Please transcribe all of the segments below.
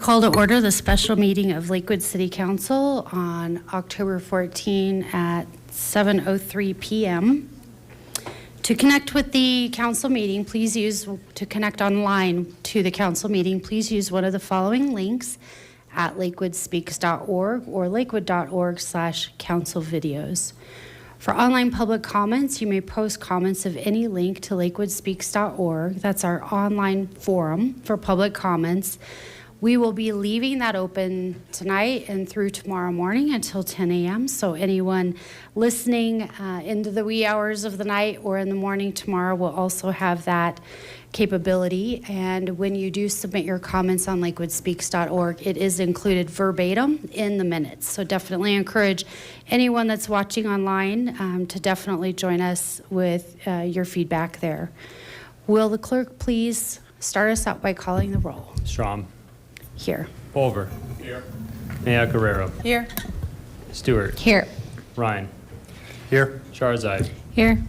call to order the special meeting of Lakewood City Council on October 14 at 7:03 p.m. To connect with the council meeting, to connect online to the council meeting, please use one of the following links at lakewoodspeaks.org or lakewood.org/council videos. For online public comments, you may post comments of any link to lakewoodspeaks.org. That's our online forum for public comments. We will be leaving that open tonight and through tomorrow morning until 10 a.m. So anyone listening into the wee hours of the night or in the morning tomorrow will also have that capability. And when you do submit your comments on lakewoodspeaks.org, it is included verbatim in the minutes. So definitely encourage anyone that's watching online to definitely join us with your feedback there. Will the clerk please start us out by calling the roll? Strom. Here. Pulver. Here. Maya Guerrero. Here. Stewart. Here. Ryan. Here. Charzai. Here.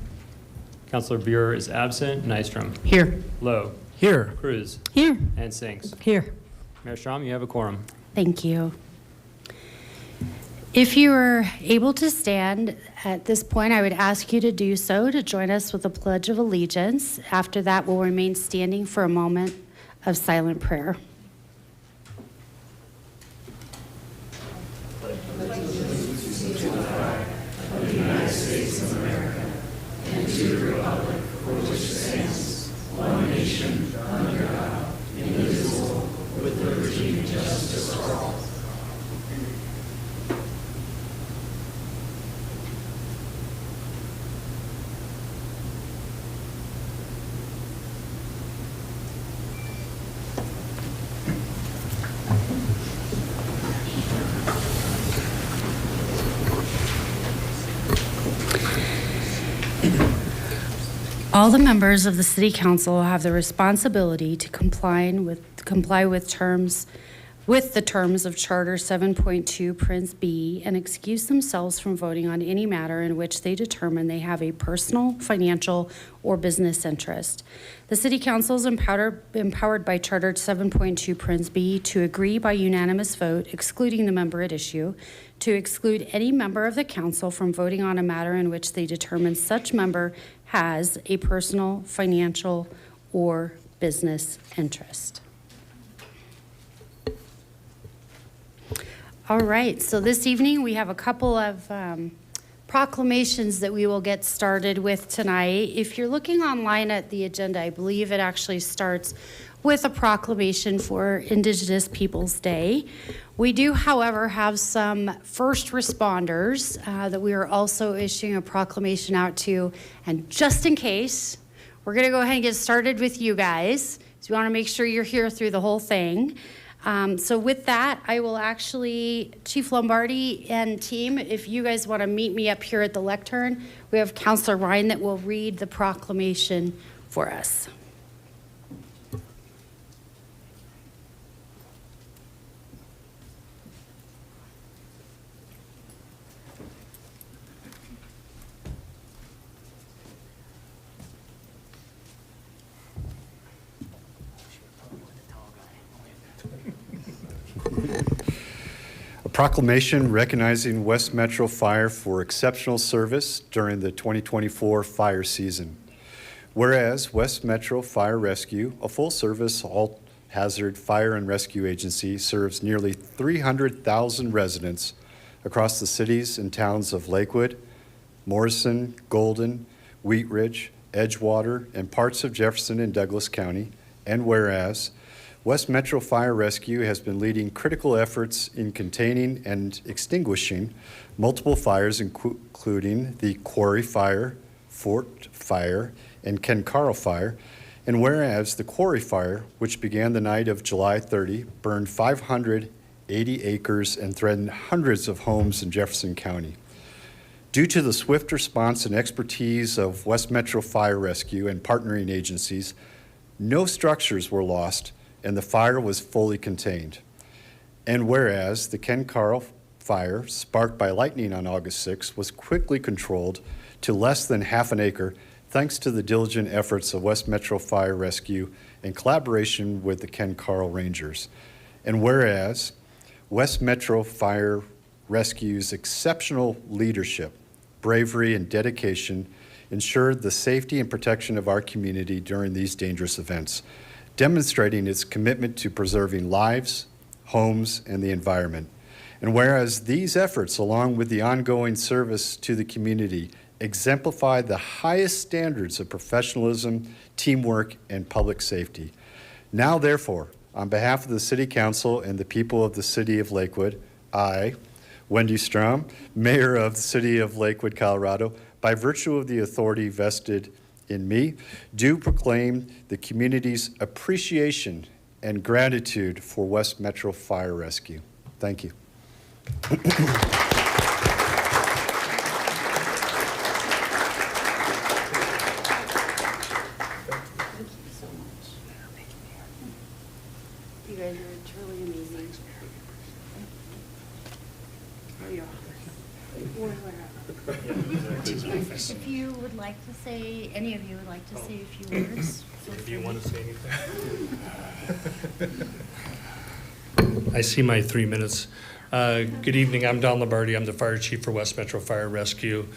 Councilor Buer is absent. Nystrom. Here. Lowe. Here. Cruz. Here. And Sinks. Here. Mayor Strom, you have a quorum. Thank you. If you are able to stand at this point, I would ask you to do so to join us with the Pledge of Allegiance. After that, we'll remain standing for a moment of silent prayer. All the members of the City Council have the responsibility to comply with the terms of Charter 7.2 Prince B and excuse themselves from voting on any matter in which they determine they have a personal, financial, or business interest. The City Council is empowered by Charter 7.2 Prince B to agree by unanimous vote, excluding the member at issue, to exclude any member of the council from voting on a matter in which they determine such member has a personal, financial, or business interest. All right, so this evening we have a couple of proclamations that we will get started with tonight. If you're looking online at the agenda, I believe it actually starts with a proclamation for Indigenous Peoples Day. We do, however, have some first responders that we are also issuing a proclamation out to. And just in case, we're going to go ahead and get started with you guys. So we want to make sure you're here through the whole thing. So with that, I will actually, Chief Lombardi and team, if you guys want to meet me up here at the lectern, we have Councilor Ryan that will read the proclamation for us. A proclamation recognizing West Metro Fire for exceptional service during the 2024 fire season. Whereas West Metro Fire Rescue, a full-service all-hazard fire and rescue agency, serves nearly 300,000 residents across the cities and towns of Lakewood, Morrison, Golden, Wheat Ridge, Edgewater, and parts of Jefferson and Douglas County. And whereas West Metro Fire Rescue has been leading critical efforts in containing and extinguishing multiple fires, including the Quarry Fire, Fort Fire, and Ken Carl Fire. And whereas the Quarry Fire, which began the night of July 30, burned 580 acres and threatened hundreds of homes in Jefferson County. Due to the swift response and expertise of West Metro Fire Rescue and partnering agencies, no structures were lost and the fire was fully contained. And whereas the Ken Carl fire, sparked by lightning on August 6, was quickly controlled to less than half an acre thanks to the diligent efforts of West Metro Fire Rescue in collaboration with the Ken Carl Rangers. And whereas West Metro Fire Rescue's exceptional leadership, bravery, and dedication ensured the safety and protection of our community during these dangerous events, demonstrating its commitment to preserving lives, homes, and the environment. And whereas these efforts, along with the ongoing service to the community, exemplify the highest standards of professionalism, teamwork, and public safety. Now, therefore, on behalf of the City Council and the people of the City of Lakewood, I, Wendy Strom, Mayor of the City of Lakewood, Colorado, by virtue of the authority vested in me, do proclaim the community's appreciation and gratitude for West Metro Fire Rescue. Thank you. You guys are truly amazing. If you would like to say, any of you would like to say a few words. If you want to say anything. I see my 3 minutes. Good evening, I'm Don Lombardi. I'm the fire chief for West Metro Fire Rescue.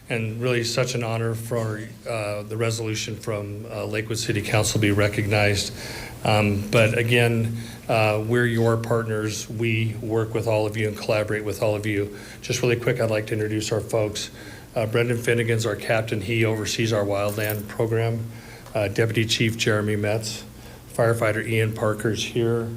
And really such an honor for the resolution from Lakewood City Council be recognized. But again, we're your partners. We work with all of you and collaborate with all of you. Just really quick, I'd like to introduce our folks. Brendan Finnegan's our captain. He oversees our wildland program. Deputy Chief Jeremy Metz. Firefighter Ian Parker's here.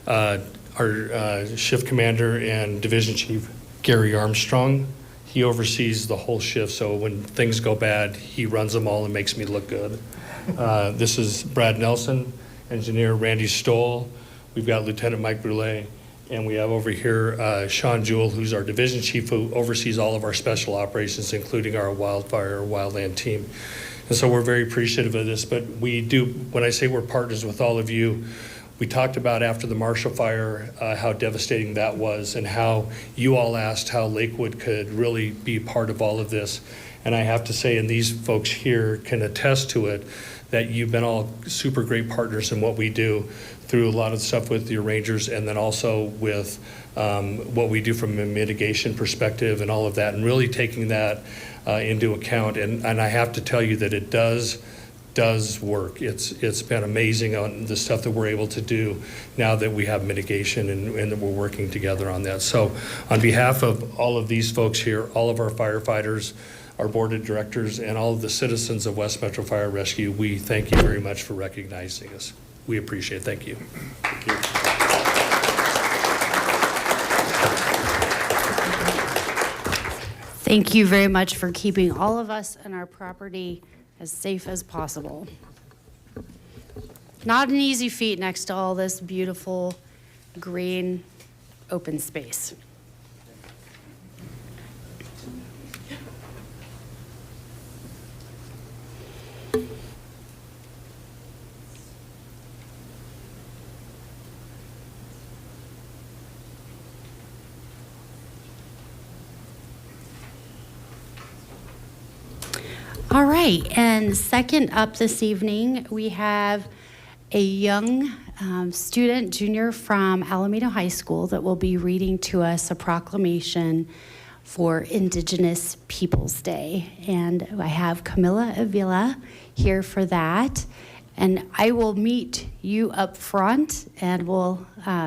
Our shift commander and division chief, Gary Armstrong. He oversees the whole shift, so when things go bad, he runs them all and makes me look good. This is Brad Nelson, engineer Randy Stoll. We've got Lieutenant Mike Brule, and we have over here Sean Jewell, who's our division chief, who oversees all of our special operations, including our wildfire wildland team. And so we're very appreciative of this, but we do, when I say we're partners with all of you, we talked about after the Marshall Fire how devastating that was and how you all asked how Lakewood could really be part of all of this. And I have to say, and these folks here can attest to it, that you've been all super great partners in what we do through a lot of stuff with your rangers and then also with what we do from a mitigation perspective and all of that, and really taking that into account. And I have to tell you that it does work. It's been amazing on the stuff that we're able to do now that we have mitigation and that we're working together on that. So on behalf of all of these folks here, all of our firefighters, our board of directors, and all of the citizens of West Metro Fire Rescue, we thank you very much for recognizing us. We appreciate it. Thank you. Thank you. Thank you very much for keeping all of us and our property as safe as possible. Not an easy feat next to all this beautiful green open space. All right, and second up this evening, we have a young student, junior from Alameda High School, that will be reading to us a proclamation for Indigenous Peoples Day. And I have Camilla Avila here for that. And I will meet you up front and we'll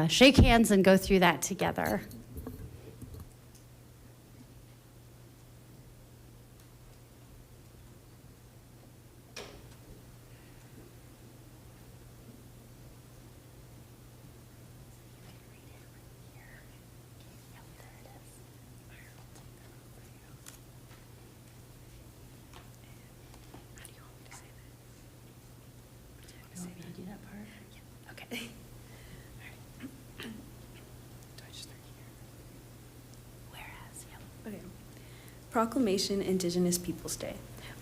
shake hands and go through that together. Proclamation, Indigenous Peoples Day.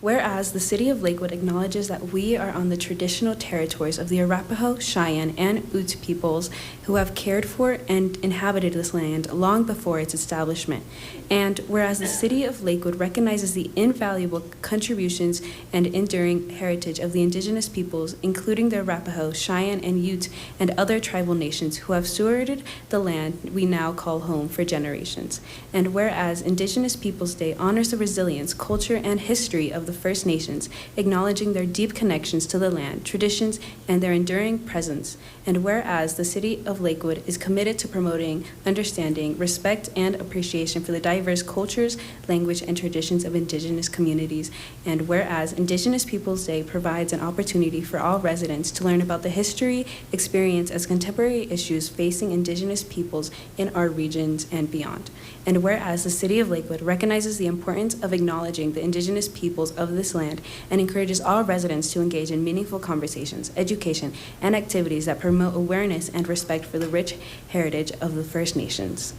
Whereas the City of Lakewood acknowledges that we are on the traditional territories of the Arapaho, Cheyenne, and Ute peoples who have cared for and inhabited this land long before its establishment. And whereas the City of Lakewood recognizes the invaluable contributions and enduring heritage of the Indigenous peoples, including the Arapaho, Cheyenne, and Ute, and other tribal nations who have stewarded the land we now call home for generations. And whereas Indigenous Peoples Day honors the resilience, culture, and history of the First Nations, acknowledging their deep connections to the land, traditions, and their enduring presence. And whereas the City of Lakewood is committed to promoting understanding, respect, and appreciation for the diverse cultures, language, and traditions of Indigenous communities. And whereas Indigenous Peoples Day provides an opportunity for all residents to learn about the history, experience, as contemporary issues facing Indigenous peoples in our regions and beyond. And whereas the City of Lakewood recognizes the importance of acknowledging the Indigenous peoples of this land and encourages all residents to engage in meaningful conversations, education, and activities that promote awareness and respect for the rich heritage of the First Nations.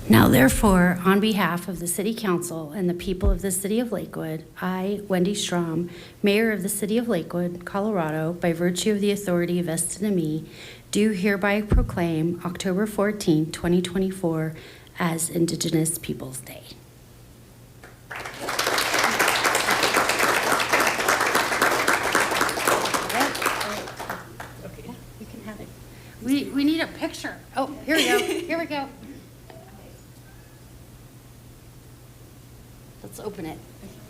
Now, therefore, on behalf of the City Council and the people of the City of Lakewood, I, Wendy Strom, Mayor of the City of Lakewood, Colorado, by virtue of the authority vested in me, do hereby proclaim October 14, 2024 as Indigenous Peoples Day. You can have it. We need a picture. Oh, here we go. Here we go. Let's open it.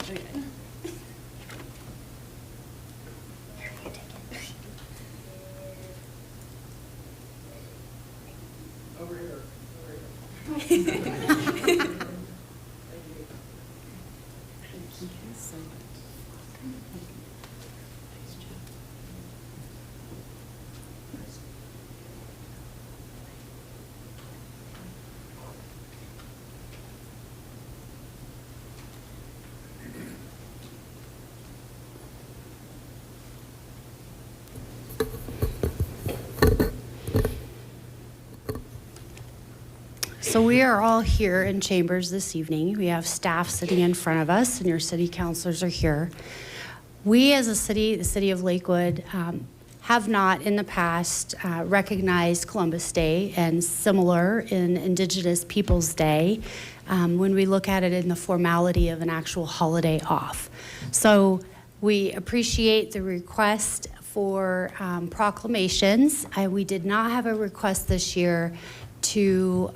Here, you take it. Over here. Thank you so much. So we are all here in chambers this evening. We have staff sitting in front of us, and your city councilors are here. We as a city, the City of Lakewood, have not in the past recognized Columbus Day and similar in Indigenous Peoples Day when we look at it in the formality of an actual holiday off. So we appreciate the request for proclamations. We did not have a request this year to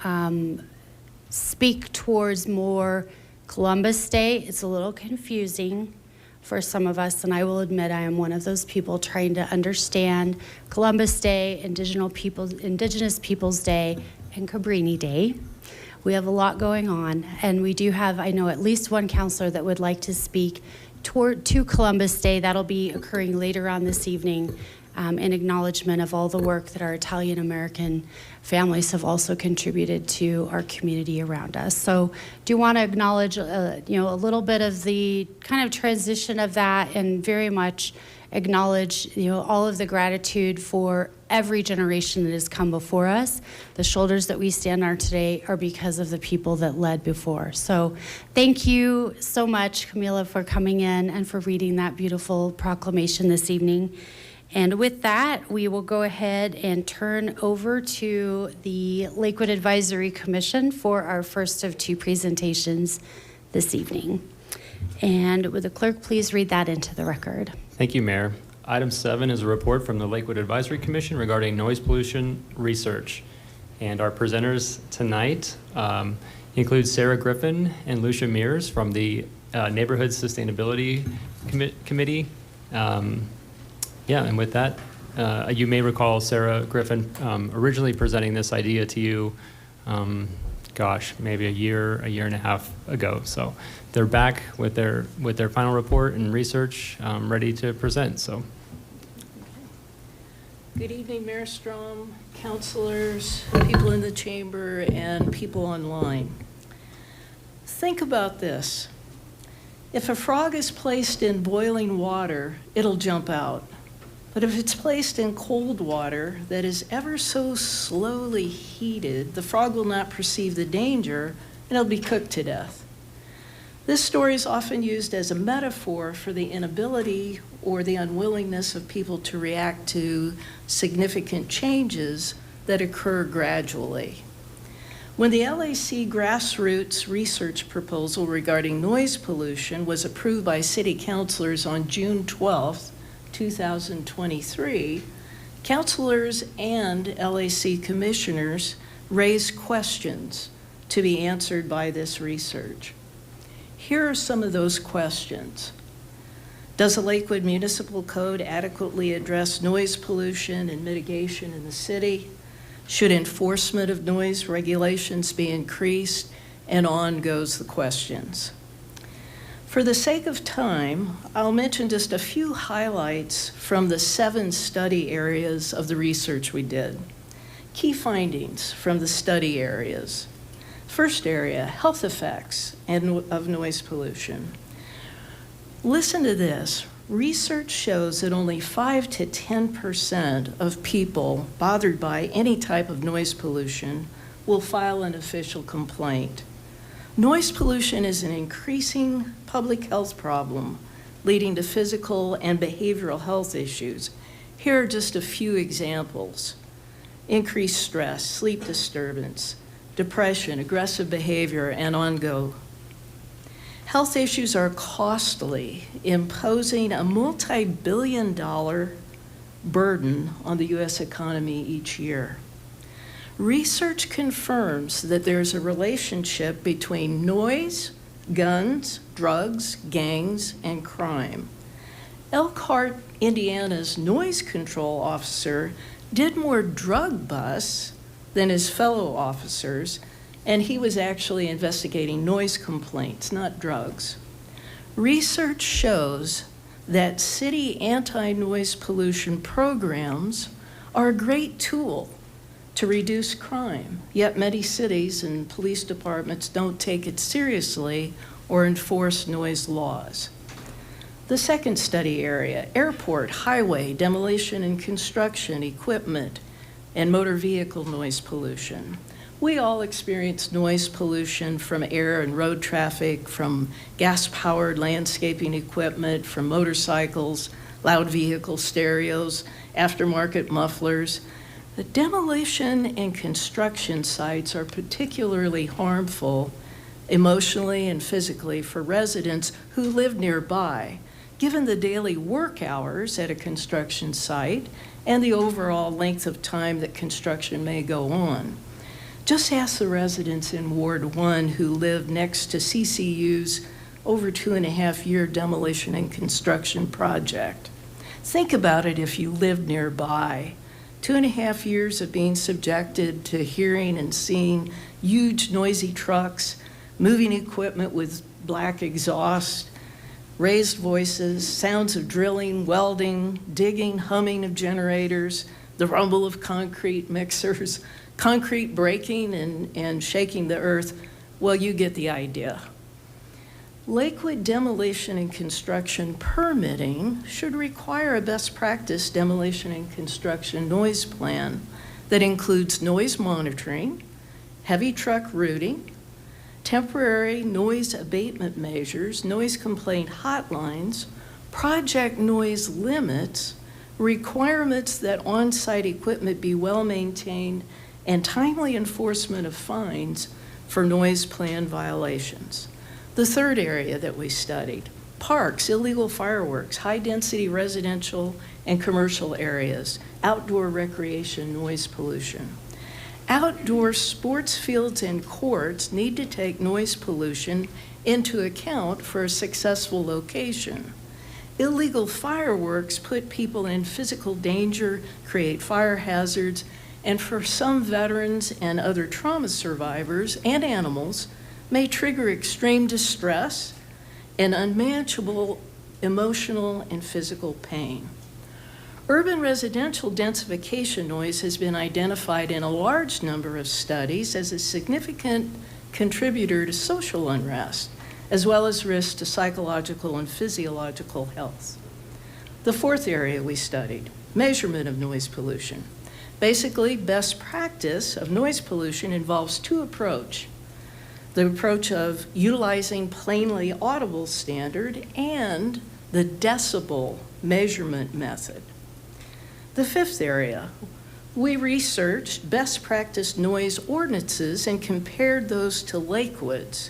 speak towards more Columbus Day. It's a little confusing for some of us, and I will admit I am one of those people trying to understand Columbus Day, Indigenous Peoples Day, and Cabrini Day. We have a lot going on, and we do have, I know, at least one counselor that would like to speak to Columbus Day. That'll be occurring later on this evening in acknowledgement of all the work that our Italian American families have also contributed to our community around us. So do want to acknowledge a little bit of the kind of transition of that, and very much acknowledge all of the gratitude for every generation that has come before us. The shoulders that we stand on today are because of the people that led before. So thank you so much, Camila, for coming in and for reading that beautiful proclamation this evening. And with that, we will go ahead and turn over to the Lakewood Advisory Commission for our first of two presentations this evening. And would the clerk please read that into the record? Thank you, Mayor. Item 7 is a report from the Lakewood Advisory Commission regarding noise pollution research. And our presenters tonight include Sarah Griffin and Lucia Mears from the Neighborhood Sustainability Committee. And with that, you may recall Sarah Griffin originally presenting this idea to you, maybe a year and a half ago. So they're back with their final report and research ready to present. So. Good evening, Mayor Strom, councilors, people in the chamber, and people online. Think about this. If a frog is placed in boiling water, it'll jump out. But if it's placed in cold water that is ever so slowly heated, the frog will not perceive the danger and it'll be cooked to death. This story is often used as a metaphor for the inability or the unwillingness of people to react to significant changes that occur gradually. When the LAC grassroots research proposal regarding noise pollution was approved by city councilors on June 12, 2023, councilors and LAC commissioners raised questions to be answered by this research. Here are some of those questions. Does the Lakewood Municipal Code adequately address noise pollution and mitigation in the city? Should enforcement of noise regulations be increased? And on goes the questions. For the sake of time, I'll mention just a few highlights from the 7 study areas of the research we did. Key findings from the study areas. First area, health effects of noise pollution. Listen to this. Research shows that only 5 to 10% of people bothered by any type of noise pollution will file an official complaint. Noise pollution is an increasing public health problem, leading to physical and behavioral health issues. Here are just a few examples. Increased stress, sleep disturbance, depression, aggressive behavior, and on go. Health issues are costly, imposing a multi-billion-dollar burden on the U.S. economy each year. Research confirms that there's a relationship between noise, guns, drugs, gangs, and crime. Elkhart, Indiana's noise control officer did more drug busts than his fellow officers, and he was actually investigating noise complaints, not drugs. Research shows that city anti-noise pollution programs are a great tool to reduce crime, yet many cities and police departments don't take it seriously or enforce noise laws. The second study area, airport, highway, demolition and construction, equipment, and motor vehicle noise pollution. We all experience noise pollution from air and road traffic, from gas-powered landscaping equipment, from motorcycles, loud vehicle stereos, aftermarket mufflers. The demolition and construction sites are particularly harmful emotionally and physically for residents who live nearby, given the daily work hours at a construction site and the overall length of time that construction may go on. Just ask the residents in Ward 1 who live next to CCU's over 2.5-year demolition and construction project. Think about it if you live nearby. 2.5 years of being subjected to hearing and seeing huge noisy trucks, moving equipment with black exhaust, raised voices, sounds of drilling, welding, digging, humming of generators, the rumble of concrete mixers, concrete breaking and shaking the earth. Well, you get the idea. Lakewood demolition and construction permitting should require a best practice demolition and construction noise plan that includes noise monitoring, heavy truck routing, temporary noise abatement measures, noise complaint hotlines, project noise limits, requirements that on-site equipment be well maintained, and timely enforcement of fines for noise plan violations. The third area that we studied, parks, illegal fireworks, high-density residential and commercial areas, outdoor recreation, noise pollution. Outdoor sports fields and courts need to take noise pollution into account for a successful location. Illegal fireworks put people in physical danger, create fire hazards, and for some veterans and other trauma survivors and animals, may trigger extreme distress and unmanageable emotional and physical pain. Urban residential densification noise has been identified in a large number of studies as a significant contributor to social unrest, as well as risks to psychological and physiological health. The fourth area we studied, measurement of noise pollution. Basically, best practice of noise pollution involves two approaches. the approach of utilizing plainly audible standard, and the decibel measurement method. The fifth area, we researched best practice noise ordinances and compared those to Lakewood's.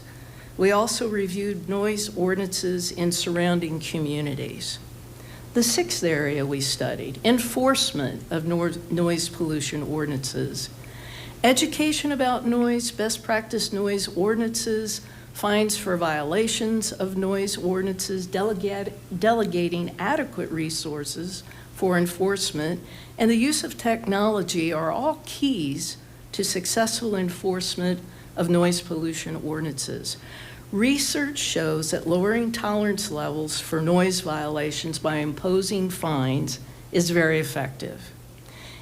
We also reviewed noise ordinances in surrounding communities. The sixth area we studied, enforcement of noise pollution ordinances. Education about noise, best practice noise ordinances, fines for violations of noise ordinances, delegating adequate resources for enforcement, and the use of technology are all keys to successful enforcement of noise pollution ordinances. Research shows that lowering tolerance levels for noise violations by imposing fines is very effective.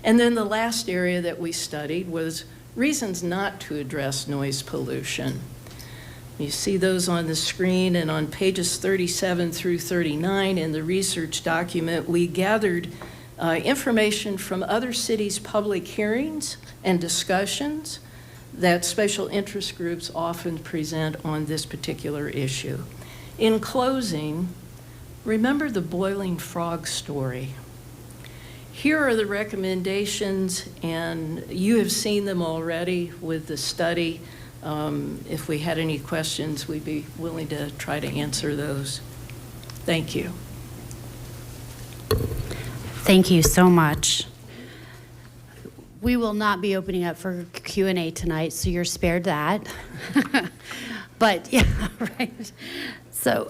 And then the last area that we studied was reasons not to address noise pollution. You see those on the screen, and on pages 37 through 39 in the research document, we gathered information from other cities' public hearings and discussions that special interest groups often present on this particular issue. In closing, remember the boiling frog story. Here are the recommendations, and you have seen them already with the study. If we had any questions, we'd be willing to try to answer those. Thank you. Thank you so much. We will not be opening up for Q&A tonight, so you're spared that. But yeah, right. So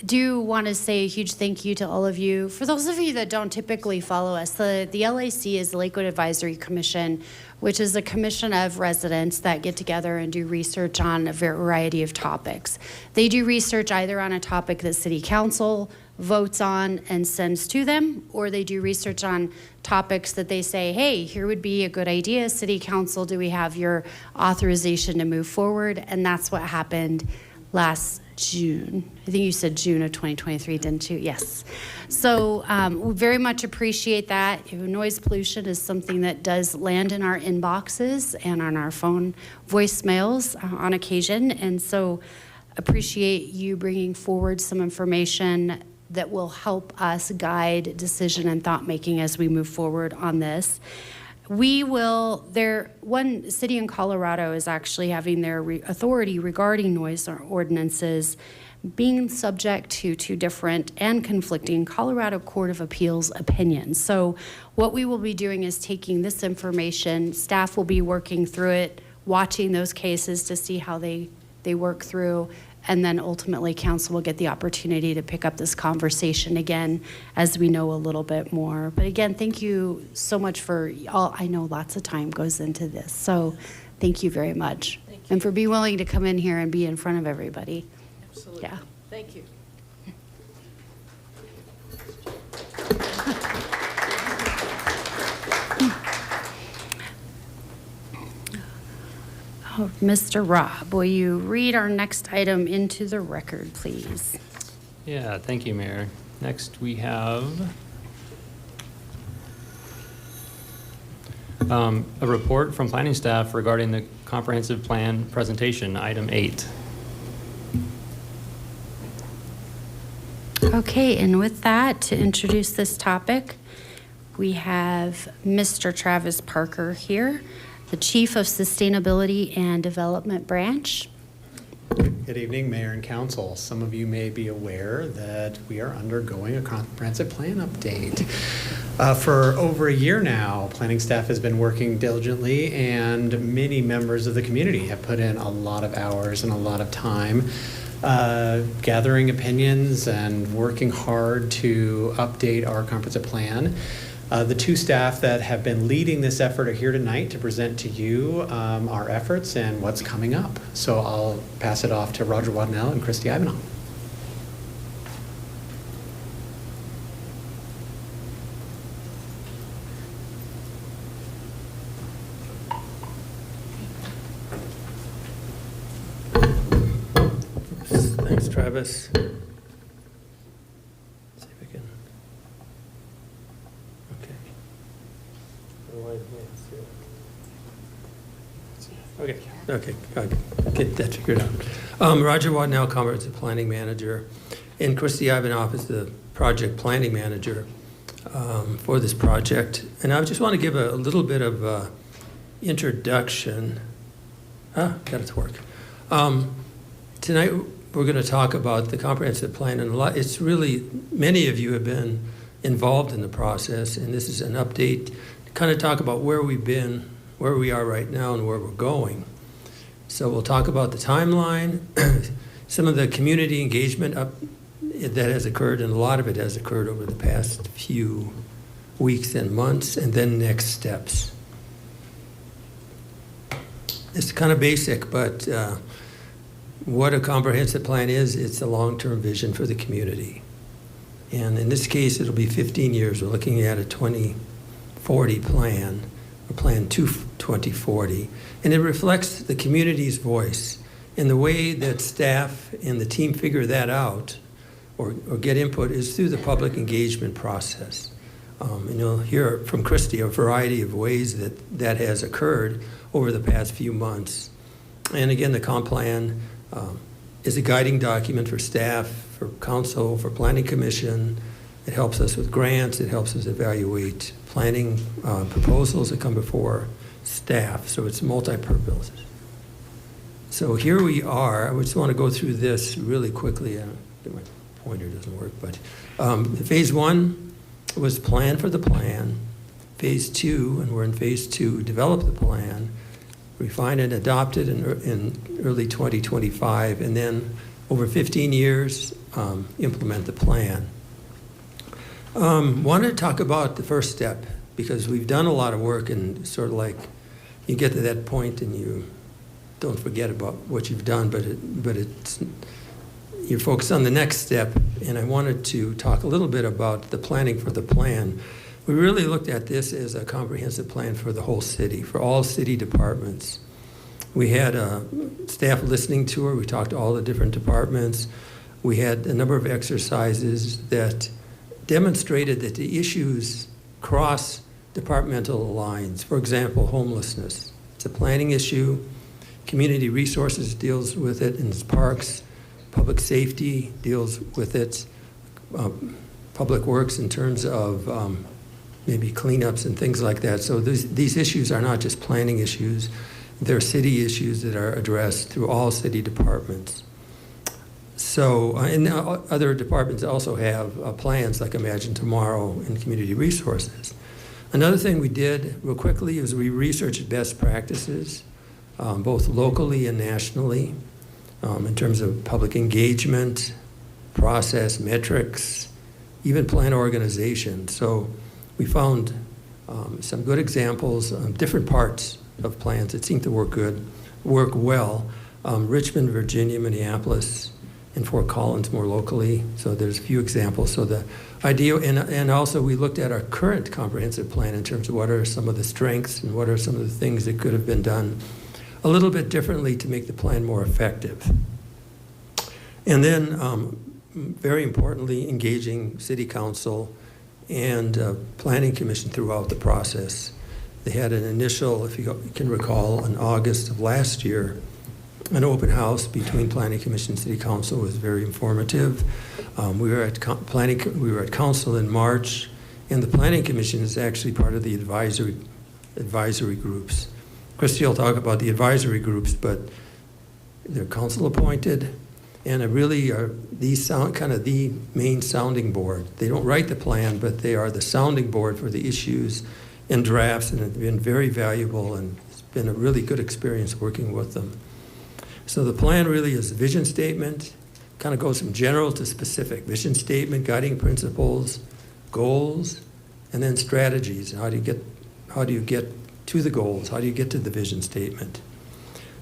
do want to say a huge thank you to all of you. For those of you that don't typically follow us, the LAC is the Lakewood Advisory Commission, which is a commission of residents that get together and do research on a variety of topics. They do research either on a topic that City Council votes on and sends to them, or they do research on topics that they say, hey, here would be a good idea, City Council, do we have your authorization to move forward? And that's what happened last June. I think you said June of 2023, didn't you? Yes. So we very much appreciate that. Noise pollution is something that does land in our inboxes and on our phone voicemails on occasion. And so appreciate you bringing forward some information that will help us guide decision and thought making as we move forward on this. One city in Colorado is actually having their authority regarding noise ordinances being subject to two different and conflicting Colorado Court of Appeals opinions. So what we will be doing is taking this information, staff will be working through it, watching those cases to see how they work through, and then ultimately council will get the opportunity to pick up this conversation again as we know a little bit more. But again, thank you so much for all. I know lots of time goes into this, so thank you very much. Thank you. And for being willing to come in here and be in front of everybody. Absolutely. Yeah. Thank you. Oh, Mr. Robb, will you read our next item into the record, please? Yeah, thank you, Mayor. Next, we have a report from planning staff regarding the comprehensive plan presentation, item 8. Okay, and with that, to introduce this topic, we have Mr. Travis Parker here, the Chief of Sustainability and Development Branch. Good evening, Mayor and Council. Some of you may be aware that we are undergoing a comprehensive plan update. For over a year now, planning staff has been working diligently, and many members of the community have put in a lot of hours and a lot of time gathering opinions and working hard to update our comprehensive plan. The two staff that have been leading this effort are here tonight to present to you our efforts and what's coming up. So I'll pass it off to Roger Wadnell and Christy Ivanov. Thanks, Travis. See if we can. Okay. Okay. Okay, I get that figured out. Roger Wadnell, Comprehensive Planning Manager, and Christy Ivanoff is the Project Planning Manager for this project. And I just want to give a little bit of introduction. Got it to work. Tonight we're going to talk about the comprehensive plan, and it's really, many of you have been involved in the process, and this is an update to kind of talk about where we've been, where we are right now, and where we're going. So we'll talk about the timeline, some of the community engagement that has occurred, and a lot of it has occurred over the past few weeks and months, and then next steps. It's kind of basic, but what a comprehensive plan is, it's a long-term vision for the community. And in this case, it'll be 15 years. We're looking at a 2040 plan, a plan to 2040. And it reflects the community's voice. And the way that staff and the team figure that out or get input is through the public engagement process. And you'll hear from Christy a variety of ways that has occurred over the past few months. And again, the comp plan is a guiding document for staff, for council, for planning commission. It helps us with grants. It helps us evaluate planning proposals that come before staff. So it's multi-purpose. So here we are. I just want to go through this really quickly. My pointer doesn't work, but phase 1 was plan for the plan. Phase 2, and we're in phase 2, develop the plan, refine and adopt it in early 2025, and then over 15 years, implement the plan. Wanted to talk about the first step, because we've done a lot of work, and sort of like you get to that point and you don't forget about what you've done, but you're focused on the next step. And I wanted to talk a little bit about the planning for the plan. We really looked at this as a comprehensive plan for the whole city, for all city departments. We had a staff listening tour. We talked to all the different departments. We had a number of exercises that demonstrated that the issues cross departmental lines. For example, homelessness. It's a planning issue. Community resources deals with it in its parks. Public safety deals with it. Public works in terms of maybe cleanups and things like that. So these issues are not just planning issues. They're city issues that are addressed through all city departments. So, and other departments also have plans like Imagine Tomorrow and Community Resources. Another thing we did real quickly is we researched best practices, both locally and nationally, in terms of public engagement, process, metrics, even plan organization. So we found some good examples of different parts of plans that seem to work well. Richmond, Virginia, Minneapolis, and Fort Collins more locally. So there's a few examples. So the idea, and also we looked at our current comprehensive plan in terms of what are some of the strengths and what are some of the things that could have been done a little bit differently to make the plan more effective. And then, very importantly, engaging city council and planning commission throughout the process. They had an initial, if you can recall, in August of last year, an open house between planning commission and city council. Was very informative. We were at council in March, and the planning commission is actually part of the advisory groups. Christy will talk about the advisory groups, but they're council appointed, and it really are these kind of the main sounding board. They don't write the plan, but they are the sounding board for the issues and drafts, and it's been very valuable, and it's been a really good experience working with them. So the plan really is a vision statement, kind of goes from general to specific. Vision statement, guiding principles, goals, and then strategies. How do you get to the goals? How do you get to the vision statement?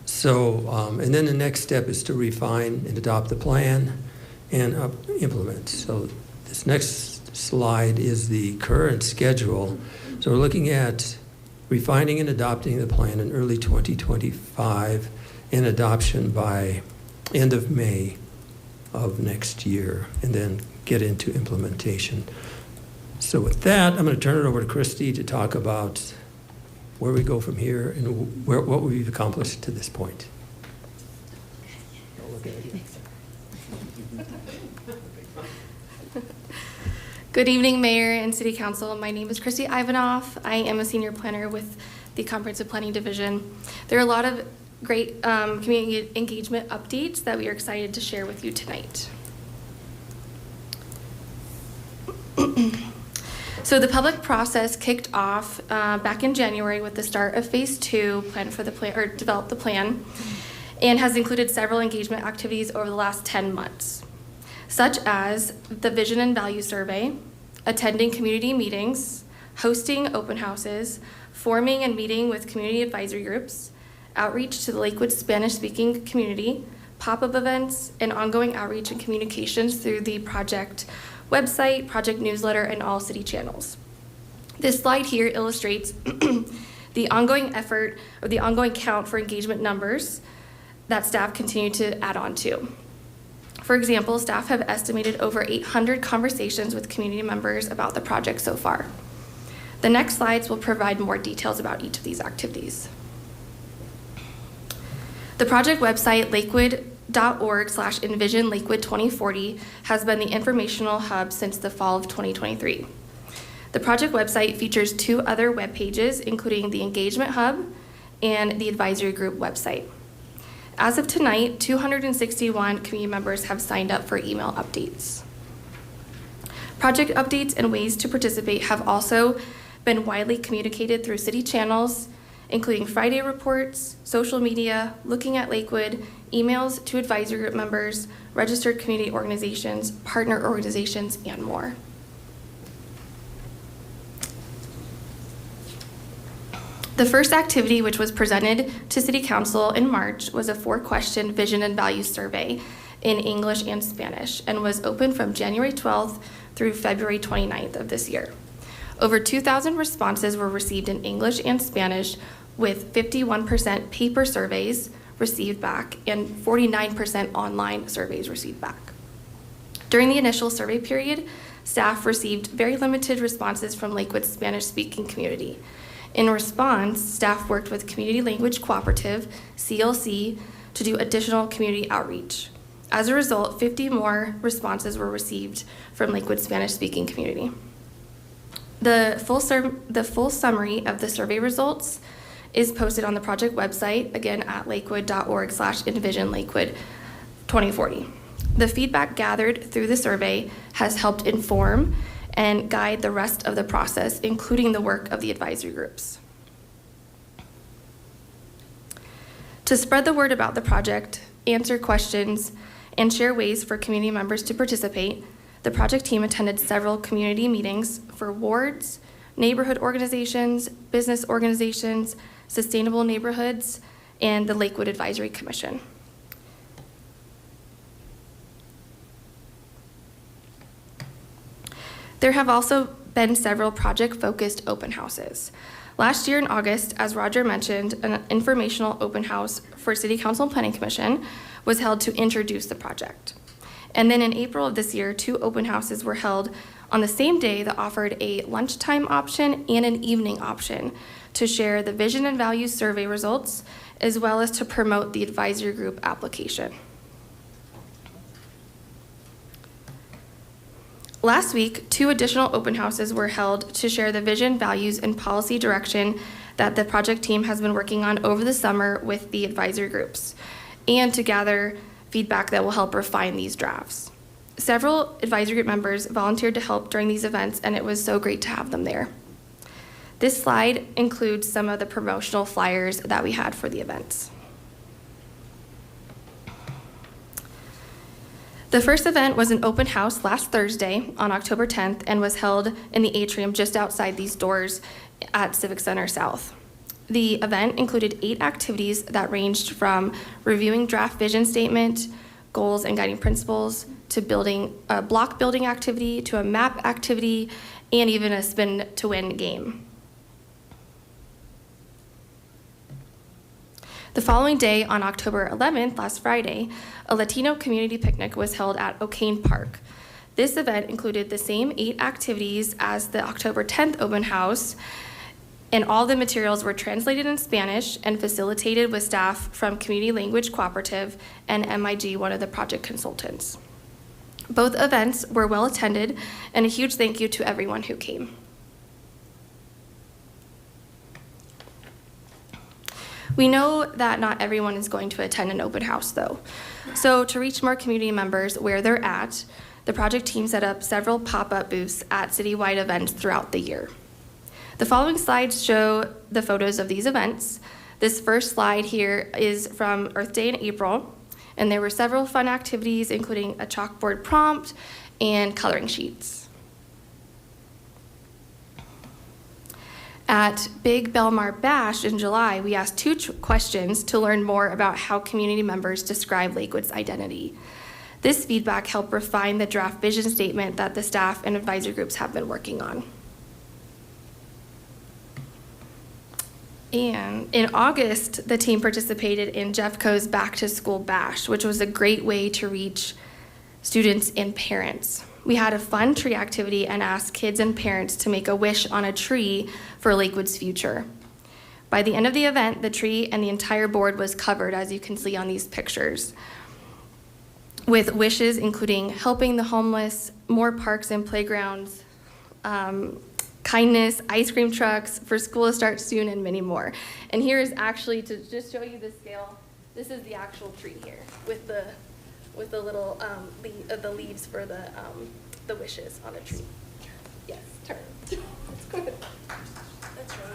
So, and then the next step is to refine and adopt the plan and implement. So this next slide is the current schedule. So we're looking at refining and adopting the plan in early 2025 and adoption by end of May of next year, and then get into implementation. So with that, I'm going to turn it over to Christy to talk about where we go from here and what we've accomplished to this point. Good evening, Mayor and City Council. My name is Christy Ivanoff. I am a senior planner with the Comprehensive Planning Division. There are a lot of great community engagement updates that we are excited to share with you tonight. So the public process kicked off back in January with the start of Phase 2, develop the plan, and has included several engagement activities over the last 10 months. Such as the Vision and Value Survey, attending community meetings, hosting open houses, forming and meeting with community advisory groups, outreach to the Lakewood Spanish-speaking community, pop-up events, and ongoing outreach and communications through the project website, project newsletter, and all city channels. This slide here illustrates the ongoing effort or the ongoing count for engagement numbers that staff continue to add on to. For example, staff have estimated over 800 conversations with community members about the project so far. The next slides will provide more details about each of these activities. The project website, lakewood.org/envision Lakewood 2040, has been the informational hub since the fall of 2023. The project website features 2 other web pages, including the Engagement Hub and the Advisory Group website. As of tonight, 261 community members have signed up for email updates. Project updates and ways to participate have also been widely communicated through city channels, including Friday reports, social media, Looking at Lakewood, emails to advisory group members, registered community organizations, partner organizations, and more. The first activity, which was presented to City Council in March, was a 4-question vision and values survey in English and Spanish, and was open from January 12th through February 29th of this year. Over 2,000 responses were received in English and Spanish, with 51% paper surveys received back and 49% online surveys received back. During the initial survey period, staff received very limited responses from Lakewood's Spanish-speaking community. In response, staff worked with Community Language Cooperative, CLC, to do additional community outreach. As a result, 50 more responses were received from Lakewood's Spanish-speaking community. The full summary of the survey results is posted on the project website, again at lakewood.org/envision Lakewood 2040. The feedback gathered through the survey has helped inform and guide the rest of the process, including the work of the advisory groups. To spread the word about the project, answer questions, and share ways for community members to participate, the project team attended several community meetings for wards, neighborhood organizations, business organizations, sustainable neighborhoods, and the Lakewood Advisory Commission. There have also been several project-focused open houses. Last year in August, as Roger mentioned, an informational open house for City Council and Planning Commission was held to introduce the project. And then in April of this year, 2 open houses were held on the same day that offered a lunchtime option and an evening option to share the vision and values survey results, as well as to promote the advisory group application. Last week, 2 additional open houses were held to share the vision, values, and policy direction that the project team has been working on over the summer with the advisory groups, and to gather feedback that will help refine these drafts. Several advisory group members volunteered to help during these events, and it was so great to have them there. This slide includes some of the promotional flyers that we had for the events. The first event was an open house last Thursday on October 10th and was held in the atrium just outside these doors at Civic Center South. The event included 8 activities that ranged from reviewing draft vision statement, goals and guiding principles, to building a block building activity, to a map activity, and even a spin to win game. The following day, on October 11th, last Friday, a Latino community picnic was held at O'Kane Park. This event included the same 8 activities as the October 10th open house, And all the materials were translated in Spanish and facilitated with staff from Community Language Cooperative and MIG, one of the project consultants. Both events were well attended, and a huge thank you to everyone who came. We know that not everyone is going to attend an open house, though. So to reach more community members where they're at, the project team set up several pop-up booths at citywide events throughout the year. The following slides show the photos of these events. This first slide here is from Earth Day in April, and there were several fun activities, including a chalkboard prompt and coloring sheets. At Big Belmar Bash in July, we asked two questions to learn more about how community members describe Lakewood's identity. This feedback helped refine the draft vision statement that the staff and advisory groups have been working on. And in August, the team participated in Jeffco's Back to School Bash, which was a great way to reach students and parents. We had a fun tree activity and asked kids and parents to make a wish on a tree for Lakewood's future. By the end of the event, the tree and the entire board was covered, as you can see on these pictures, with wishes including helping the homeless, more parks and playgrounds, kindness, ice cream trucks, for school to start soon, and many more. And here is actually, to just show you the scale, this is the actual tree here with the little the leaves for the wishes on a tree. Yes, turn. That's good. That's right.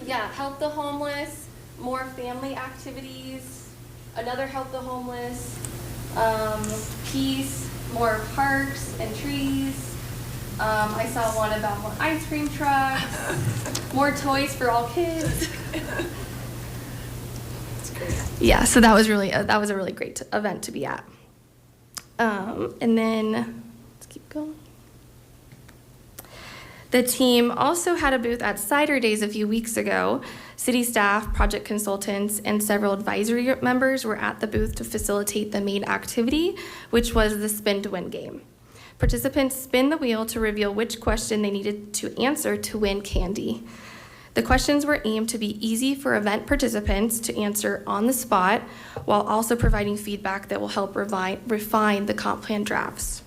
Yeah, help the homeless, more family activities, another help the homeless, peace, more parks and trees. I saw one about more ice cream trucks, more toys for all kids. That's great. Yeah, so that was a really great event to be at. And then let's keep going. The team also had a booth at Cider Days a few weeks ago. City staff, project consultants, and several advisory members were at the booth to facilitate the main activity, which was the spin to win game. Participants spin the wheel to reveal which question they needed to answer to win candy. The questions were aimed to be easy for event participants to answer on the spot, while also providing feedback that will help refine the comp plan drafts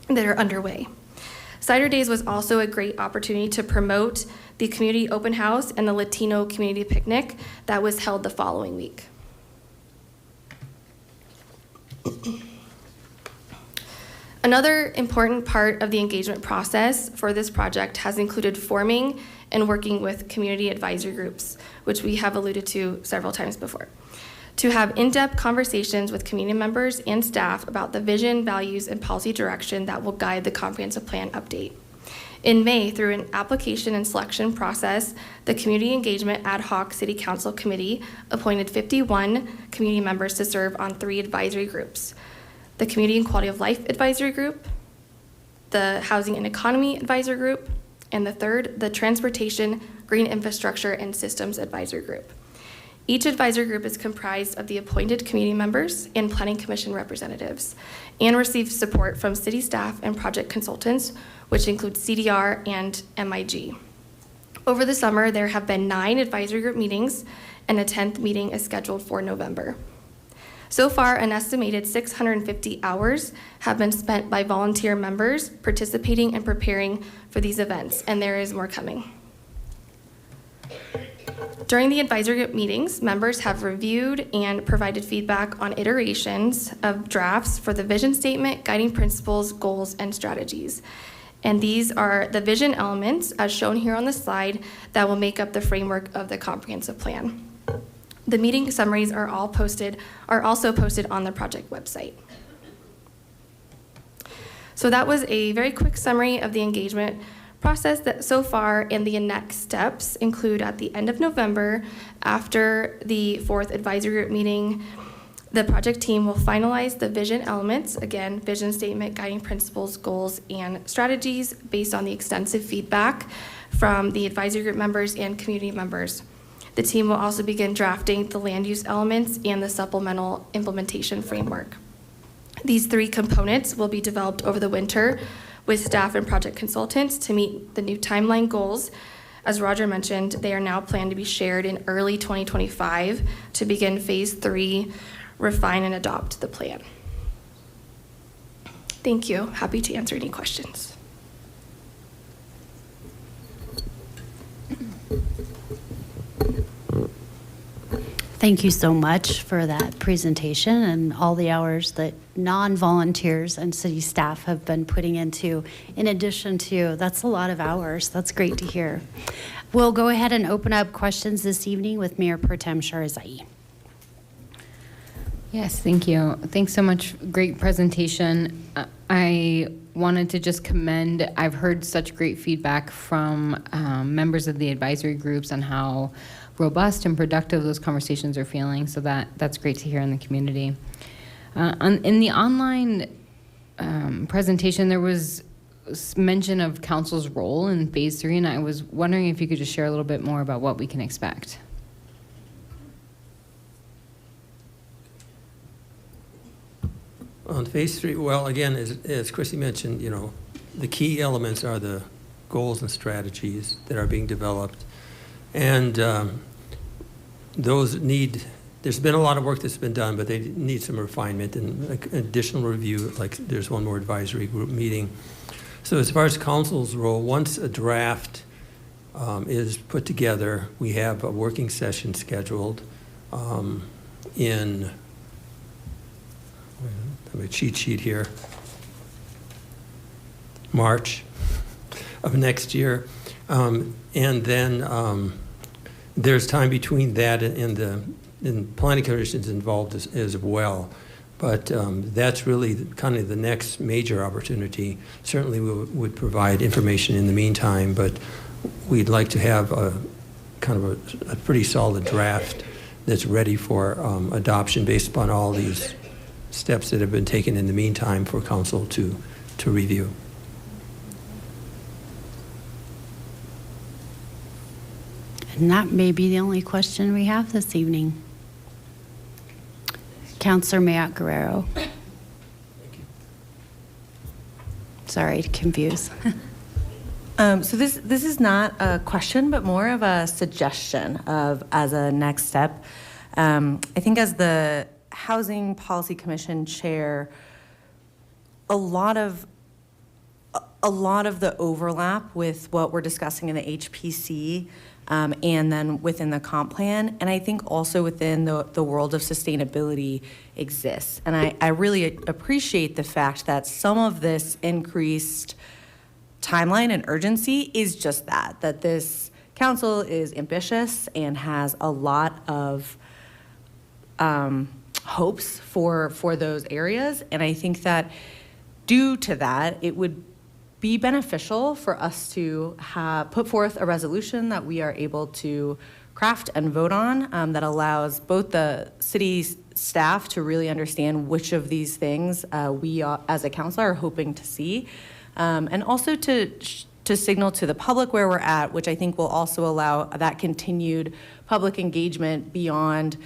that are underway. Cider Days was also a great opportunity to promote the community open house and the Latino community picnic that was held the following week. Another important part of the engagement process for this project has included forming and working with community advisory groups, which we have alluded to several times before, to have in-depth conversations with community members and staff about the vision, values, and policy direction that will guide the comprehensive plan update. In May, through an application and selection process, the Community Engagement Ad Hoc City Council Committee appointed 51 community members to serve on 3 advisory groups: the Community and Quality of Life Advisory Group, the Housing and Economy Advisory Group, and the third, the Transportation, Green Infrastructure, and Systems Advisory Group. Each advisory group is comprised of the appointed community members and Planning Commission representatives, and receives support from city staff and project consultants, which include CDR and MIG. Over the summer, there have been 9 advisory group meetings, and a 10th meeting is scheduled for November. So far, an estimated 650 hours have been spent by volunteer members participating and preparing for these events, and there is more coming. During the advisory group meetings, members have reviewed and provided feedback on iterations of drafts for the vision statement, guiding principles, goals, and strategies. And these are the vision elements, as shown here on the slide, that will make up the framework of the comprehensive plan. The meeting summaries are also posted on the project website. So that was a very quick summary of the engagement process that so far, and the next steps include at the end of November, after the 4th advisory group meeting, the project team will finalize the vision elements, again, vision statement, guiding principles, goals, and strategies based on the extensive feedback from the advisory group members and community members. The team will also begin drafting the land use elements and the supplemental implementation framework. These 3 components will be developed over the winter, with staff and project consultants to meet the new timeline goals. As Roger mentioned, they are now planned to be shared in early 2025 to begin phase 3, refine and adopt the plan. Thank you. Happy to answer any questions. Thank you so much for that presentation and all the hours that non-volunteers and city staff have been putting into, in addition to, that's a lot of hours. That's great to hear. We'll go ahead and open up questions this evening with Mayor Pro Tem Sharazai. Yes, thank you. Thanks so much. Great presentation. I wanted to just commend, I've heard such great feedback from members of the advisory groups on how robust and productive those conversations are feeling. So that's great to hear in the community. In the online presentation, there was mention of council's role in phase 3, and I was wondering if you could just share a little bit more about what we can expect. On phase 3, well, again, as Chrissy mentioned, the key elements are the goals and strategies that are being developed. And there's been a lot of work that's been done, but they need some refinement and additional review, like there's one more advisory group meeting. So as far as council's role, once a draft is put together, we have a working session scheduled in, I have a cheat sheet here, March of next year. And then there's time between that and planning commission's involved as well. But that's really kind of the next major opportunity. Certainly we would provide information in the meantime, but we'd like to have a pretty solid draft that's ready for adoption based upon all these steps that have been taken in the meantime for council to review. And that may be the only question we have this evening. Councilor Mayotte Guerrero. Thank you. Sorry to confuse. So this is not a question, but more of a suggestion as a next step. I think as the Housing Policy Commission chair, a lot of the overlap with what we're discussing in the HPC and then within the comp plan, and I think also within the world of sustainability exists. And I really appreciate the fact that some of this increased timeline and urgency is just that this council is ambitious and has a lot of hopes for those areas. And I think that due to that, it would be beneficial for us to put forth a resolution that we are able to craft and vote on that allows both the city staff to really understand which of these things we as a council are hoping to see, and also to signal to the public where we're at, which I think will also allow that continued public engagement beyond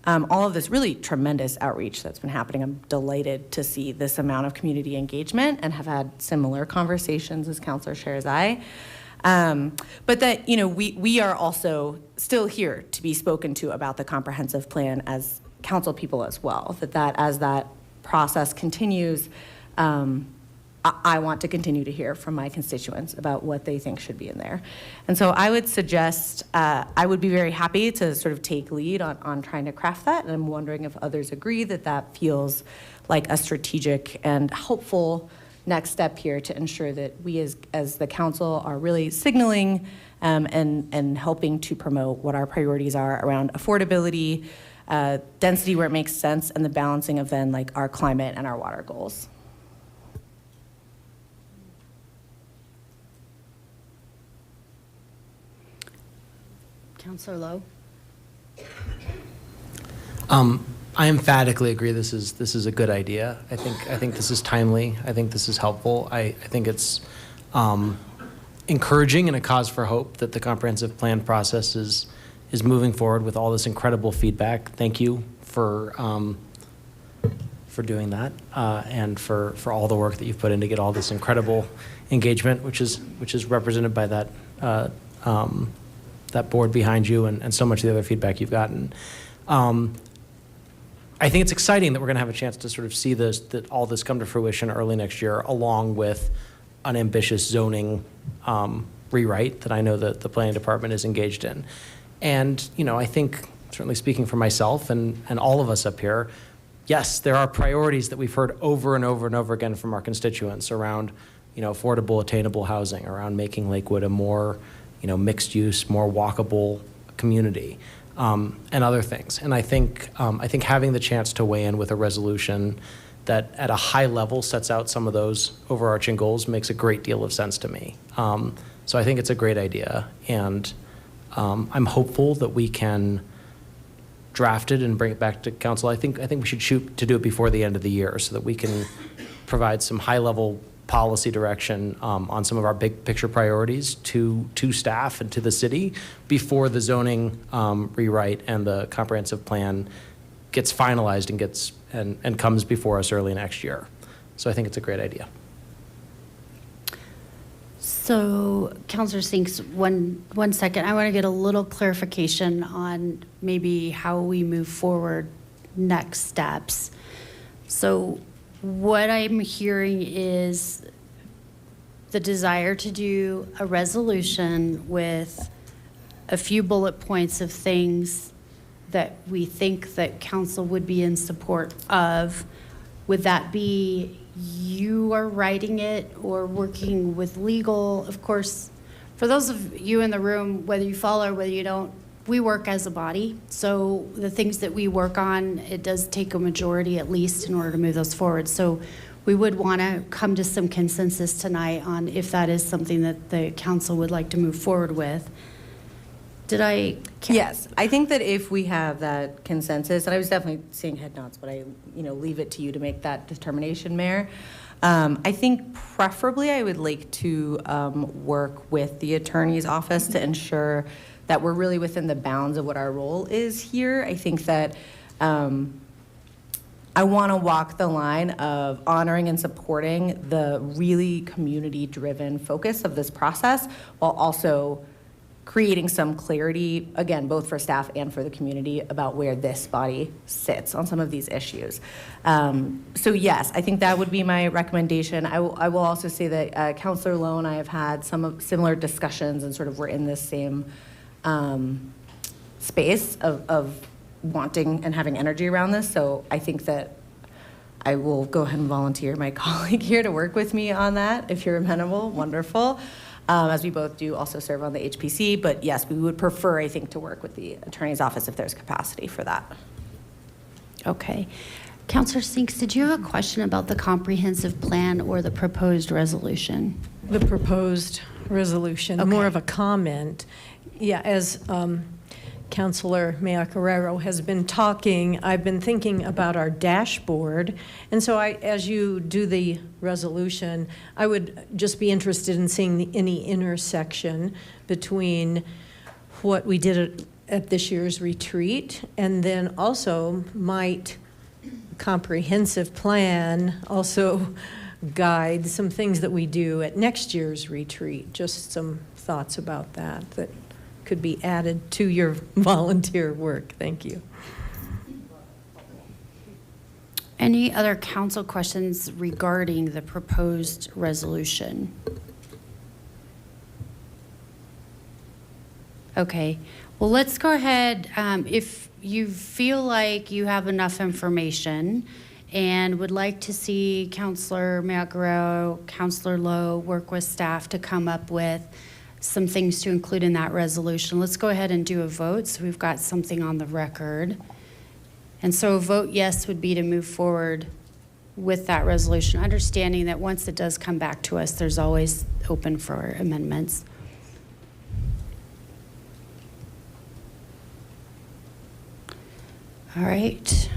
all of this really tremendous outreach that's been happening. I'm delighted to see this amount of community engagement and have had similar conversations as Councilor Sharazai. But that, we are also still here to be spoken to about the comprehensive plan as council people as well, that as that process continues, I want to continue to hear from my constituents about what they think should be in there. And so I would suggest, I would be very happy to sort of take lead on trying to craft that. And I'm wondering if others agree that that feels like a strategic and helpful next step here to ensure that we as the council are really signaling and helping to promote what our priorities are around affordability, density where it makes sense, and the balancing of then like our climate and our water goals. Councilor Lowe. I emphatically agree. This is a good idea. I think this is timely. I think this is helpful. I think it's encouraging and a cause for hope that the comprehensive plan process is moving forward with all this incredible feedback. Thank you for for doing that, and for all the work that you've put in to get all this incredible engagement, which is represented by that that board behind you, and so much of the other feedback you've gotten. I think it's exciting that we're going to have a chance to sort of see all this come to fruition early next year, along with an ambitious zoning rewrite that I know that the planning department is engaged in. And, I think, certainly speaking for myself and all of us up here, yes, there are priorities that we've heard over and over and over again from our constituents around, affordable, attainable housing, around making Lakewood a more, mixed use, more walkable community, and other things. And I think having the chance to weigh in with a resolution that at a high level sets out some of those overarching goals makes a great deal of sense to me. So I think it's a great idea, and I'm hopeful that we can draft it and bring it back to council. I think we should shoot to do it before the end of the year so that we can provide some high-level policy direction on some of our big picture priorities to staff and to the city before the zoning rewrite and the comprehensive plan gets finalized and comes before us early next year. So I think it's a great idea. So, Councilor Sinks, one second. I want to get a little clarification on maybe how we move forward next steps. So, what I'm hearing is the desire to do a resolution with a few bullet points of things that we think that council would be in support of. Would that be you are writing it or working with legal? Of course, for those of you in the room, whether you follow or whether you don't, we work as a body. So the things that we work on, it does take a majority at least in order to move those forward. So we would want to come to some consensus tonight on if that is something that the council would like to move forward with. Yes, I think that if we have that consensus, and I was definitely seeing head nods, but I leave it to you to make that determination, Mayor. I think preferably I would like to work with the attorney's office to ensure that we're really within the bounds of what our role is here. I think that I want to walk the line of honoring and supporting the really community-driven focus of this process while also creating some clarity, again, both for staff and for the community about where this body sits on some of these issues. So yes, I think that would be my recommendation. I will also say that Councilor Lowe and I have had some similar discussions and sort of we're in this same space of wanting and having energy around this. So I think that I will go ahead and volunteer my colleague here to work with me on that. If you're amenable, wonderful. As we both do also serve on the HPC, but yes, we would prefer, I think, to work with the attorney's office if there's capacity for that. Okay. Councilor Sinks, did you have a question about the comprehensive plan or the proposed resolution? The proposed resolution, Okay. more of a comment. Yeah, as Councilor Mayacarero has been talking, I've been thinking about our dashboard. And so as you do the resolution, I would just be interested in seeing any intersection between what we did at this year's retreat, and then also might comprehensive plan also guide some things that we do at next year's retreat. Just some thoughts about that could be added to your volunteer work. Thank you. Any other council questions regarding the proposed resolution? Okay, well, let's go ahead. If you feel like you have enough information and would like to see Councilor Mayacarero, Councilor Lowe work with staff to come up with some things to include in that resolution, let's go ahead and do a vote so we've got something on the record. And so a vote yes would be to move forward with that resolution, understanding that once it does come back to us, there's always open for amendments. All right.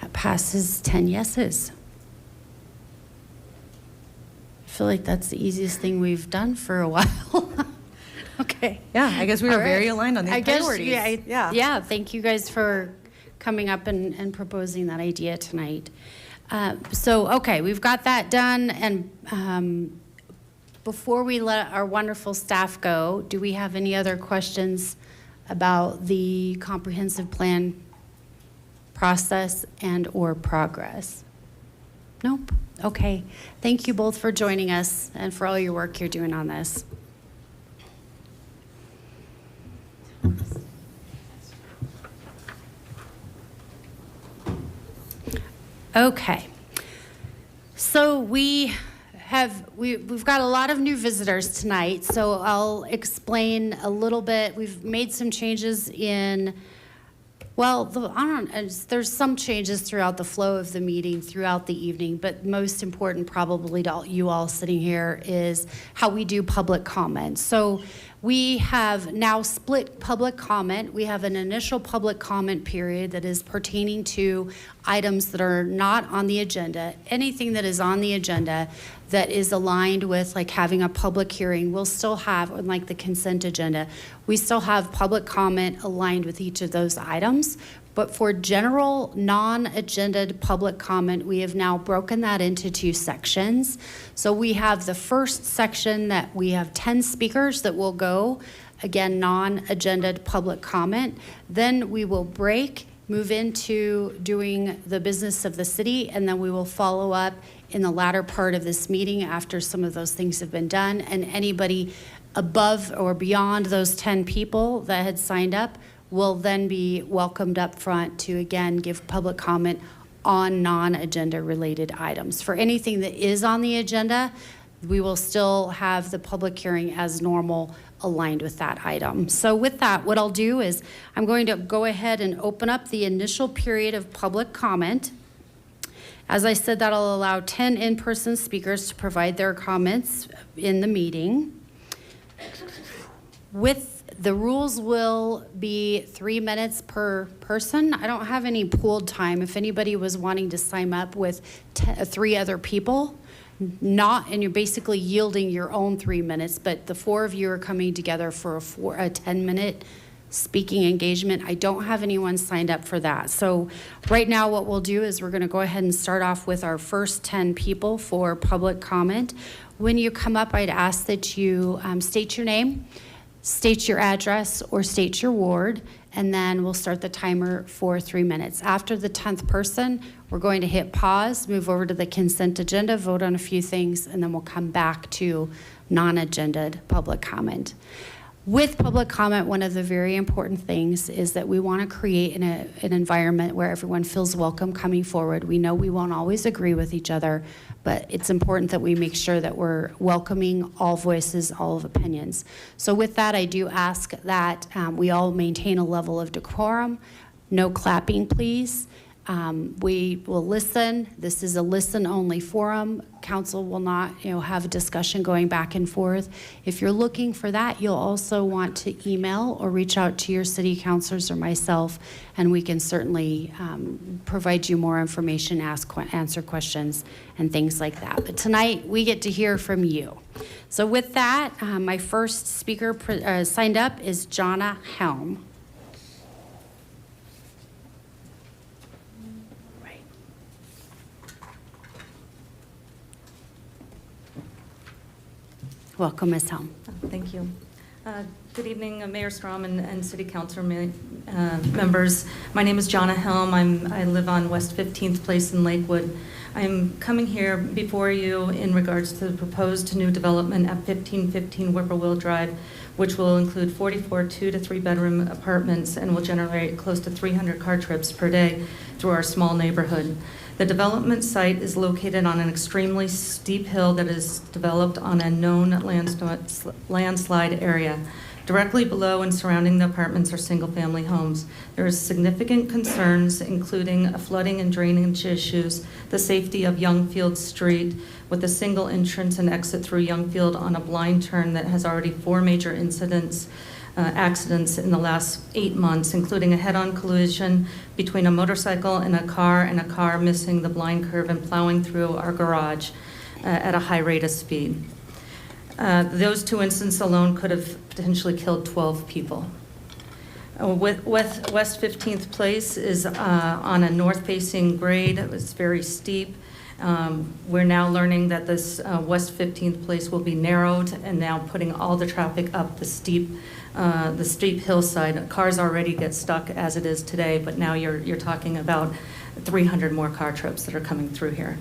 That passes 10 yeses. I feel like that's the easiest thing we've done for a while. Okay. Yeah, I guess we were All right. very aligned on these I guess, priorities. yeah, thank you guys for coming up and proposing that idea tonight. Okay, we've got that done, and before we let our wonderful staff go, do we have any other questions about the comprehensive plan process and or progress? Nope. Okay. Thank you both for joining us and for all your work you're doing on this. Okay. So we've got a lot of new visitors tonight, so I'll explain a little bit. We've made some changes in, well, there's some changes throughout the flow of the meeting throughout the evening, but most important probably to you all sitting here is how we do public comment. So we have now split public comment. We have an initial public comment period that is pertaining to items that are not on the agenda. Anything that is on the agenda that is aligned with like having a public hearing, we'll still have, like the consent agenda, we still have public comment aligned with each of those items. But for general non-agenda public comment, we have now broken that into 2 sections. So we have the first section that we have 10 speakers that will go, again, non-agenda public comment. Then we will break, move into doing the business of the city, and then we will follow up in the latter part of this meeting after some of those things have been done. And anybody above or beyond those 10 people that had signed up will then be welcomed up front to again give public comment on non-agenda related items. For anything that is on the agenda, we will still have the public hearing as normal aligned with that item. So with that, what I'll do is I'm going to go ahead and open up the initial period of public comment. As I said, that'll allow 10 in-person speakers to provide their comments in the meeting. The rules will be 3 minutes per person. I don't have any pooled time. If anybody was wanting to sign up with 3 other people, and you're basically yielding your own 3 minutes, but the 4 of you are coming together for a 10-minute speaking engagement. I don't have anyone signed up for that. So right now what we'll do is we're going to go ahead and start off with our first 10 people for public comment. When you come up, I'd ask that you state your name, state your address, or state your ward, and then we'll start the timer for 3 minutes. After the 10th person, we're going to hit pause, move over to the consent agenda, vote on a few things, and then we'll come back to non-agenda public comment. With public comment, one of the very important things is that we want to create an environment where everyone feels welcome coming forward. We know we won't always agree with each other, but it's important that we make sure that we're welcoming all voices, all of opinions. So with that, I do ask that we all maintain a level of decorum. No clapping, please. We will listen. This is a listen-only forum. Council will not, have a discussion going back and forth. If you're looking for that, you'll also want to email or reach out to your city councilors or myself, and we can certainly provide you more information, answer questions, and things like that. But tonight, we get to hear from you. So with that, my first speaker signed up is Jonna Helm. Welcome, Ms. Helm. Thank you. Good evening, Mayor Strom and City Council members. My name is Jonna Helm. I live on West 15th Place in Lakewood. I'm coming here before you in regards to the proposed new development at 1515 Whippoorwill Drive, which will include 44 2- to 3-bedroom apartments and will generate close to 300 car trips per day through our small neighborhood. The development site is located on an extremely steep hill that is developed on a known landslide area. Directly below and surrounding the apartments are single-family homes. There is significant concerns, including flooding and drainage issues, the safety of Youngfield Street, with a single entrance and exit through Youngfield on a blind turn that has already 4 major accidents in the last 8 months, including a head-on collision between a motorcycle and a car missing the blind curve and plowing through our garage at a high rate of speed. Those 2 incidents alone could have potentially killed 12 people. With West 15th Place is on a north-facing grade. It's very steep. We're now learning that this West 15th Place will be narrowed and now putting all the traffic up the steep hillside. Cars already get stuck as it is today, but now you're talking about 300 more car trips that are coming through here.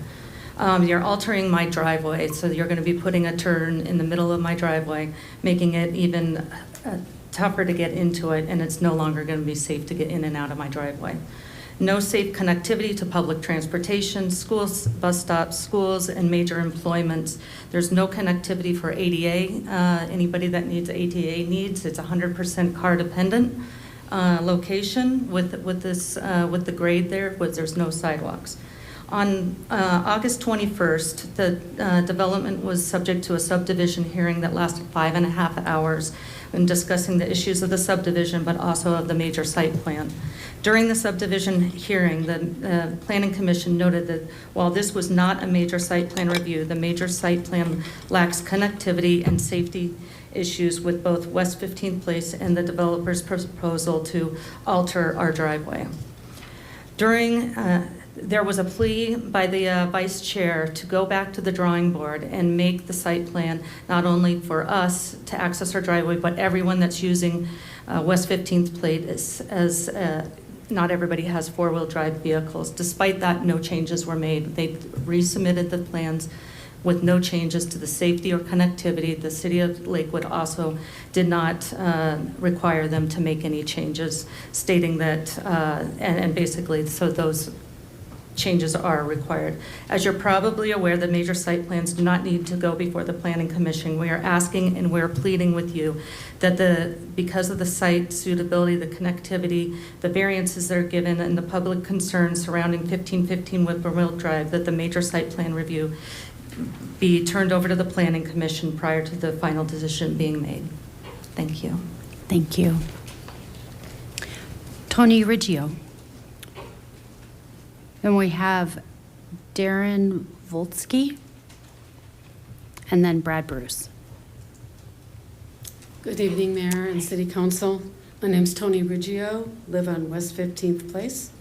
You're altering my driveway, so you're going to be putting a turn in the middle of my driveway, making it even tougher to get into it, and it's no longer going to be safe to get in and out of my driveway. No safe connectivity to public transportation, schools, bus stops, schools, and major employments. There's no connectivity for ADA. Anybody that needs ADA needs. It's 100% car dependent location with the grade there, but there's no sidewalks. On August 21st, the development was subject to a subdivision hearing that lasted 5.5 hours in discussing the issues of the subdivision, but also of the major site plan. During the subdivision hearing, the Planning Commission noted that while this was not a major site plan review, the major site plan lacks connectivity and safety issues with both West 15th Place and the developer's proposal to alter our driveway. There was a plea by the vice chair to go back to the drawing board and make the site plan not only for us to access our driveway, but everyone that's using West 15th Place as not everybody has four-wheel drive vehicles. Despite that, no changes were made. They resubmitted the plans with no changes to the safety or connectivity. The city of Lakewood also did not require them to make any changes, stating that, and basically, so those changes are required. As you're probably aware, the major site plans do not need to go before the Planning Commission. We are asking and we're pleading with you that because of the site suitability, the connectivity, the variances that are given, and the public concerns surrounding 1515 Whippoorwill Drive, that the major site plan review be turned over to the Planning Commission prior to the final decision being made. Thank you. Thank you. Tony Riggio. Then we have Darren Volsky, and then Brad Bruce. Good evening, Mayor and City Council. My name's Tony Riggio, live on West 15th Place.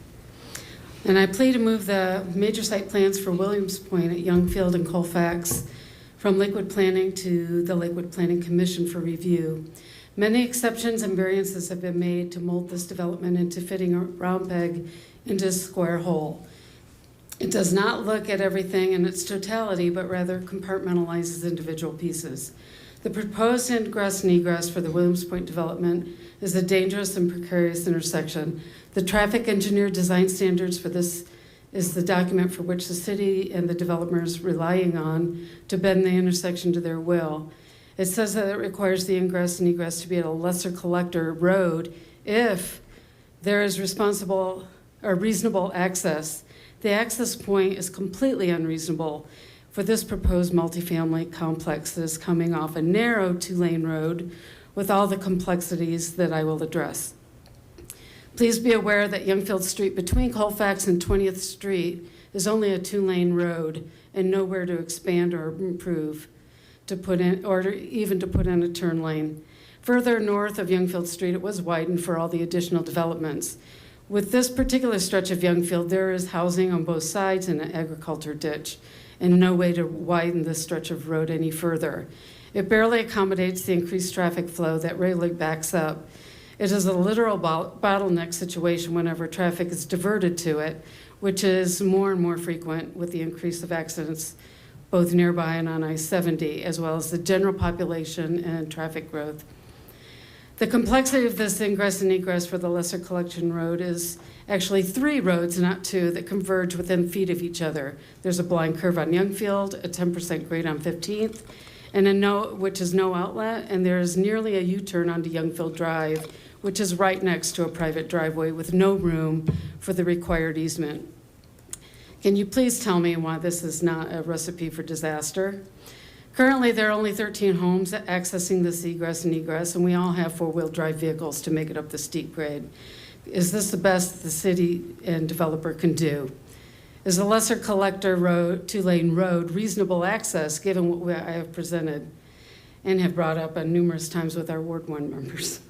And I plead to move the major site plans for Williams Point at Youngfield and Colfax from Lakewood Planning to the Lakewood Planning Commission for review. Many exceptions and variances have been made to mold this development into fitting a round peg into a square hole. It does not look at everything in its totality, but rather compartmentalizes individual pieces. The proposed ingress and egress for the Williams Point development is a dangerous and precarious intersection. The traffic engineer design standards for this is the document for which the city and the developer is relying on to bend the intersection to their will. It says that it requires the ingress and egress to be at a lesser collector road if there is responsible or reasonable access. The access point is completely unreasonable for this proposed multifamily complex that is coming off a narrow two-lane road with all the complexities that I will address. Please be aware that Youngfield Street between Colfax and 20th Street is only a two-lane road and nowhere to expand or improve to put in, or even to put in a turn lane. Further north of Youngfield Street, it was widened for all the additional developments. With this particular stretch of Youngfield, there is housing on both sides and an agriculture ditch, and no way to widen this stretch of road any further. It barely accommodates the increased traffic flow that regularly backs up. It is a literal bottleneck situation whenever traffic is diverted to it, which is more and more frequent with the increase of accidents both nearby and on I-70, as well as the general population and traffic growth. The complexity of this ingress and egress for the lesser collection road is actually 3 roads, not 2, that converge within feet of each other. There's a blind curve on Youngfield, a 10% grade on 15th, and which is no outlet, and there is nearly a U-turn onto Youngfield Drive, which is right next to a private driveway with no room for the required easement. Can you please tell me why this is not a recipe for disaster? Currently, there are only 13 homes accessing this egress and egress, and we all have four-wheel drive vehicles to make it up the steep grade. Is this the best the city and developer can do? Is a lesser collector road, 2-lane road, reasonable access given what I have presented and have brought up on numerous times with our Ward 1 members?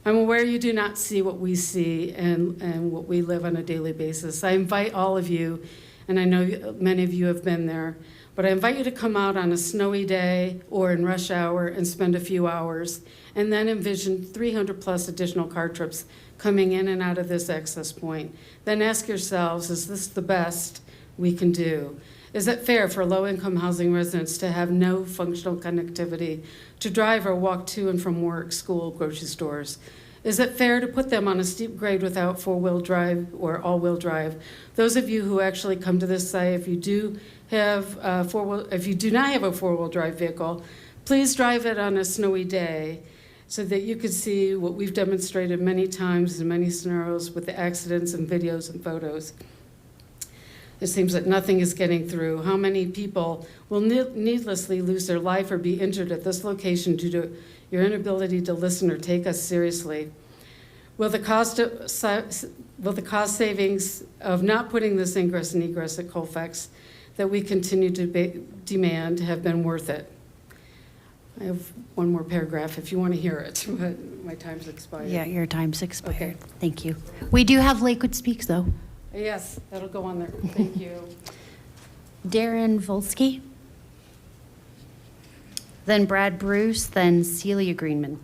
I'm aware you do not see what we see and what we live on a daily basis. I invite all of you, and I know many of you have been there, but I invite you to come out on a snowy day or in rush hour and spend a few hours, and then envision 300 plus additional car trips coming in and out of this access point. Then ask yourselves, is this the best we can do? Is it fair for low-income housing residents to have no functional connectivity to drive or walk to and from work, school, grocery stores? Is it fair to put them on a steep grade without four-wheel drive or all-wheel drive? Those of you who actually come to this site, if you do not have a four-wheel drive vehicle, please drive it on a snowy day so that you could see what we've demonstrated many times in many scenarios with the accidents and videos and photos. It seems that nothing is getting through. How many people will needlessly lose their life or be injured at this location due to your inability to listen or take us seriously? Will the cost savings of not putting this ingress and egress at Colfax that we continue to demand have been worth it? I have one more paragraph if you want to hear it, but my time's expired. Yeah, your time's expired. Okay. Thank you. We do have Lakewood Speaks, though. Yes, that'll go on there. Thank you. Darren Volsky, then Brad Bruce, then Celia Greenman.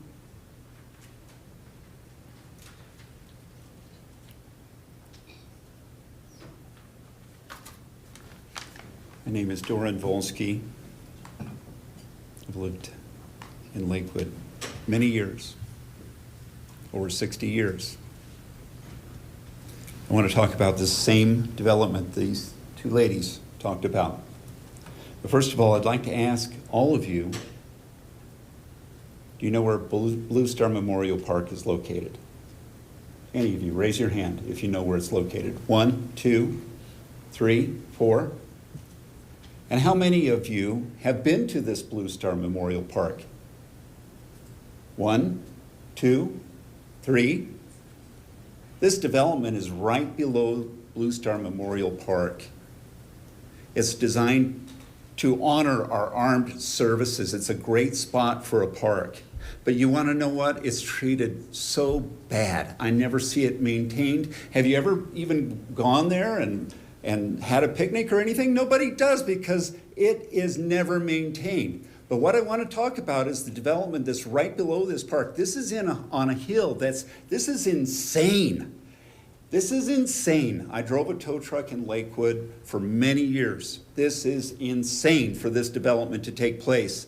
My name is Doran Volsky. I've lived in Lakewood many years, over 60 years. I want to talk about this same development these two ladies talked about. But first of all, I'd like to ask all of you, do you know where Blue Star Memorial Park is located? Any of you, raise your hand if you know where it's located. 1, 2, 3, 4. And how many of you have been to this Blue Star Memorial Park? 1, 2, 3. This development is right below Blue Star Memorial Park. It's designed to honor our armed services. It's a great spot for a park. But you want to know what? It's treated so bad. I never see it maintained. Have you ever even gone there and had a picnic or anything? Nobody does because it is never maintained. But what I want to talk about is the development that's right below this park. This is on a hill. This is insane. This is insane. I drove a tow truck in Lakewood for many years. This is insane for this development to take place.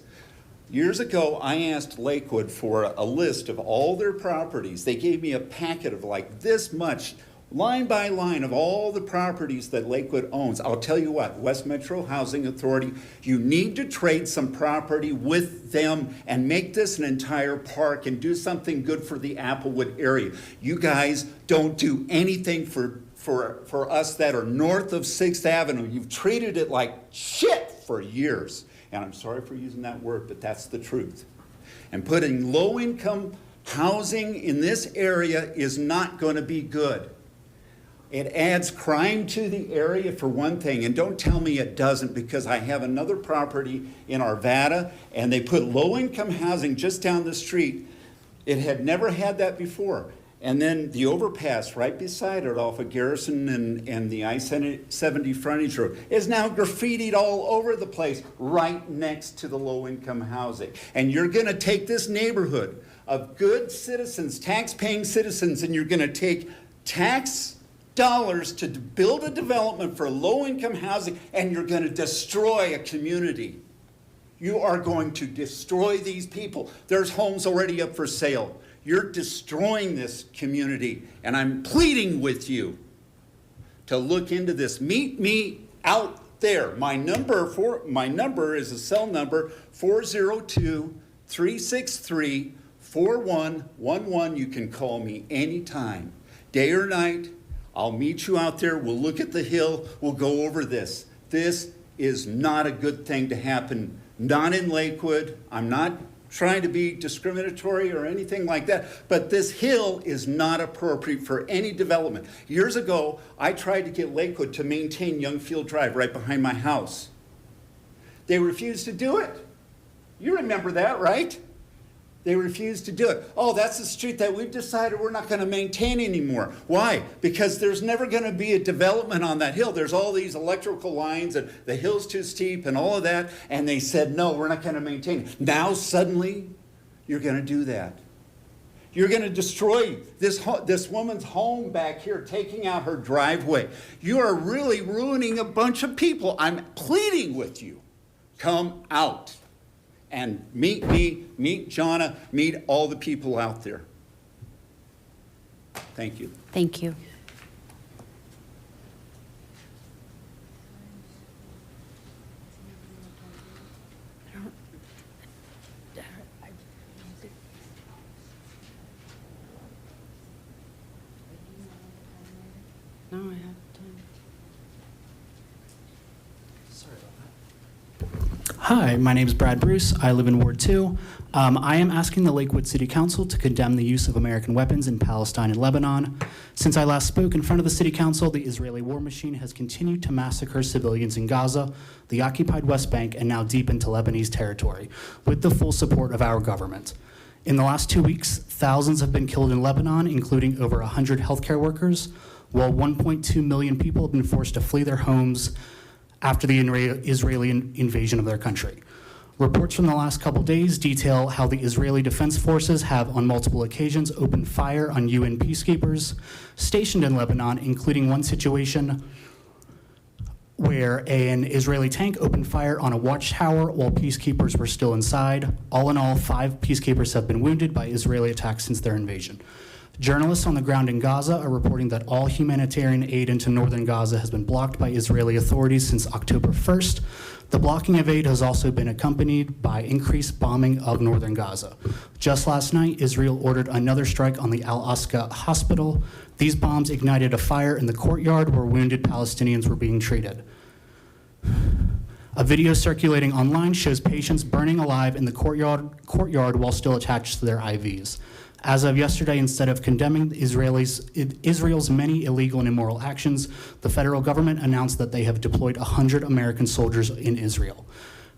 Years ago, I asked Lakewood for a list of all their properties. They gave me a packet of like this much, line by line, of all the properties that Lakewood owns. I'll tell you what, West Metro Housing Authority, you need to trade some property with them and make this an entire park and do something good for the Applewood area. You guys don't do anything for us that are north of 6th Avenue. You've treated it like shit for years. And I'm sorry for using that word, but that's the truth. And putting low-income housing in this area is not going to be good. It adds crime to the area for one thing, and don't tell me it doesn't, because I have another property in Arvada, and they put low-income housing just down the street. It had never had that before. And then the overpass right beside it off of Garrison and the I-70 frontage road is now graffitied all over the place right next to the low-income housing. And you're going to take this neighborhood of good citizens, tax-paying citizens, and you're going to take tax dollars to build a development for low-income housing, and you're going to destroy a community. You are going to destroy these people. There's homes already up for sale. You're destroying this community, and I'm pleading with you to look into this. Meet me out there. My number is a cell number, 402-363-4111. You can call me anytime, day or night. I'll meet you out there. We'll look at the hill. We'll go over this. This is not a good thing to happen. Not in Lakewood. I'm not trying to be discriminatory or anything like that, but this hill is not appropriate for any development. Years ago, I tried to get Lakewood to maintain Youngfield Drive right behind my house. They refused to do it. You remember that, right? They refuse to do it. Oh, that's a street that we've decided we're not going to maintain anymore. Why? Because there's never going to be a development on that hill. There's all these electrical lines and the hill's too steep and all of that. And they said, no, we're not going to maintain it. Now suddenly you're going to do that. You're going to destroy this woman's home back here, taking out her driveway. You are really ruining a bunch of people. I'm pleading with you. Come out and meet me, meet Jonna, meet all the people out there. Thank you. Thank you. No, I have time. Hi, my name is Brad Bruce. I live in Ward 2. I am asking the Lakewood City Council to condemn the use of American weapons in Palestine and Lebanon. Since I last spoke in front of the City Council, the Israeli war machine has continued to massacre civilians in Gaza, the occupied West Bank, and now deep into Lebanese territory, with the full support of our government. In the last 2 weeks, thousands have been killed in Lebanon, including over 100 healthcare workers, while 1.2 million people have been forced to flee their homes after the Israeli invasion of their country. Reports from the last couple days detail how the Israeli Defense Forces have on multiple occasions opened fire on UN peacekeepers stationed in Lebanon, including one situation where an Israeli tank opened fire on a watchtower while peacekeepers were still inside. All in all, 5 peacekeepers have been wounded by Israeli attacks since their invasion. Journalists on the ground in Gaza are reporting that all humanitarian aid into northern Gaza has been blocked by Israeli authorities since October 1st. The blocking of aid has also been accompanied by increased bombing of northern Gaza. Just last night, Israel ordered another strike on the Al-Aqsa hospital. These bombs ignited a fire in the courtyard where wounded Palestinians were being treated. A video circulating online shows patients burning alive in the courtyard while still attached to their IVs. As of yesterday, instead of condemning Israel's many illegal and immoral actions, the federal government announced that they have deployed 100 American soldiers in Israel.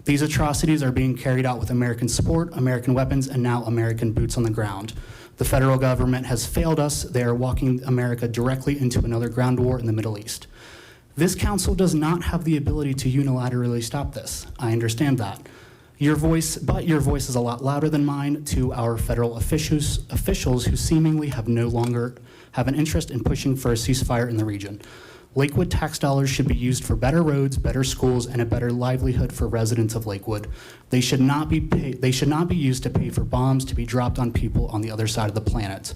These atrocities are being carried out with American support, American weapons, and now American boots on the ground. The federal government has failed us. They are walking America directly into another ground war in the Middle East. This council does not have the ability to unilaterally stop this. I understand that. Your voice is a lot louder than mine to our federal officials who seemingly no longer have an interest in pushing for a ceasefire in the region. Lakewood tax dollars should be used for better roads, better schools, and a better livelihood for residents of Lakewood. They should not be used to pay for bombs to be dropped on people on the other side of the planet.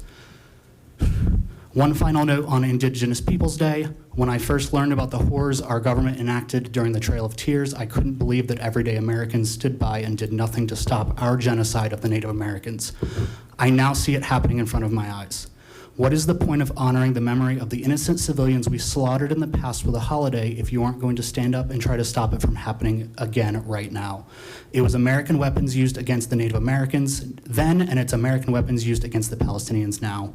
One final note on Indigenous Peoples Day. When I first learned about the horrors our government enacted during the Trail of Tears, I couldn't believe that everyday Americans stood by and did nothing to stop our genocide of the Native Americans. I now see it happening in front of my eyes. What is the point of honoring the memory of the innocent civilians we slaughtered in the past with a holiday if you aren't going to stand up and try to stop it from happening again right now? It was American weapons used against the Native Americans then, and it's American weapons used against the Palestinians now.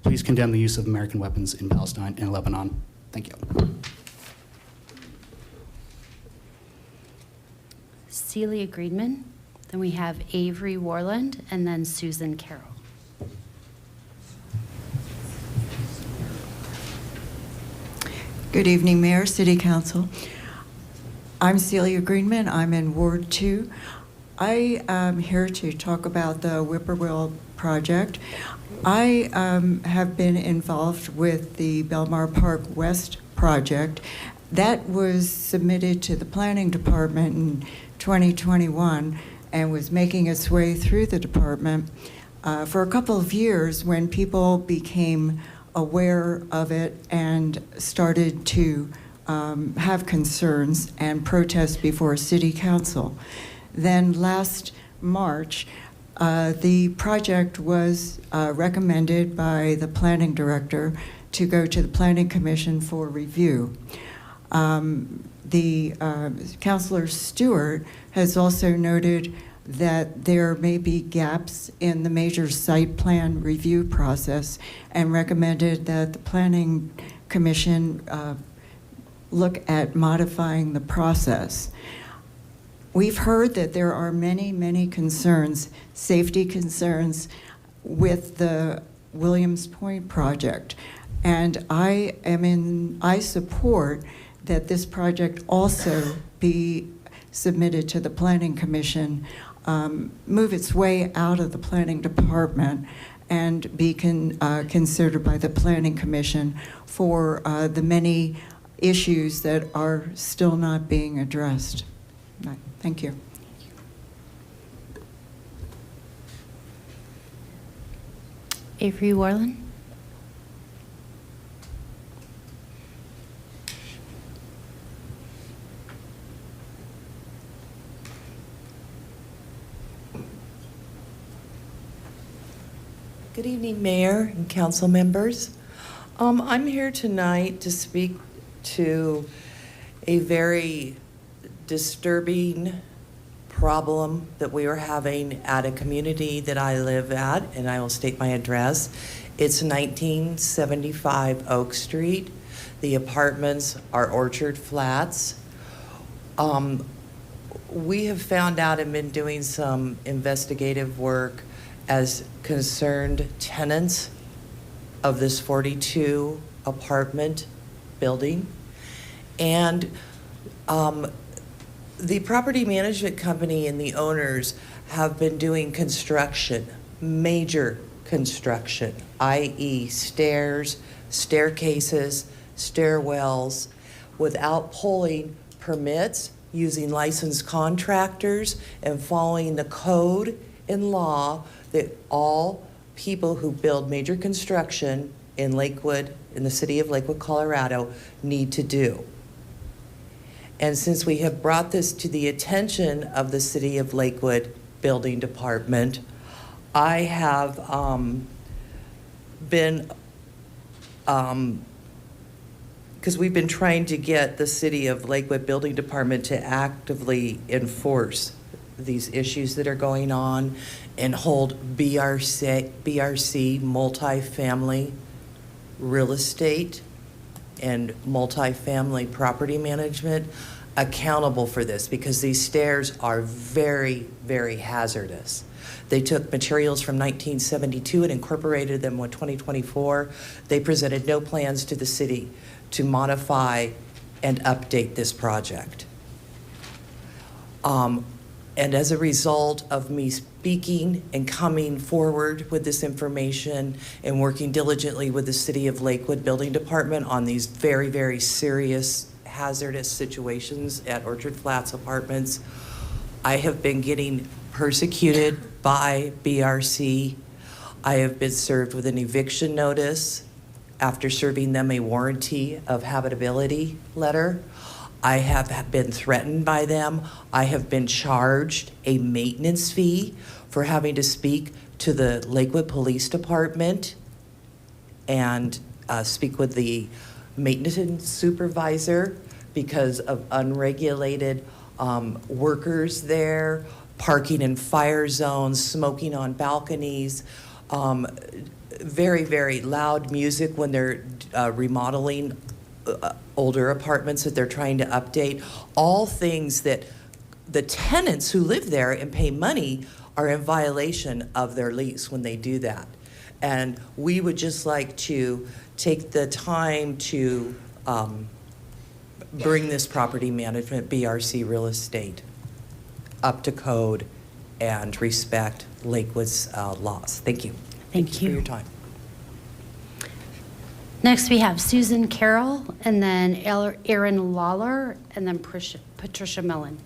Please condemn the use of American weapons in Palestine and Lebanon. Thank you. Celia Greenman, then we have Avery Warland, and then Susan Carroll. Good evening, Mayor, City Council. I'm Celia Greenman. I'm in Ward 2. I am here to talk about the Whippoorwill project. I have been involved with the Belmar Park West project. That was submitted to the Planning Department in 2021 and was making its way through the department for a couple of years when people became aware of it and started to have concerns and protest before City Council. Then last March, the project was recommended by the planning director to go to the Planning Commission for review. Councilor Stewart has also noted that there may be gaps in the major site plan review process and recommended that the Planning Commission look at modifying the process. we've heard that there are many, many concerns, safety concerns with the Williams Point project. And I support that this project also be submitted to the Planning Commission, move its way out of the Planning Department, and be considered by the Planning Commission for the many issues that are still not being addressed. Thank you. Avery Warland. Good evening, Mayor and council members. I'm here tonight to speak to a very disturbing problem that we are having at a community that I live at, and I will state my address. It's 1975 Oak Street. The apartments are Orchard Flats. We have found out and been doing some investigative work as concerned tenants of this 42 apartment building. And the property management company and the owners have been doing construction, major construction, i.e. stairs, staircases, stairwells, without pulling permits, using licensed contractors, and following the code and law that all people who build major construction in Lakewood, in the city of Lakewood, Colorado, need to do. And since we have brought this to the attention of the city of Lakewood Building Department, I have been, because we've been trying to get the city of Lakewood Building Department to actively enforce these issues that are going on and hold BRC multifamily real estate and multifamily property management accountable for this, because these stairs are very, very hazardous. They took materials from 1972 and incorporated them in 2024. They presented no plans to the city to modify and update this project. And as a result of me speaking and coming forward with this information and working diligently with the City of Lakewood Building Department on these very, very serious hazardous situations at Orchard Flats Apartments, I have been getting persecuted by BRC. I have been served with an eviction notice after serving them a warranty of habitability letter. I have been threatened by them. I have been charged a maintenance fee for having to speak to the Lakewood Police Department and speak with the maintenance supervisor because of unregulated workers there, parking in fire zones, smoking on balconies, very, very loud music when they're remodeling older apartments that they're trying to update, all things that the tenants who live there and pay money are in violation of their lease when they do that. And we would just like to take the time to bring this property management, BRC real estate, up to code and respect Lakewood's laws. Thank you. Thank you for your time. Next, we have Susan Carroll, and then Erin Lawler, and then Patricia Mellon.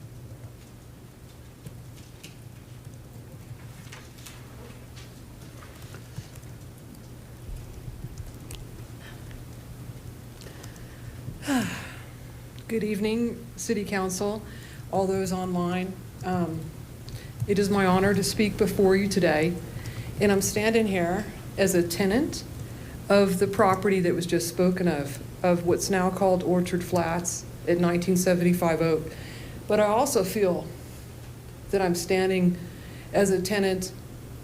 Good evening, City Council, all those online. It is my honor to speak before you today, and I'm standing here as a tenant of the property that was just spoken of what's now called Orchard Flats at 1975 Oak. But I also feel that I'm standing as a tenant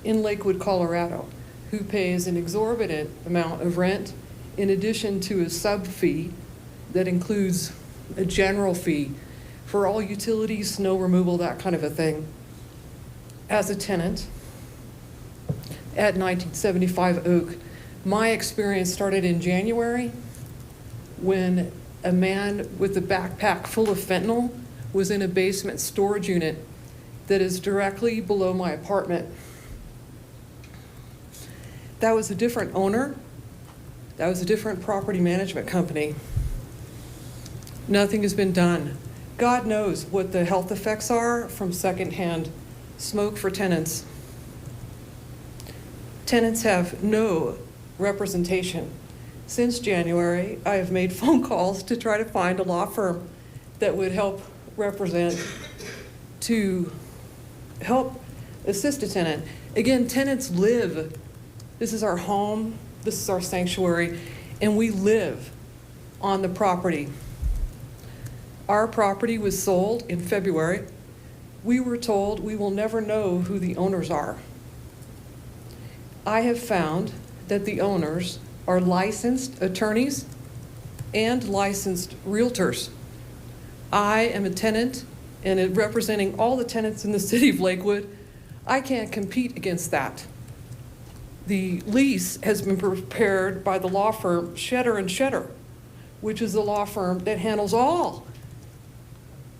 in Lakewood, Colorado, who pays an exorbitant amount of rent in addition to a sub fee that includes a general fee for all utilities, snow removal, that kind of a thing. As a tenant at 1975 Oak, my experience started in January when a man with a backpack full of fentanyl was in a basement storage unit that is directly below my apartment. That was a different owner. That was a different property management company. Nothing has been done. God knows what the health effects are from secondhand smoke for tenants. Tenants have no representation. Since January, I have made phone calls to try to find a law firm that would help represent, to help assist a tenant. Again, tenants live. This is our home, this is our sanctuary, and we live on the property. Our property was sold in February. We were told we will never know who the owners are. I have found that the owners are licensed attorneys and licensed realtors. I am a tenant, and representing all the tenants in the city of Lakewood, I can't compete against that. The lease has been prepared by the law firm Shedder and Shedder, which is the law firm that handles all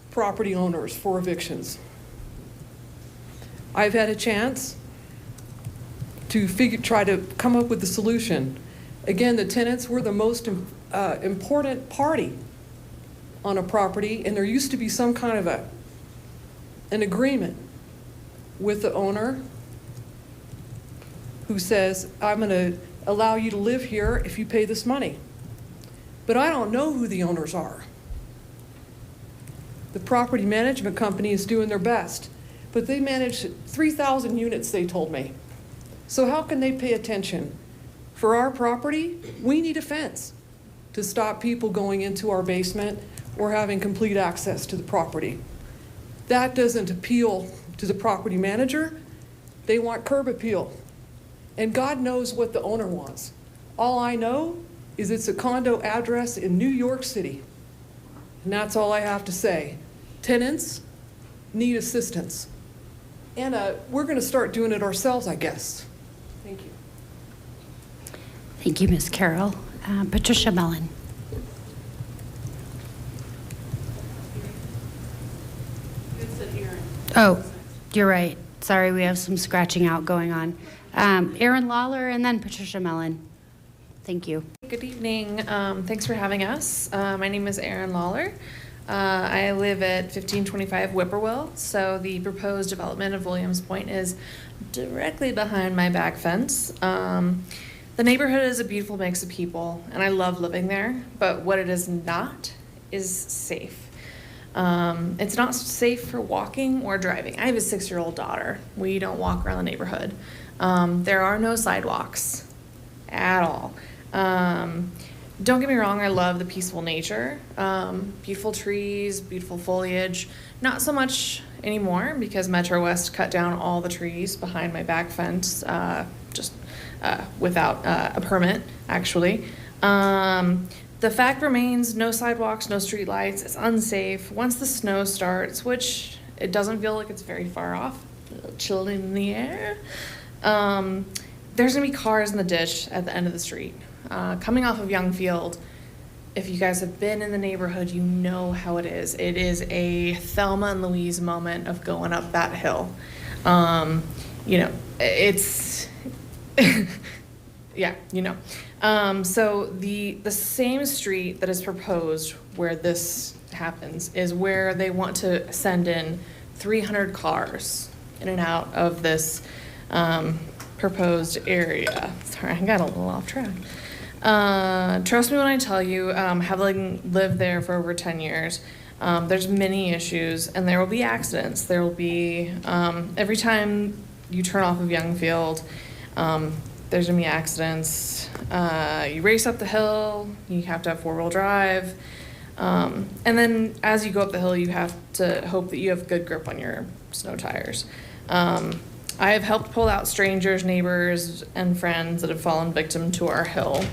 property owners for evictions. I've had a chance to try to come up with a solution. Again, the tenants were the most important party on a property, and there used to be some kind of an agreement with the owner who says, I'm going to allow you to live here if you pay this money. But I don't know who the owners are. The property management company is doing their best, but they manage 3,000 units, they told me. So how can they pay attention? For our property, we need a fence to stop people going into our basement or having complete access to the property. That doesn't appeal to the property manager. They want curb appeal. And God knows what the owner wants. All I know is it's a condo address in New York City. And that's all I have to say. Tenants need assistance. And we're going to start doing it ourselves, I guess. Thank you. Thank you, Ms. Carroll. Patricia Mellon. Oh, you're right. Sorry, we have some scratching out going on. Erin Lawler and then Patricia Mellon. Thank you. Good evening. Thanks for having us. My name is Erin Lawler. I live at 1525 Whippoorwill, so the proposed development of Williams Point is directly behind my back fence. The neighborhood is a beautiful mix of people, and I love living there, but what it is not is safe. It's not safe for walking or driving. I have a 6-year-old daughter. We don't walk around the neighborhood. There are no sidewalks at all. Don't get me wrong, I love the peaceful nature. Beautiful trees, beautiful foliage. Not so much anymore because Metro West cut down all the trees behind my back fence, just without a permit, actually. The fact remains, no sidewalks, no street lights. It's unsafe. Once the snow starts, which it doesn't feel like it's very far off, a little chill in the air, there's gonna be cars in the ditch at the end of the street. Coming off of Youngfield, if you guys have been in the neighborhood, you know how it is. It is a Thelma and Louise moment of going up that hill. You know, it's, yeah, you know. So the same street that is proposed where this happens is where they want to send in 300 cars in and out of this proposed area. Sorry, I got a little off track. Trust me when I tell you, having lived there for over 10 years, there's many issues and there will be accidents. There will be, every time you turn off of Youngfield, there's gonna be accidents. You race up the hill, you have to have 4-wheel drive. And then as you go up the hill, you have to hope that you have good grip on your snow tires. I have helped pull out strangers, neighbors, and friends that have fallen victim to our hill.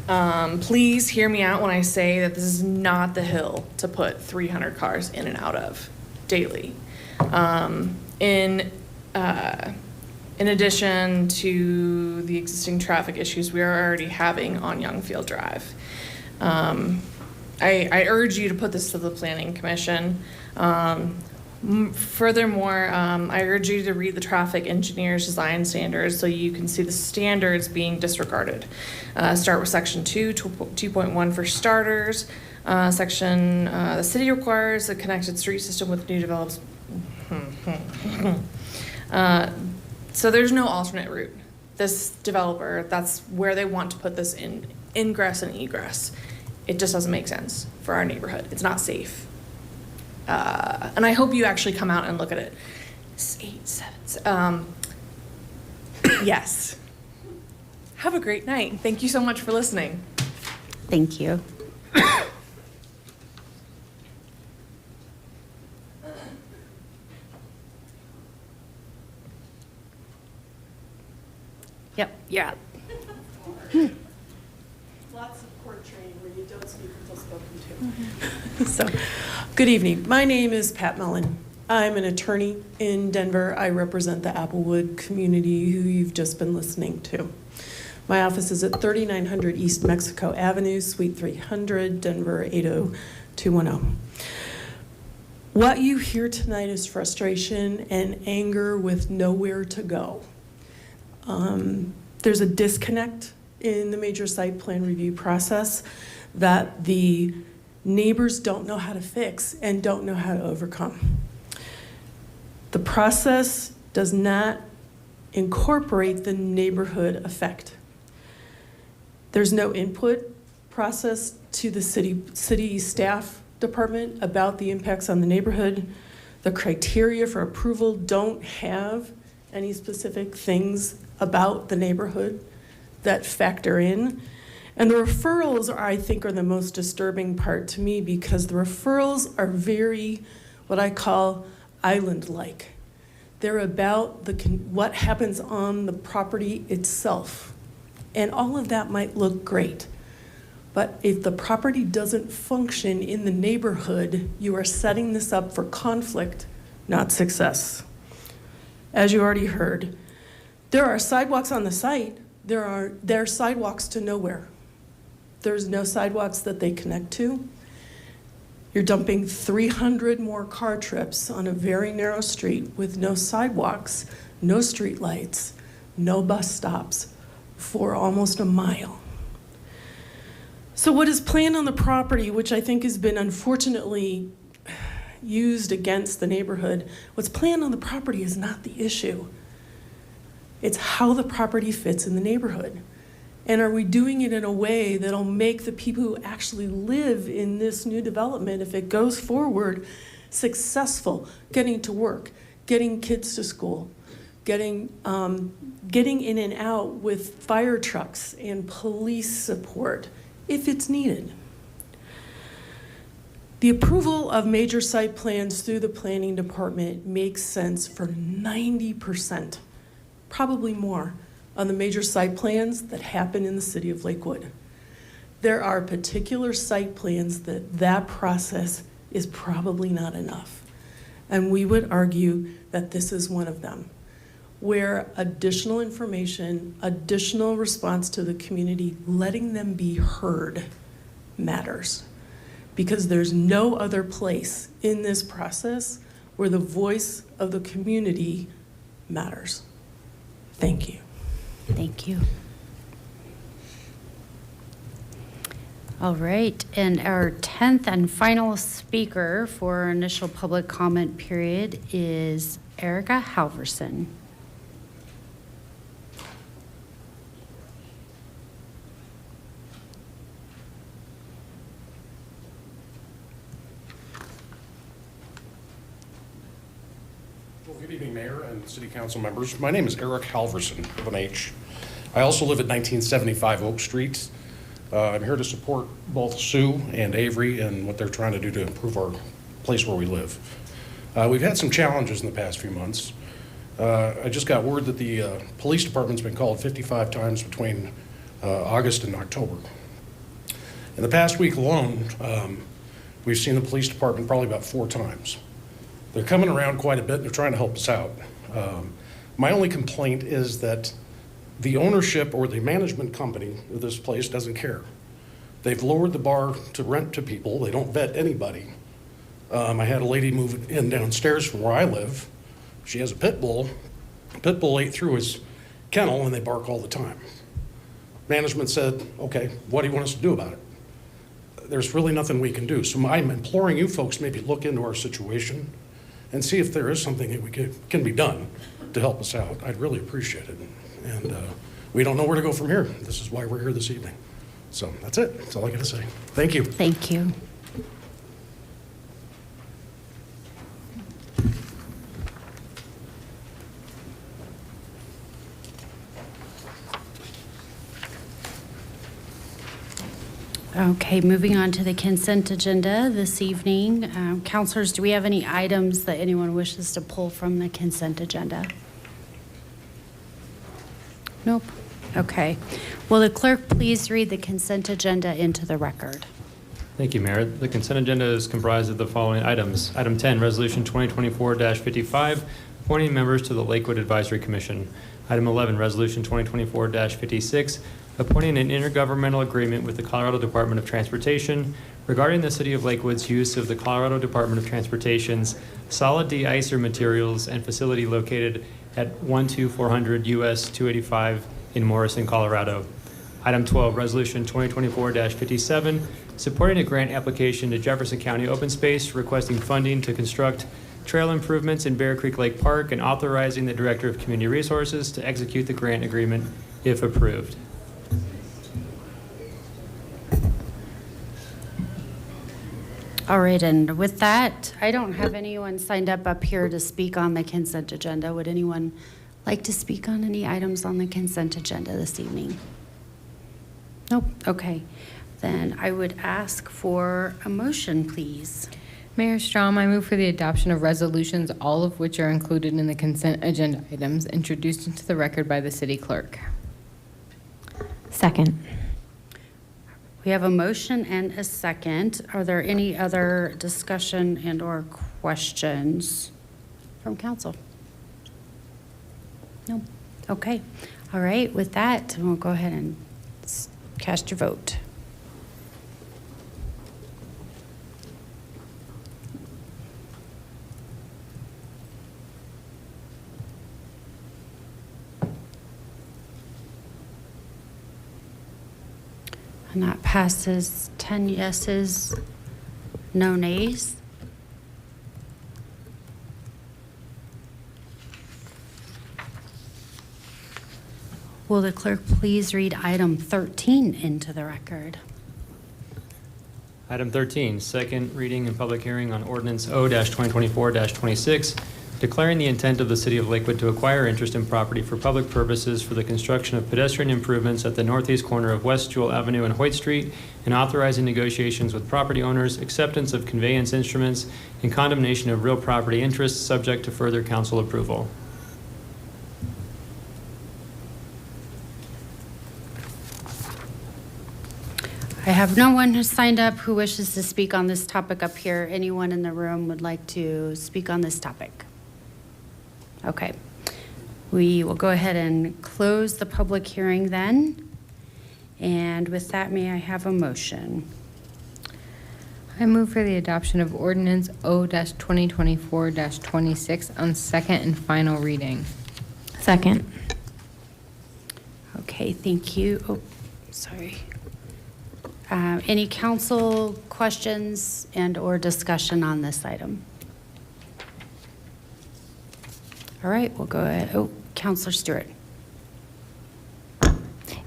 Please hear me out when I say that this is not the hill to put 300 cars in and out of daily. In addition to the existing traffic issues we are already having on Youngfield Drive. I urge you to put this to the Planning Commission. Furthermore, I urge you to read the traffic engineer's design standards so you can see the standards being disregarded. Start with section 2.1 for starters. The city requires a connected street system with new developed. So there's no alternate route. This developer, that's where they want to put this in ingress and egress. It just doesn't make sense for our neighborhood. It's not safe. And I hope you actually come out and look at it. 8, 7. Yes. Have a great night. Thank you so much for listening. Thank you. Yep, you're up. Lots of court training where you don't speak until spoken to. So, good evening. My name is Pat Mellon. I'm an attorney in Denver. I represent the Applewood community who you've just been listening to. My office is at 3900 East Mexico Avenue, Suite 300, Denver 80210. What you hear tonight is frustration and anger with nowhere to go. There's a disconnect in the major site plan review process that the neighbors don't know how to fix and don't know how to overcome. The process does not incorporate the neighborhood effect. There's no input process to the city staff department about the impacts on the neighborhood. The criteria for approval don't have any specific things about the neighborhood that factor in. And the referrals I think are the most disturbing part to me because the referrals are very, what I call island-like. They're about what happens on the property itself. And all of that might look great. But if the property doesn't function in the neighborhood, you are setting this up for conflict, not success. As you already heard, there are sidewalks on the site. There are sidewalks to nowhere. There's no sidewalks that they connect to. You're dumping 300 more car trips on a very narrow street with no sidewalks, no street lights, no bus stops for almost a mile. So what is planned on the property, which I think has been unfortunately used against the neighborhood, what's planned on the property is not the issue. It's how the property fits in the neighborhood. And are we doing it in a way that'll make the people who actually live in this new development, if it goes forward, successful, getting to work, getting kids to school, getting in and out with fire trucks and police support if it's needed. The approval of major site plans through the planning department makes sense for 90%, probably more, on the major site plans that happen in the city of Lakewood. There are particular site plans that process is probably not enough. And we would argue that this is one of them, where additional information, additional response to the community, letting them be heard matters. Because there's no other place in this process where the voice of the community matters. Thank you. Thank you. All right, and our 10th and final speaker for our initial public comment period is Erica Halverson. Well, good evening, Mayor and City Council members. My name is Eric Halverson, with an H. I also live at 1975 Oak Street. I'm here to support both Sue and Avery in what they're trying to do to improve our place where we live. We've had some challenges in the past few months. I just got word that the police department's been called 55 times between August and October. In the past week alone, we've seen the police department probably about 4 times. They're coming around quite a bit, and they're trying to help us out. My only complaint is that the ownership or the management company of this place doesn't care. They've lowered the bar to rent to people. They don't vet anybody. I had a lady move in downstairs from where I live. She has a pit bull. The pit bull ate through his kennel, and they bark all the time. Management said, okay, what do you want us to do about it? There's really nothing we can do. So I'm imploring you folks maybe look into our situation and see if there is something that can be done to help us out. I'd really appreciate it. And we don't know where to go from here. This is why we're here this evening. So that's it. That's all I got to say. Thank you. Thank you. Okay, moving on to the consent agenda this evening. Counselors, do we have any items that anyone wishes to pull from the consent agenda? Nope. Okay. Will the clerk please read the consent agenda into the record? Thank you, Mayor. The consent agenda is comprised of the following items. Item 10, Resolution 2024-55, appointing members to the Lakewood Advisory Commission. Item 11, Resolution 2024-56, appointing an intergovernmental agreement with the Colorado Department of Transportation regarding the City of Lakewood's use of the Colorado Department of Transportation's solid de-icer materials and facility located at 12400 US 285 in Morrison, Colorado. Item 12, Resolution 2024-57, supporting a grant application to Jefferson County Open Space requesting funding to construct trail improvements in Bear Creek Lake Park and authorizing the Director of Community Resources to execute the grant agreement if approved. All right, and with that, I don't have anyone signed up here to speak on the consent agenda. Would anyone like to speak on any items on the consent agenda this evening? Nope. Okay. Then I would ask for a motion, please. Mayor Strom, I move for the adoption of resolutions, all of which are included in the consent agenda items introduced into the record by the city clerk. Second. We have a motion and a second. Are there any other discussion and or questions from council? No. Okay. All right. With that, we'll go ahead and cast your vote. And that passes 10 yeses, no nays. Will the clerk please read item 13 into the record? Item 13, second reading and public hearing on Ordinance O-2024-26, declaring the intent of the City of Lakewood to acquire interest in property for public purposes for the construction of pedestrian improvements at the northeast corner of West Jewell Avenue and Hoyt Street, and authorizing negotiations with property owners, acceptance of conveyance instruments, and condemnation of real property interests subject to further council approval. I have no one who's signed up who wishes to speak on this topic up here. Anyone in the room would like to speak on this topic? Okay. We will go ahead and close the public hearing then. And with that, may I have a motion? I move for the adoption of Ordinance O-2024-26 on second and final reading. Second. Okay, thank you. Oh, sorry. Any council questions and or discussion on this item? All right, we'll go ahead. Oh, Councilor Stewart.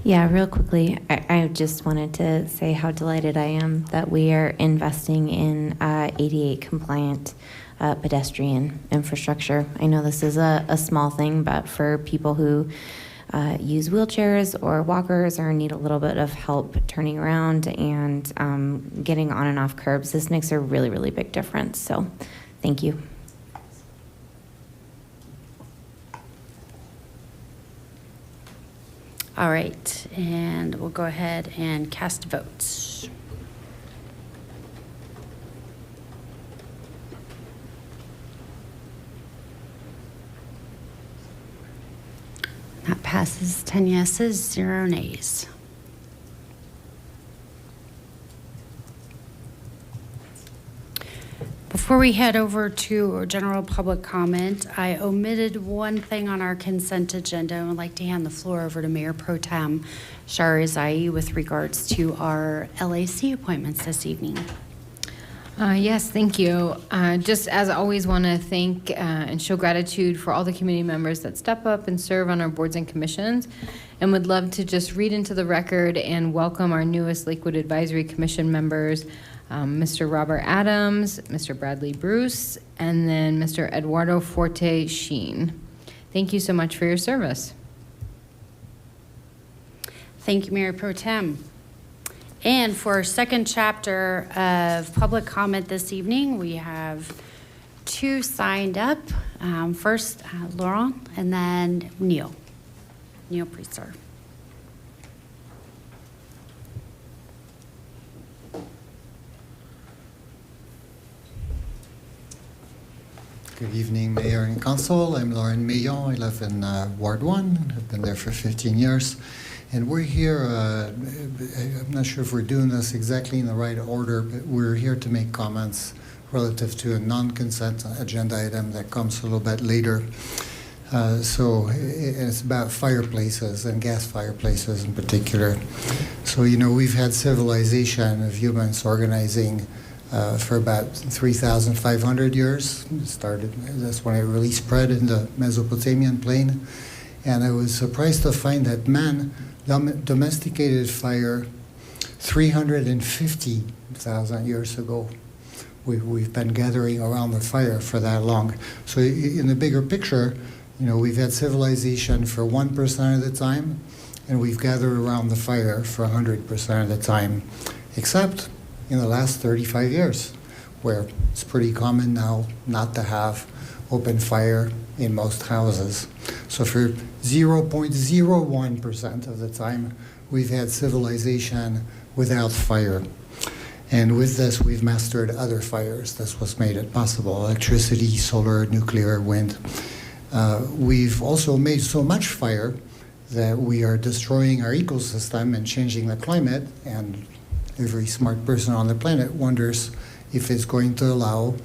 Yeah, real quickly, I just wanted to say how delighted I am that we are investing in ADA compliant pedestrian infrastructure. I know this is a small thing, but for people who use wheelchairs or walkers or need a little bit of help turning around and getting on and off curbs, this makes a really, really big difference. So thank you. All right, and we'll go ahead and cast votes. That passes 10 yeses, 0 nays. Before we head over to general public comment, I omitted one thing on our consent agenda and would like to hand the floor over to Mayor Pro Tem Shahrizai with regards to our LAC appointments this evening. Yes, thank you. Just as always, want to thank and show gratitude for all the community members that step up and serve on our boards and commissions, and would love to just read into the record and welcome our newest Lakewood Advisory Commission members, Mr. Robert Adams, Mr. Bradley Bruce, and then Mr. Eduardo Forte Sheen. Thank you so much for your service. Thank you, Mayor Pro Tem. And for our second chapter of public comment this evening, we have 2 signed up. First, Laurent, and then Neil. Neil Priester. Good evening, Mayor and Council. I'm Laurent Mayon. I live in Ward 1. I've been there for 15 years. And we're here, I'm not sure if we're doing this exactly in the right order, but we're here to make comments relative to a non-consent agenda item that comes a little bit later. So it's about fireplaces and gas fireplaces in particular. So, you know, we've had civilization of humans organizing for about 3,500 years. It started, that's when it really spread in the Mesopotamian plain. And I was surprised to find that man domesticated fire 350,000 years ago. We've been gathering around the fire for that long. So in the bigger picture, you know, we've had civilization for 1% of the time, and we've gathered around the fire for 100% of the time, except in the last 35 years, where it's pretty common now not to have open fire in most houses. So for 0.01% of the time, we've had civilization without fire. And with this, we've mastered other fires. That's what's made it possible: electricity, solar, nuclear, wind. We've also made so much fire that we are destroying our ecosystem and changing the climate, and every smart person on the planet wonders if it's going to allow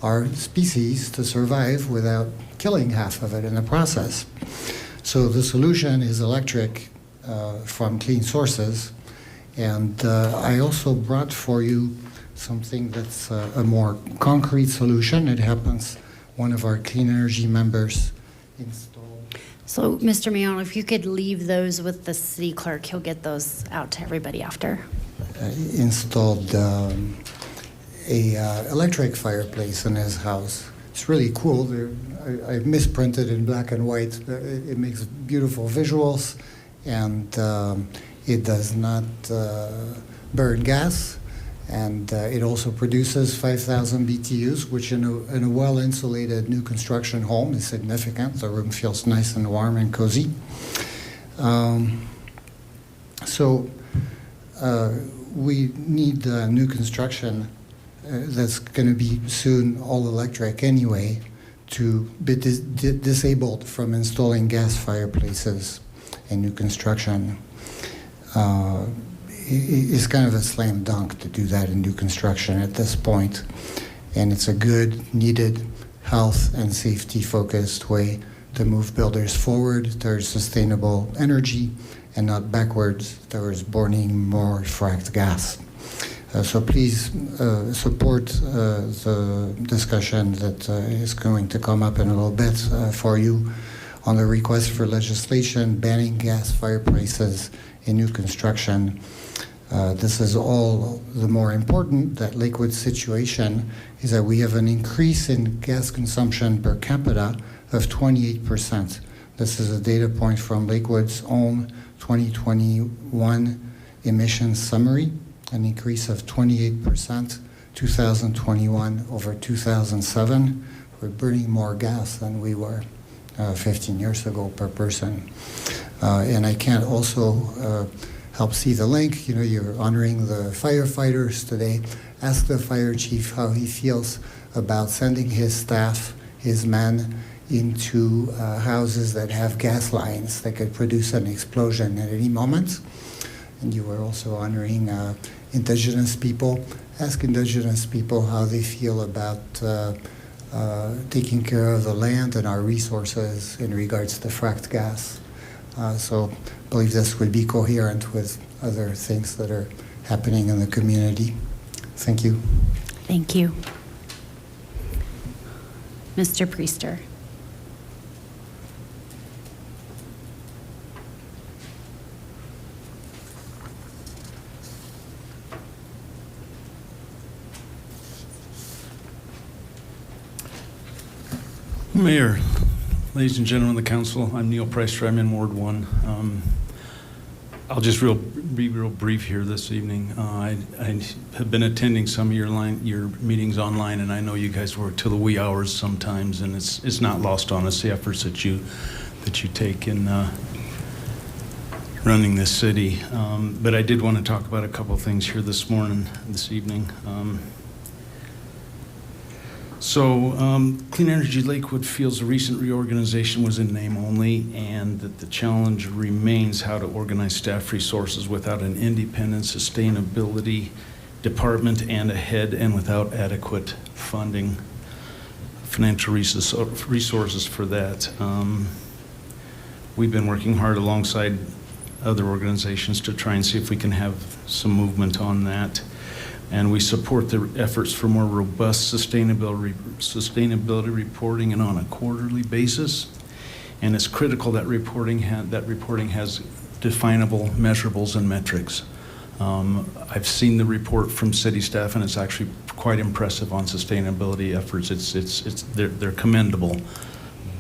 our species to survive without killing half of it in the process. So the solution is electric from clean sources. And I also brought for you something that's a more concrete solution. It happens one of our clean energy members installed. So, Mr. Mayon, if you could leave those with the city clerk, he'll get those out to everybody after. Installed a electric fireplace in his house. It's really cool. I misprinted in black and white. It makes beautiful visuals, and it does not burn gas, and it also produces 5,000 BTUs, which in a well-insulated new construction home is significant. The room feels nice and warm and cozy. We need new construction that's going to be soon all electric anyway, to be disabled from installing gas fireplaces in new construction. It's kind of a slam dunk to do that in new construction at this point, and it's a good, needed, health and safety focused way to move builders forward towards sustainable energy and not backwards towards burning more fracked gas. So please support the discussion that is going to come up in a little bit for you on the request for legislation banning gas fireplaces in new construction. This is all the more important that Lakewood's situation is that we have an increase in gas consumption per capita of 28%. This is a data point from Lakewood's own 2021 emissions summary, an increase of 28%, 2021 over 2007. We're burning more gas than we were 15 years ago per person. And I can't also help see the link. You know, you're honoring the firefighters today. Ask the fire chief how he feels about sending his staff, his men, into houses that have gas lines that could produce an explosion at any moment. And you were also honoring Indigenous people. Ask Indigenous people how they feel about taking care of the land and our resources in regards to fracked gas. So I believe this would be coherent with other things that are happening in the community. Thank you. Thank you. Mr. Priester. Mayor, ladies and gentlemen of the council, I'm Neil Priester. I'm in Ward 1. I'll just be real brief here this evening. I have been attending some of your meetings online, and I know you guys work till the wee hours sometimes, and it's not lost on us the efforts that you take in running this city. But I did want to talk about a couple of things here this evening. Clean Energy Lakewood feels a recent reorganization was in name only, and that the challenge remains how to organize staff resources without an independent sustainability department and a head, and without adequate funding, financial resources for that. We've been working hard alongside other organizations to try and see if we can have some movement on that. And we support the efforts for more robust sustainability reporting and on a quarterly basis. And it's critical that reporting has definable measurables and metrics. I've seen the report from city staff, and it's actually quite impressive on sustainability efforts. They're commendable.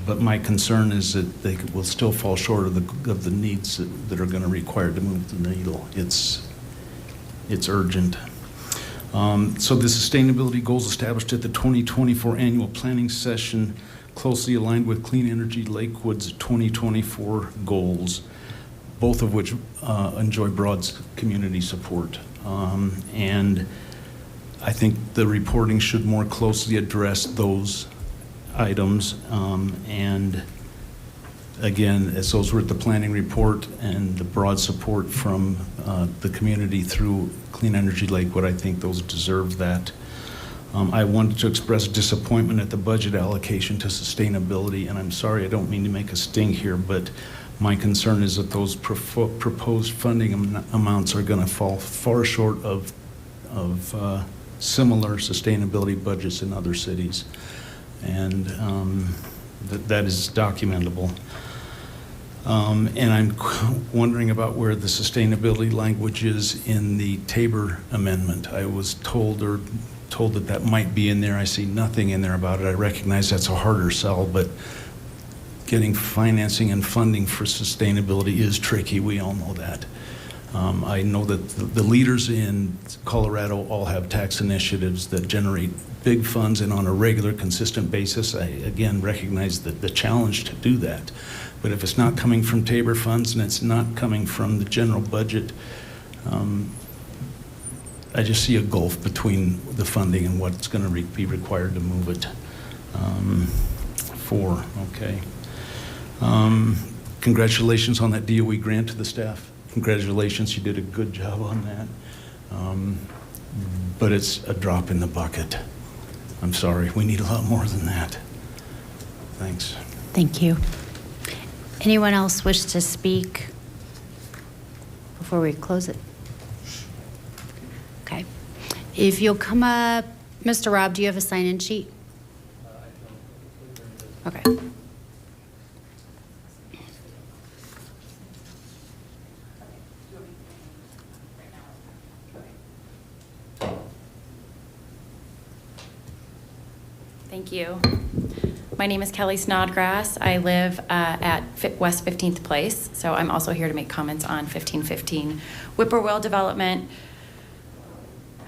But my concern is that they will still fall short of the needs that are going to require to move the needle. It's urgent. So the sustainability goals established at the 2024 annual planning session closely aligned with Clean Energy Lakewood's 2024 goals, both of which enjoy broad community support. And I think the reporting should more closely address those items. And again, as those were at the planning report and the broad support from the community through Clean Energy Lakewood, I think those deserve that. I wanted to express disappointment at the budget allocation to sustainability, and I'm sorry, I don't mean to make a sting here, but my concern is that those proposed funding amounts are going to fall far short of similar sustainability budgets in other cities, and that is documentable. And I'm wondering about where the sustainability language is in the Tabor amendment. I was told that might be in there. I see nothing in there about it. I recognize that's a harder sell, but getting financing and funding for sustainability is tricky. We all know that. I know that the leaders in Colorado all have tax initiatives that generate big funds, and on a regular, consistent basis, I again recognize the challenge to do that. But if it's not coming from Tabor funds and it's not coming from the general budget, I just see a gulf between the funding and what's going to be required to move it for. Okay. Congratulations on that DOE grant to the staff. Congratulations, you did a good job on that. But it's a drop in the bucket. I'm sorry, we need a lot more than that. Thanks. Thank you. Anyone else wish to speak before we close it? Okay. If you'll come up, Mr. Rob, do you have a sign-in sheet? Okay. Thank you. My name is Kelly Snodgrass. I live at West 15th Place, so I'm also here to make comments on 1515 Whippoorwill development.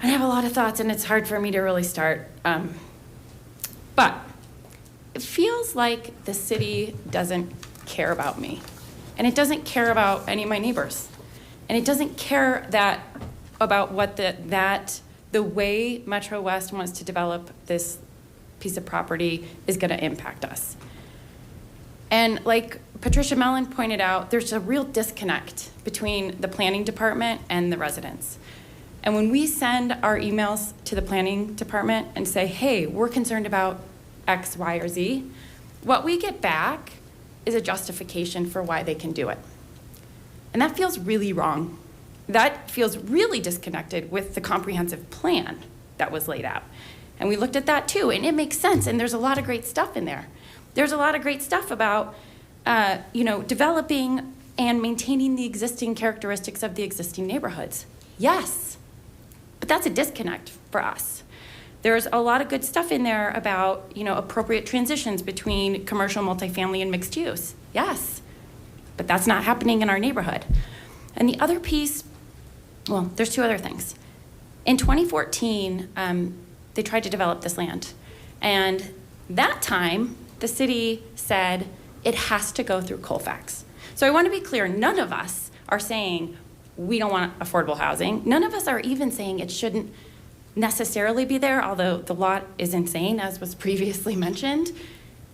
I have a lot of thoughts, and it's hard for me to really start. But it feels like the city doesn't care about me, and it doesn't care about any of my neighbors, and it doesn't care about what the way Metro West wants to develop this piece of property is going to impact us. And like Patricia Mellon pointed out, there's a real disconnect between the planning department and the residents. And when we send our emails to the planning department and say, hey, we're concerned about X, Y, or Z, what we get back is a justification for why they can do it. And that feels really wrong. That feels really disconnected with the comprehensive plan that was laid out. And we looked at that too, and it makes sense, and there's a lot of great stuff in there. There's a lot of great stuff about developing and maintaining the existing characteristics of the existing neighborhoods. Yes, but that's a disconnect for us. There's a lot of good stuff in there about, appropriate transitions between commercial, multifamily, and mixed use. Yes, but that's not happening in our neighborhood. And the other piece, well, there's two other things. In 2014, they tried to develop this land. And that time, the city said it has to go through Colfax. So I want to be clear, none of us are saying we don't want affordable housing. None of us are even saying it shouldn't necessarily be there, although the lot is insane, as was previously mentioned.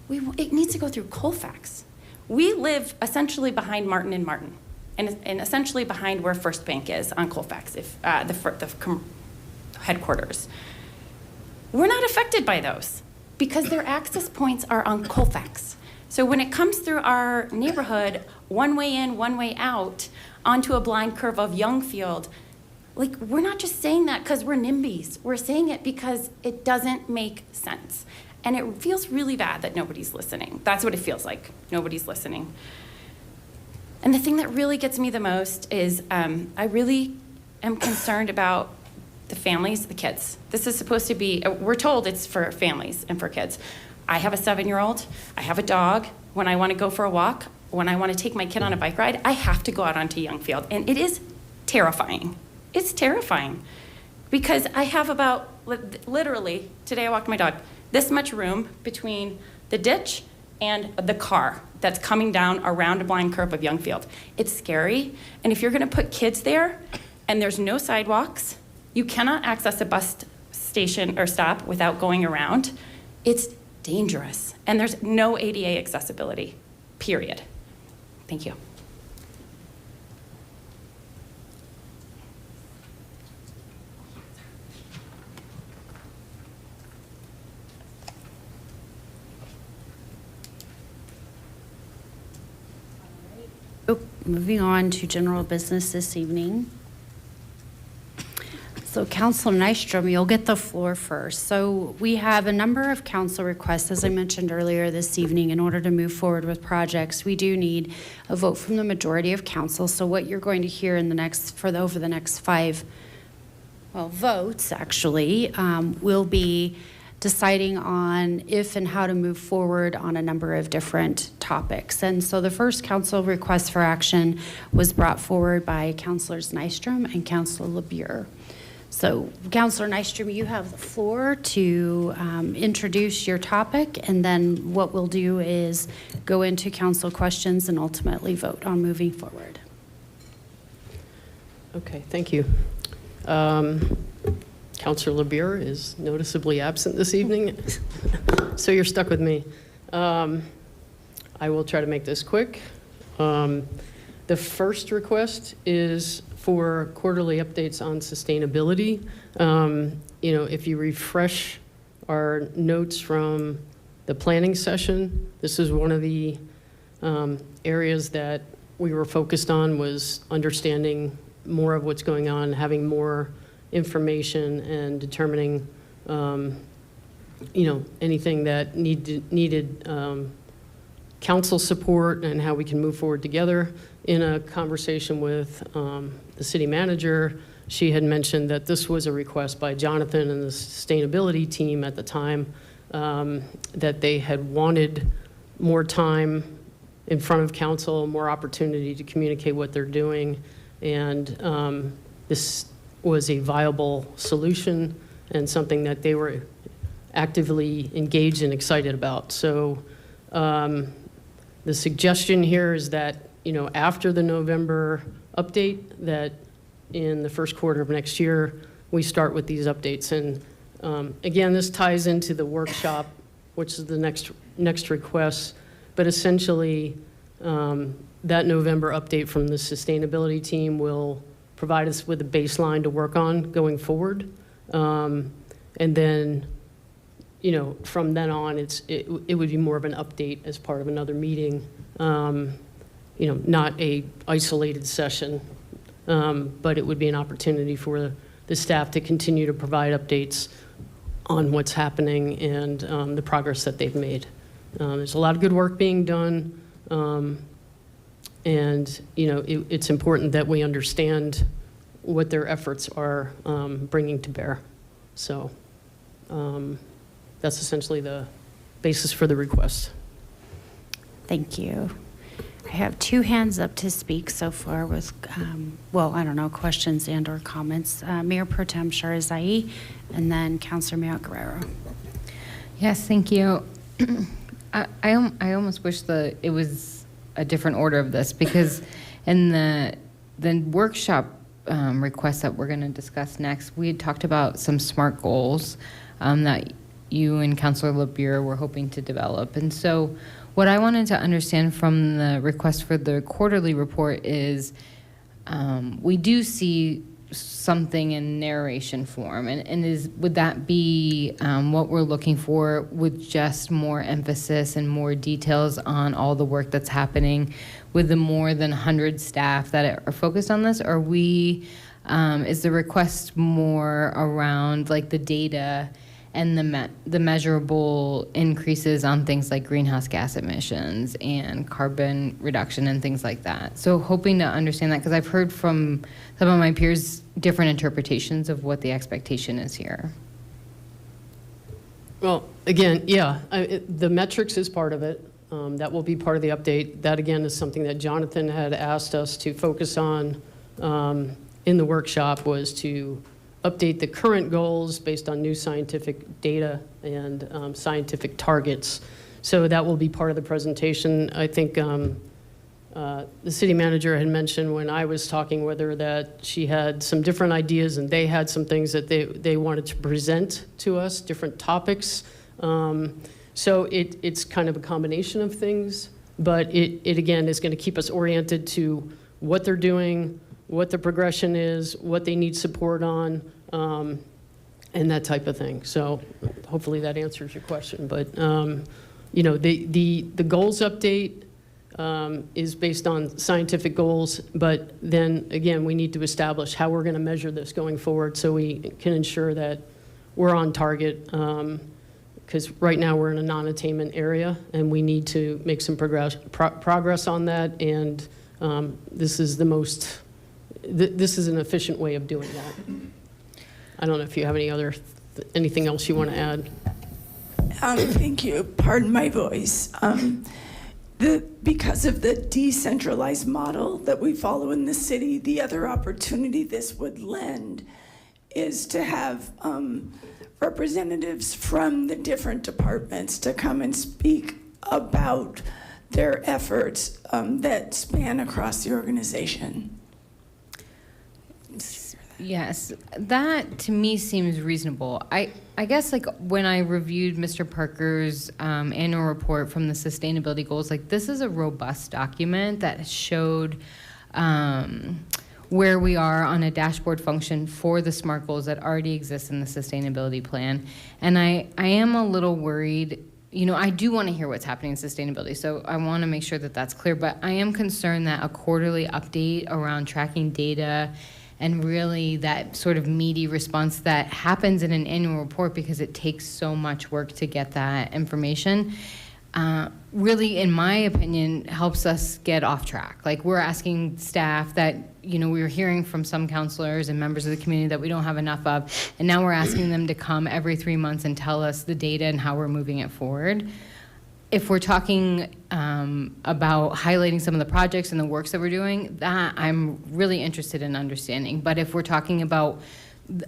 It needs to go through Colfax. We live essentially behind Martin and Martin, and essentially behind where First Bank is on Colfax, if the headquarters. We're not affected by those because their access points are on Colfax. So when it comes through our neighborhood, one way in, one way out, onto a blind curve of Youngfield, we're not just saying that because we're NIMBYs. We're saying it because it doesn't make sense. And it feels really bad that nobody's listening. That's what it feels like. Nobody's listening. And the thing that really gets me the most is I really am concerned about the families, the kids. This is supposed to be, we're told it's for families and for kids. I have a 7-year-old. I have a dog. When I want to go for a walk, when I want to take my kid on a bike ride, I have to go out onto Youngfield. And it is terrifying. It's terrifying because I have about, literally, today I walked my dog, this much room between the ditch and the car that's coming down around a blind curve of Youngfield. It's scary. And if you're going to put kids there and there's no sidewalks, you cannot access a bus station or stop without going around, it's dangerous. And there's no ADA accessibility, period. Thank you. Moving on to general business this evening. So Councilor Nystrom, you'll get the floor first. So we have a number of council requests, as I mentioned earlier this evening. In order to move forward with projects, we do need a vote from the majority of council. So what you're going to hear in over the next 5 votes, actually, will be deciding on if and how to move forward on a number of different topics. And so the first council request for action was brought forward by Councilors Nystrom and Councilor LeBure. So Councilor Nystrom, you have the floor to introduce your topic, and then what we'll do is go into council questions and ultimately vote on moving forward. Okay, thank you. Councilor LeBure is noticeably absent this evening, so you're stuck with me. I will try to make this quick. The first request is for quarterly updates on sustainability. If you refresh our notes from the planning session, this is one of the areas that we were focused on, was understanding more of what's going on, having more information, and determining anything that needed council support and how we can move forward together. In a conversation with the city manager, she had mentioned that this was a request by Jonathan and the sustainability team at the time, that they had wanted more time in front of council, more opportunity to communicate what they're doing, and this was a viable solution and something that they were actively engaged and excited about. So the suggestion here is that, after the November update, that in the first quarter of next year, we start with these updates. And again, this ties into the workshop, which is the next request. But essentially, that November update from the sustainability team will provide us with a baseline to work on going forward. And then, you know, from then on, it would be more of an update as part of another meeting, you know, not a isolated session, but it would be an opportunity for the staff to continue to provide updates on what's happening and the progress that they've made. There's a lot of good work being done, and you know, it's important that we understand what their efforts are bringing to bear. So that's essentially the basis for the request. Thank you. I have 2 hands up to speak so far with, well, I don't know, questions and or comments. Mayor Pro Tem Sharazai, and then Councilor Mayotte Guerrero. Yes, thank you. I almost wish that it was a different order of this, because in the workshop request that we're going to discuss next, we had talked about some SMART goals that you and Councilor LeBure were hoping to develop. And so what I wanted to understand from the request for the quarterly report is we do see something in narration form, and would that be what we're looking for, with just more emphasis and more details on all the work that's happening with the more than 100 staff that are focused on this? Or is the request more around like the data and the measurable increases on things like greenhouse gas emissions and carbon reduction and things like that? So hoping to understand that, because I've heard from some of my peers different interpretations of what the expectation is here. Well, again, yeah, the metrics is part of it. That will be part of the update. That, again, is something that Jonathan had asked us to focus on in the workshop, was to update the current goals based on new scientific data and scientific targets. So that will be part of the presentation. I think the city manager had mentioned when I was talking with her that she had some different ideas, and they had some things that they wanted to present to us, different topics. So it's kind of a combination of things, but it again is going to keep us oriented to what they're doing, what the progression is, what they need support on, and that type of thing. So hopefully that answers your question. But you know, the goals update is based on scientific goals, but then again, we need to establish how we're going to measure this going forward so we can ensure that we're on target, because right now we're in a non-attainment area and we need to make some progress on that, and this is an efficient way of doing that. I don't know if you have anything else you want to add. Thank you. Pardon my voice. Because of the decentralized model that we follow in the city, the other opportunity this would lend is to have representatives from the different departments to come and speak about their efforts that span across the organization. Yes, that to me seems reasonable. I guess like when I reviewed Mr. Parker's annual report from the sustainability goals, like this is a robust document that showed where we are on a dashboard function for the SMART goals that already exist in the sustainability plan. And I am a little worried. You know, I do want to hear what's happening in sustainability, so I want to make sure that that's clear, but I am concerned that a quarterly update around tracking data and really that sort of meaty response that happens in an annual report, because it takes so much work to get that information, really, in my opinion, helps us get off track. Like, we're asking staff that, you know, we were hearing from some counselors and members of the community that we don't have enough of, and now we're asking them to come every 3 months and tell us the data and how we're moving it forward. If we're talking about highlighting some of the projects and the works that we're doing, that I'm really interested in understanding. But if we're talking about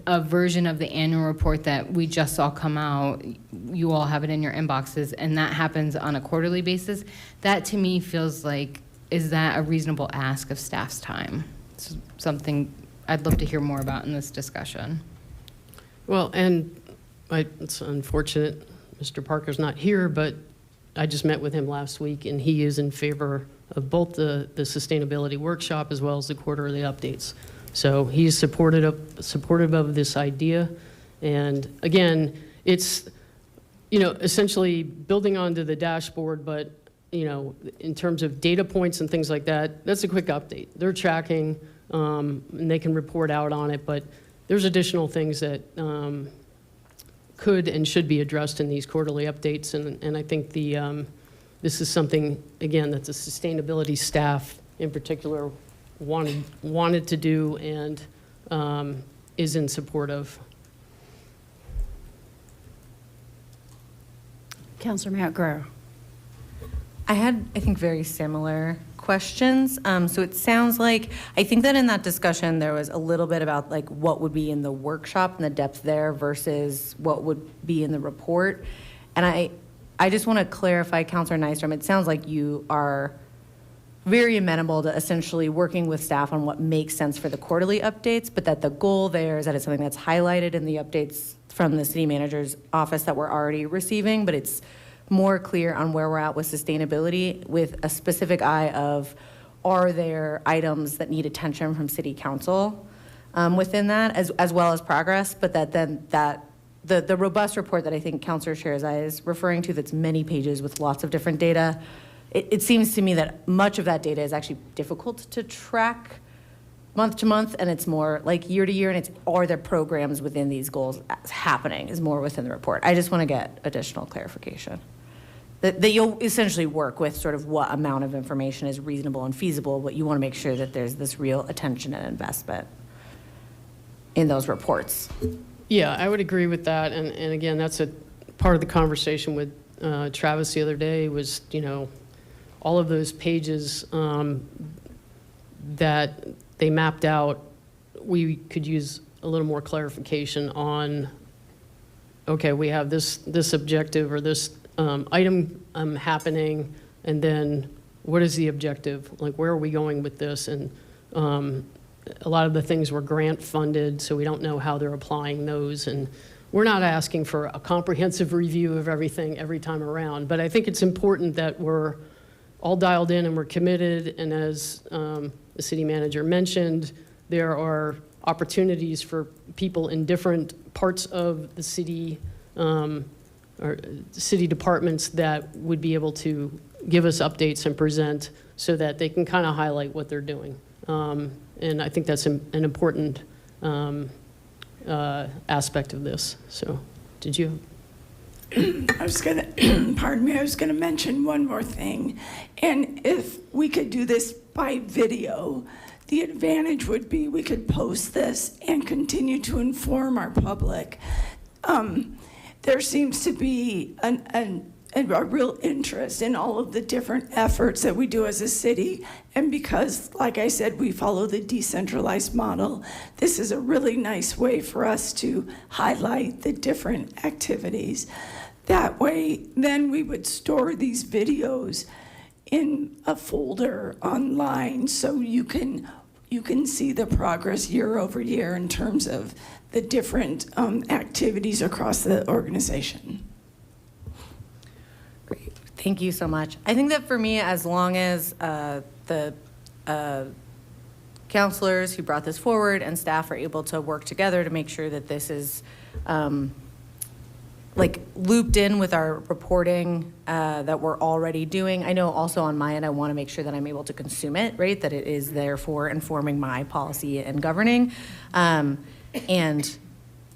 a version of the annual report that we just saw come out, you all have it in your inboxes, and that happens on a quarterly basis, that to me feels like, is that a reasonable ask of staff's time? It's something I'd love to hear more about in this discussion. Well, and it's unfortunate Mr. Parker's not here, but I just met with him last week, and he is in favor of both the sustainability workshop as well as the quarterly updates. So he's supportive of this idea. And again, it's, essentially building onto the dashboard, but, in terms of data points and things like that, that's a quick update. They're tracking, and they can report out on it, but there's additional things that could and should be addressed in these quarterly updates. And I think this is something, again, that the sustainability staff in particular wanted to do and is in support of. Councilor Matt Guerrero. I had, I think, very similar questions. So it sounds like, I think that in that discussion, there was a little bit about like what would be in the workshop and the depth there versus what would be in the report. And I just want to clarify, Councilor Nystrom, it sounds like you are very amenable to essentially working with staff on what makes sense for the quarterly updates, but that the goal there is that it's something that's highlighted in the updates from the city manager's office that we're already receiving, but it's more clear on where we're at with sustainability with a specific eye of, are there items that need attention from city council within that, as well as progress, but the robust report that I think Councilor Sherzai is referring to, that's many pages with lots of different data, it seems to me that much of that data is actually difficult to track month to month, and it's more like year to year, and it's, are there programs within these goals happening, is more within the report. I just want to get additional clarification. That you'll essentially work with sort of what amount of information is reasonable and feasible, but you want to make sure that there's this real attention and investment in those reports. Yeah, I would agree with that. And again, that's a part of the conversation with Travis the other day was, all of those pages that they mapped out, we could use a little more clarification on, okay, we have this objective or this item happening, and then what is the objective? Like, where are we going with this? And a lot of the things were grant funded, so we don't know how they're applying those. And we're not asking for a comprehensive review of everything every time around, but I think it's important that we're all dialed in and we're committed. And as the city manager mentioned, there are opportunities for people in different parts of the city or city departments that would be able to give us updates and present so that they can kind of highlight what they're doing. And I think that's an important aspect of this. So, did you? I was gonna, pardon me, I was gonna mention one more thing. And if we could do this by video, the advantage would be we could post this and continue to inform our public. There seems to be a real interest in all of the different efforts that we do as a city. And because, like I said, we follow the decentralized model, this is a really nice way for us to highlight the different activities. That way, then we would store these videos in a folder online so you can see the progress year over year in terms of the different activities across the organization. Great, thank you so much. I think that for me, as long as the counselors who brought this forward and staff are able to work together to make sure that this is like looped in with our reporting that we're already doing. I know also on my end, I want to make sure that I'm able to consume it, right? That it is therefore informing my policy and governing. And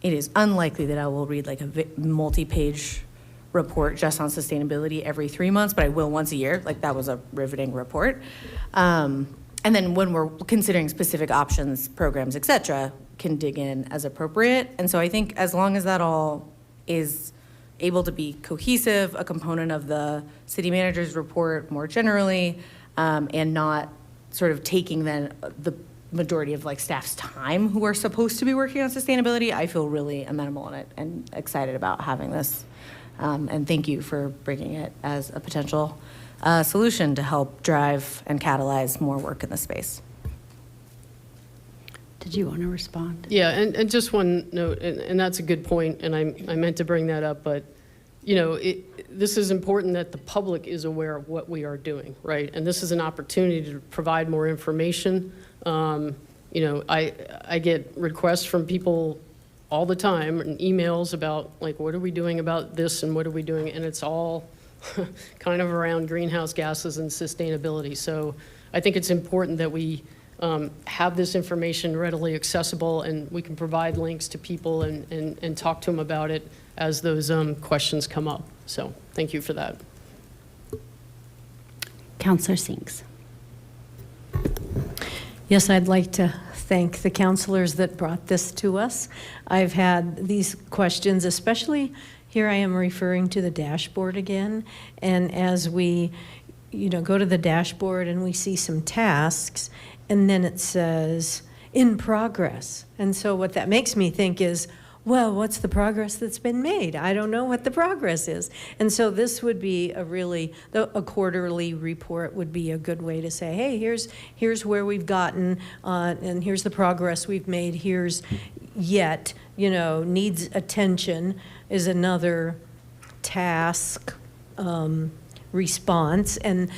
it is unlikely that I will read like a multi-page report just on sustainability every 3 months, but I will once a year. Like, that was a riveting report. And then when we're considering specific options, programs, et cetera, can dig in as appropriate. And so I think as long as that all is able to be cohesive, a component of the city manager's report more generally, and not sort of taking then the majority of like staff's time who are supposed to be working on sustainability, I feel really amenable on it and excited about having this. And thank you for bringing it as a potential solution to help drive and catalyze more work in the space. Did you want to respond? Yeah, and just one note, and that's a good point, and I meant to bring that up, but this is important that the public is aware of what we are doing, right? And this is an opportunity to provide more information. I get requests from people all the time and emails about, like, what are we doing about this and what are we doing? And it's all kind of around greenhouse gases and sustainability. So I think it's important that we have this information readily accessible, and we can provide links to people and talk to them about it as those questions come up. So thank you for that. Councillor Sinks. Yes, I'd like to thank the councilors that brought this to us. I've had these questions, especially here I am referring to the dashboard again. And as we, go to the dashboard and we see some tasks, and then it says in progress. And so what that makes me think is, well, what's the progress that's been made? I don't know what the progress is. And so this would be a quarterly report would be a good way to say, hey, here's where we've gotten, and here's the progress we've made. Here's yet, needs attention is another task response. And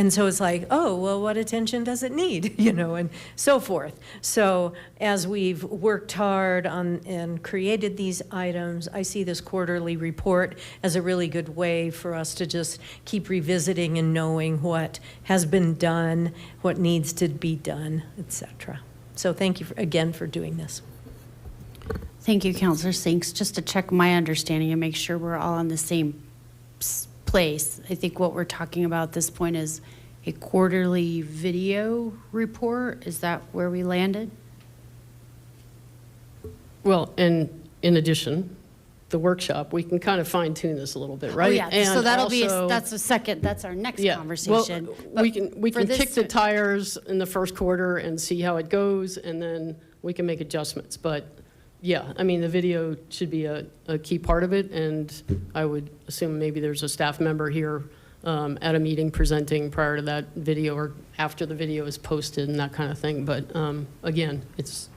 so it's like, oh, well, what attention does it need? And so forth. So as we've worked hard on and created these items, I see this quarterly report as a really good way for us to just keep revisiting and knowing what has been done, what needs to be done, etc. So thank you again for doing this. Thank you, Councillor Sinks. Just to check my understanding and make sure we're all on the same place, I think what we're talking about at this point is a quarterly video report. Is that where we landed? Well, and in addition, the workshop, we can kind of fine tune this a little bit, right? Oh, yeah. And so that'll also, that's our next conversation. Well, we can kick the tires in the first quarter and see how it goes, and then we can make adjustments. But yeah, I mean, the video should be a key part of it, and I would assume maybe there's a staff member here at a meeting presenting prior to that video or after the video is posted and that kind of thing. But again, that's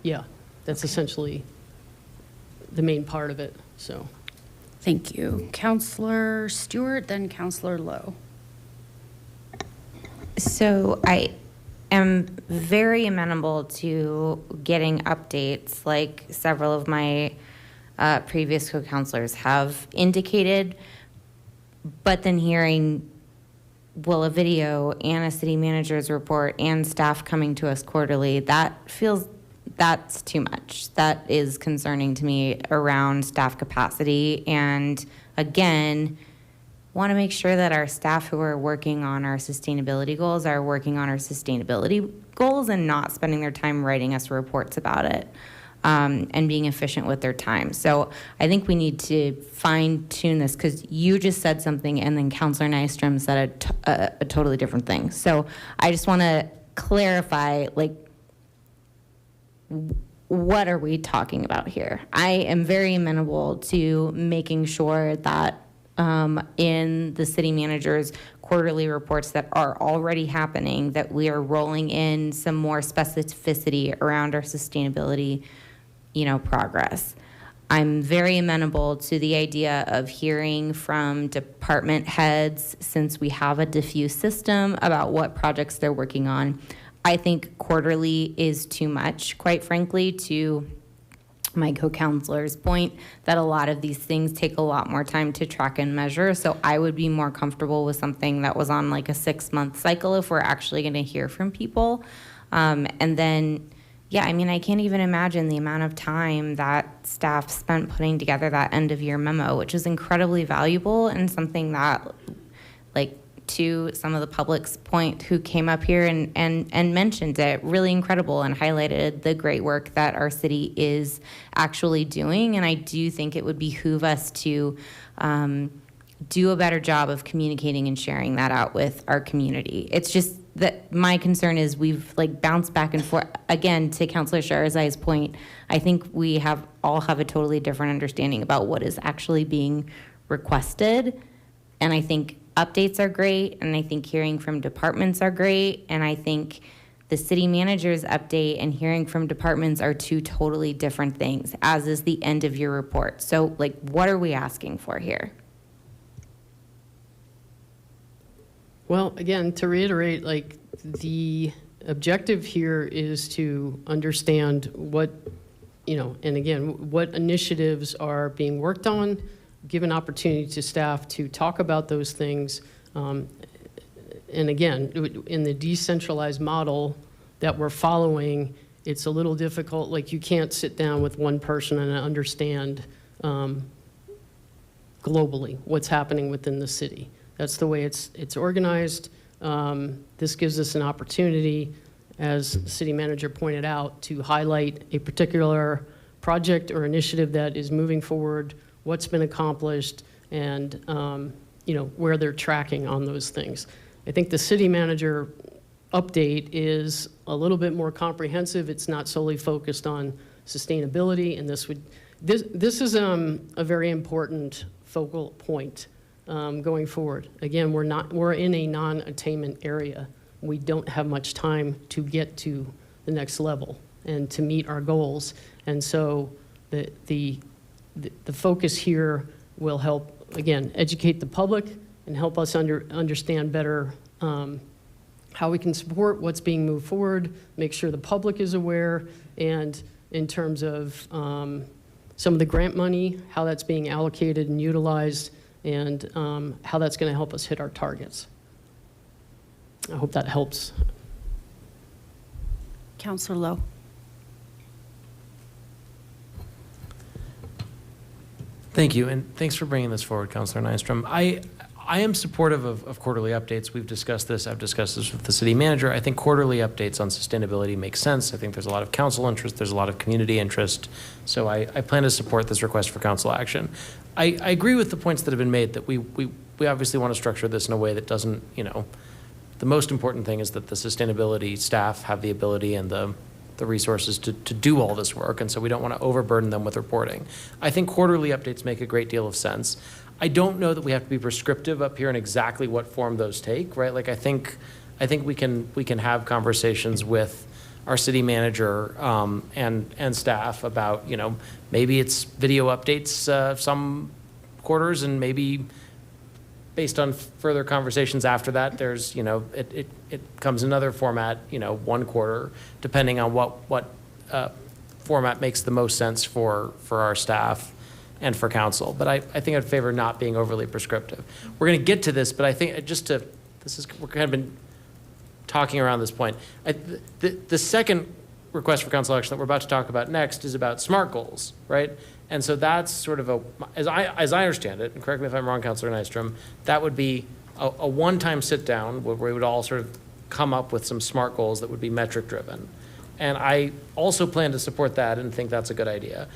essentially the main part of it. So, thank you. Councillor Stewart, then Councillor Lowe. So I am very amenable to getting updates like several of my previous co-counselors have indicated, but then hearing, well, a video and a city manager's report and staff coming to us quarterly, that's too much. That is concerning to me around staff capacity. And again, want to make sure that our staff who are working on our sustainability goals are working on our sustainability goals and not spending their time writing us reports about it, and being efficient with their time. So I think we need to fine tune this, because you just said something and then Councillor Nystrom said a totally different thing. So I just want to clarify, like, what are we talking about here? I am very amenable to making sure that in the city manager's quarterly reports that are already happening, that we are rolling in some more specificity around our sustainability, progress. I'm very amenable to the idea of hearing from department heads, since we have a diffuse system, about what projects they're working on. I think quarterly is too much, quite frankly, to my co-counselor's point that a lot of these things take a lot more time to track and measure. So I would be more comfortable with something that was on like a 6-month cycle if we're actually going to hear from people. And then, I can't even imagine the amount of time that staff spent putting together that end of year memo, which is incredibly valuable and something that, like, to some of the public's point who came up here and mentioned it, really incredible, and highlighted the great work that our city is actually doing. And I do think it would behoove us to do a better job of communicating and sharing that out with our community. It's just that my concern is we've bounced back and forth. Again, to Councillor Sharazai's point, I think we all have a totally different understanding about what is actually being requested. And I think updates are great, and I think hearing from departments are great, and I think the city manager's update and hearing from departments are two totally different things, as is the end of your report. So, what are we asking for here? Well, again, to reiterate, like, the objective here is to understand what, and again, what initiatives are being worked on, give an opportunity to staff to talk about those things. And again, in the decentralized model that we're following, it's a little difficult. Like, you can't sit down with one person and understand globally what's happening within the city. That's the way it's organized. This gives us an opportunity, as the city manager pointed out, to highlight a particular project or initiative that is moving forward, what's been accomplished, and where they're tracking on those things. I think the city manager update is a little bit more comprehensive. It's not solely focused on sustainability, and this is a very important focal point going forward. Again, we're in a non-attainment area. We don't have much time to get to the next level and to meet our goals. And so the focus here will help, again, educate the public and help us understand better how we can support what's being moved forward, make sure the public is aware, and in terms of some of the grant money, how that's being allocated and utilized, and how that's going to help us hit our targets. I hope that helps. Councilor Lowe. Thank you, and thanks for bringing this forward, Councilor Nystrom. I am supportive of quarterly updates. We've discussed this. I've discussed this with the city manager. I think quarterly updates on sustainability make sense. I think there's a lot of council interest. There's a lot of community interest. So I plan to support this request for council action. I agree with the points that have been made that we obviously want to structure this in a way that doesn't, the most important thing is that the sustainability staff have the ability and the resources to do all this work, and so we don't want to overburden them with reporting. I think quarterly updates make a great deal of sense. I don't know that we have to be prescriptive up here in exactly what form those take, right? Like, I think we can have conversations with our city manager and staff about, maybe it's video updates some quarters, and maybe based on further conversations after that, there's, it comes in another format, one quarter, depending on what format makes the most sense for our staff and for council. But I think I'd favor not being overly prescriptive. We're going to get to this, but I think we're kind of been talking around this point. The second request for council action that we're about to talk about next is about SMART goals, right? And so that's sort of as I understand it, and correct me if I'm wrong, Councilor Nystrom, that would be a one-time sit-down where we would all sort of come up with some SMART goals that would be metric-driven. And I also plan to support that and think that's a good idea.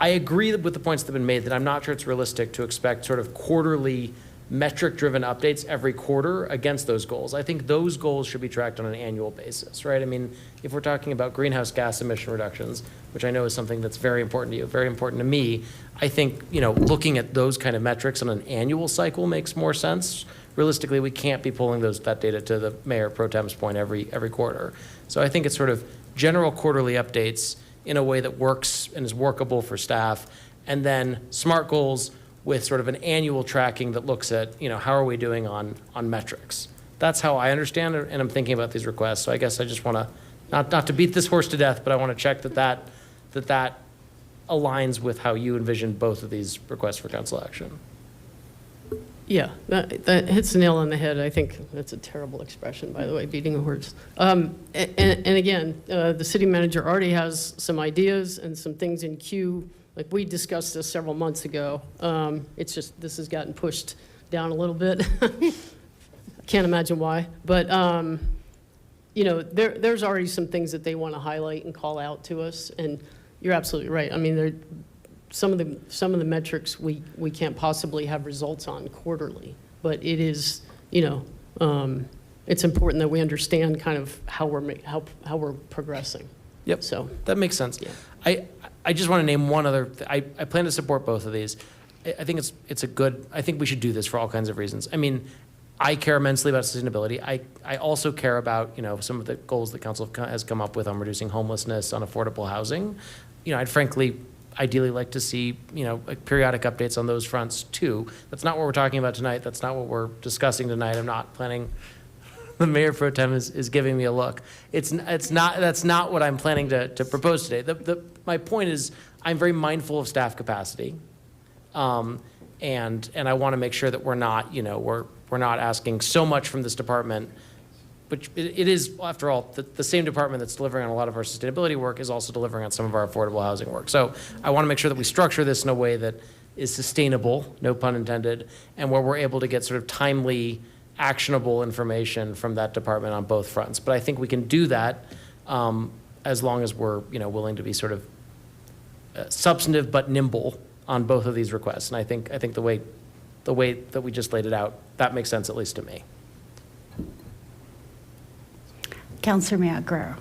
I agree with the points that have been made that I'm not sure it's realistic to expect sort of quarterly metric-driven updates every quarter against those goals. I think those goals should be tracked on an annual basis, right? I mean, if we're talking about greenhouse gas emission reductions, which I know is something that's very important to you, very important to me, I think, looking at those kind of metrics on an annual cycle makes more sense. Realistically, we can't be pulling that data to the mayor pro tem's point every quarter. So I think it's sort of general quarterly updates in a way that works and is workable for staff, and then SMART goals with sort of an annual tracking that looks at, how are we doing on metrics. That's how I understand it, and I'm thinking about these requests. So I guess I just want to, not to beat this horse to death, but I want to check that aligns with how you envision both of these requests for council action. Yeah, that hits the nail on the head. I think that's a terrible expression, by the way, beating a horse. And again, the city manager already has some ideas and some things in queue. Like, we discussed this several months ago. It's just, this has gotten pushed down a little bit. I can't imagine why. But, there's already some things that they want to highlight and call out to us. And you're absolutely right. I mean, some of the metrics we can't possibly have results on quarterly, but it is, it's important that we understand kind of how we're progressing. Yep. So that makes sense. Yeah. I just want to name one other. I plan to support both of these. I think it's a good. I think we should do this for all kinds of reasons. I mean, I care immensely about sustainability. I also care about some of the goals that council has come up with on reducing homelessness, on affordable housing. I'd frankly ideally like to see, like periodic updates on those fronts too. That's not what we're talking about tonight. That's not what we're discussing tonight. I'm not planning, the mayor pro tem is giving me a look. That's not what I'm planning to propose today. My point is, I'm very mindful of staff capacity. And I want to make sure that we're not asking so much from this department, which it is, after all, the same department that's delivering on a lot of our sustainability work is also delivering on some of our affordable housing work. So I want to make sure that we structure this in a way that is sustainable, no pun intended, and where we're able to get sort of timely, actionable information from that department on both fronts. But I think we can do that as long as we're willing to be sort of substantive but nimble on both of these requests. And I think the way that we just laid it out, that makes sense, at least to me. Councilor Matt-Guerrero.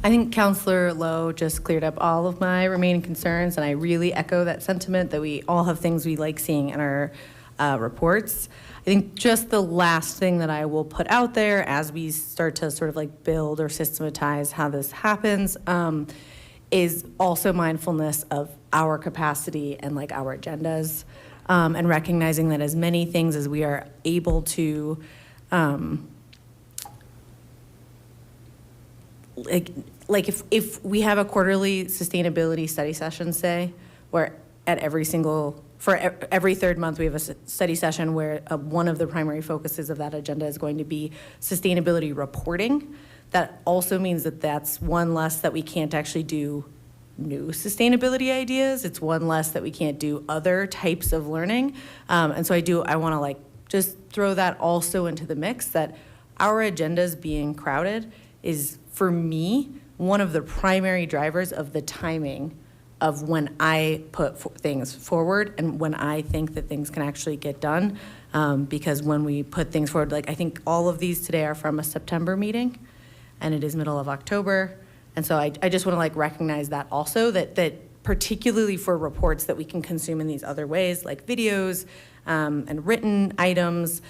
I think Councilor Lowe just cleared up all of my remaining concerns, and I really echo that sentiment that we all have things we like seeing in our reports. I think just the last thing that I will put out there as we start to sort of like build or systematize how this happens is also mindfulness of our capacity and like our agendas, and recognizing that as many things as we are able to like if we have a quarterly sustainability study session, say, where at every third month we have a study session where one of the primary focuses of that agenda is going to be sustainability reporting. That also means that that's one less that we can't actually do new sustainability ideas. It's one less that we can't do other types of learning. And so I want to like just throw that also into the mix, that our agendas being crowded is, for me, one of the primary drivers of the timing of when I put things forward and when I think that things can actually get done. Because when we put things forward, like I think all of these today are from a September meeting, and it is middle of October. And so I just want to like recognize that also, that particularly for reports that we can consume in these other ways, like videos and written items,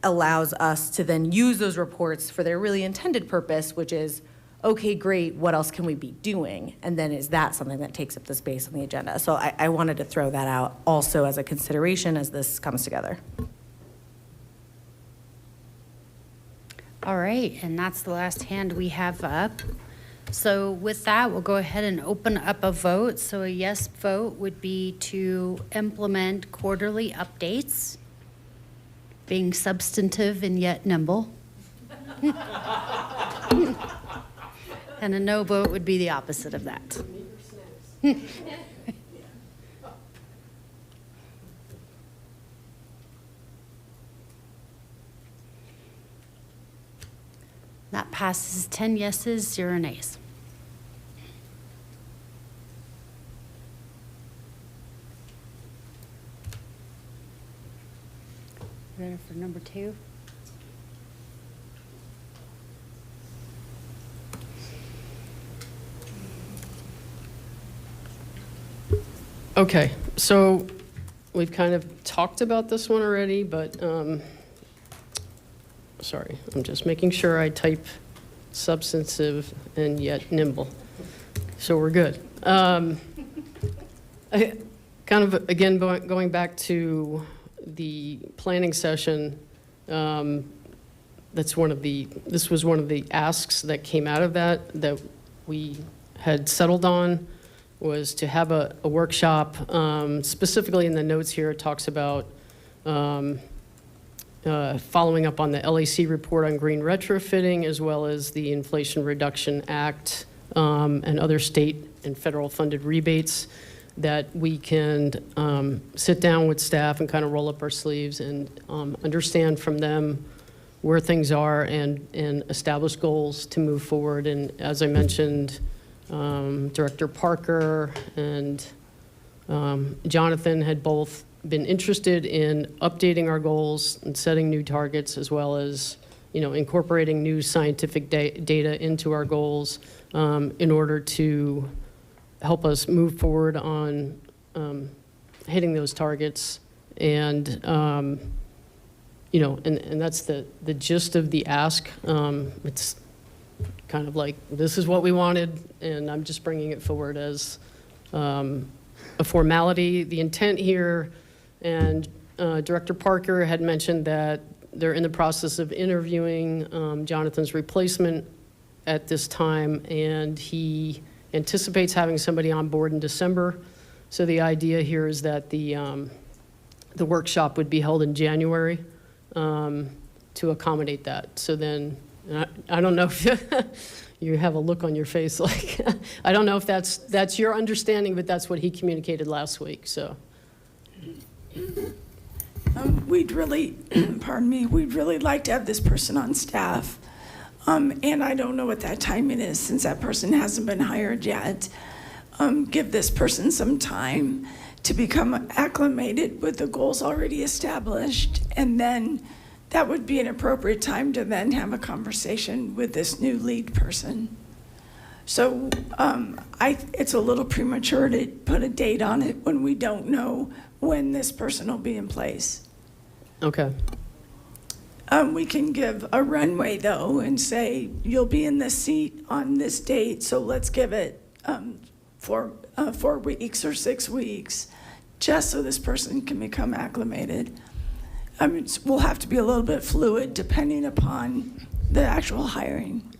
allows us to then use those reports for their really intended purpose, which is, okay, great, what else can we be doing? And then is that something that takes up the space on the agenda? So I wanted to throw that out also as a consideration as this comes together. All right, and that's the last hand we have up. So with that, we'll go ahead and open up a vote. So a yes vote would be to implement quarterly updates, being substantive and yet nimble. And a no vote would be the opposite of that. That passes 10 yeses, 0 nays. Ready for number 2? Okay, so we've kind of talked about this one already, but sorry, I'm just making sure I type substantive and yet nimble. So we're good. I kind of, again, going back to the planning session, this was one of the asks that came out of that we had settled on, was to have a workshop. Specifically in the notes here, it talks about following up on the LAC report on green retrofitting, as well as the Inflation Reduction Act and other state and federal funded rebates, that we can sit down with staff and kind of roll up our sleeves and understand from them where things are and establish goals to move forward. And as I mentioned, Director Parker and Jonathan had both been interested in updating our goals and setting new targets, as well as incorporating new scientific data into our goals in order to help us move forward on hitting those targets. And and that's the gist of the ask. It's kind of like, this is what we wanted, and I'm just bringing it forward as a formality. The intent here, and Director Parker had mentioned that they're in the process of interviewing Jonathan's replacement at this time, and he anticipates having somebody on board in December. So the idea here is that the workshop would be held in January to accommodate that. So then, I don't know if you have a look on your face like, I don't know if that's your understanding, but that's what he communicated last week, so. We'd really, pardon me, we'd really like to have this person on staff. And I don't know what that timing is since that person hasn't been hired yet. Give this person some time to become acclimated with the goals already established. And then that would be an appropriate time to then have a conversation with this new lead person. So it's a little premature to put a date on it when we don't know when this person will be in place. Okay. We can give a runway though and say, you'll be in this seat on this date, so let's give it 4 weeks or 6 weeks, just so this person can become acclimated. I mean, we'll have to be a little bit fluid depending upon the actual hiring.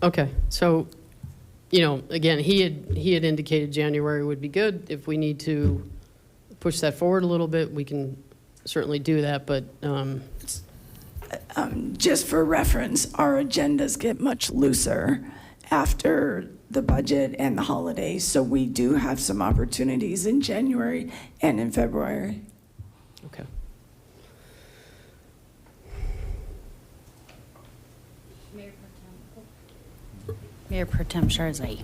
Okay, so, again, he had indicated January would be good. If we need to push that forward a little bit, we can certainly do that, but. Just for reference, our agendas get much looser after the budget and the holidays, so we do have some opportunities in January and in February. Okay. Mayor Pro Tem Sharzai.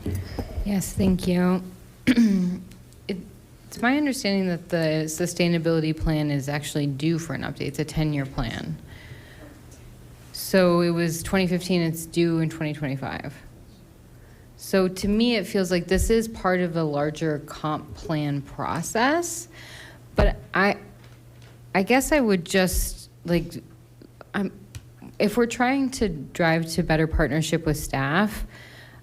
Yes, thank you. It's my understanding that the sustainability plan is actually due for an update. It's a 10-year plan. So it was 2015, it's due in 2025. So to me, it feels like this is part of a larger comp plan process. But I guess I would just, if we're trying to drive to better partnership with staff,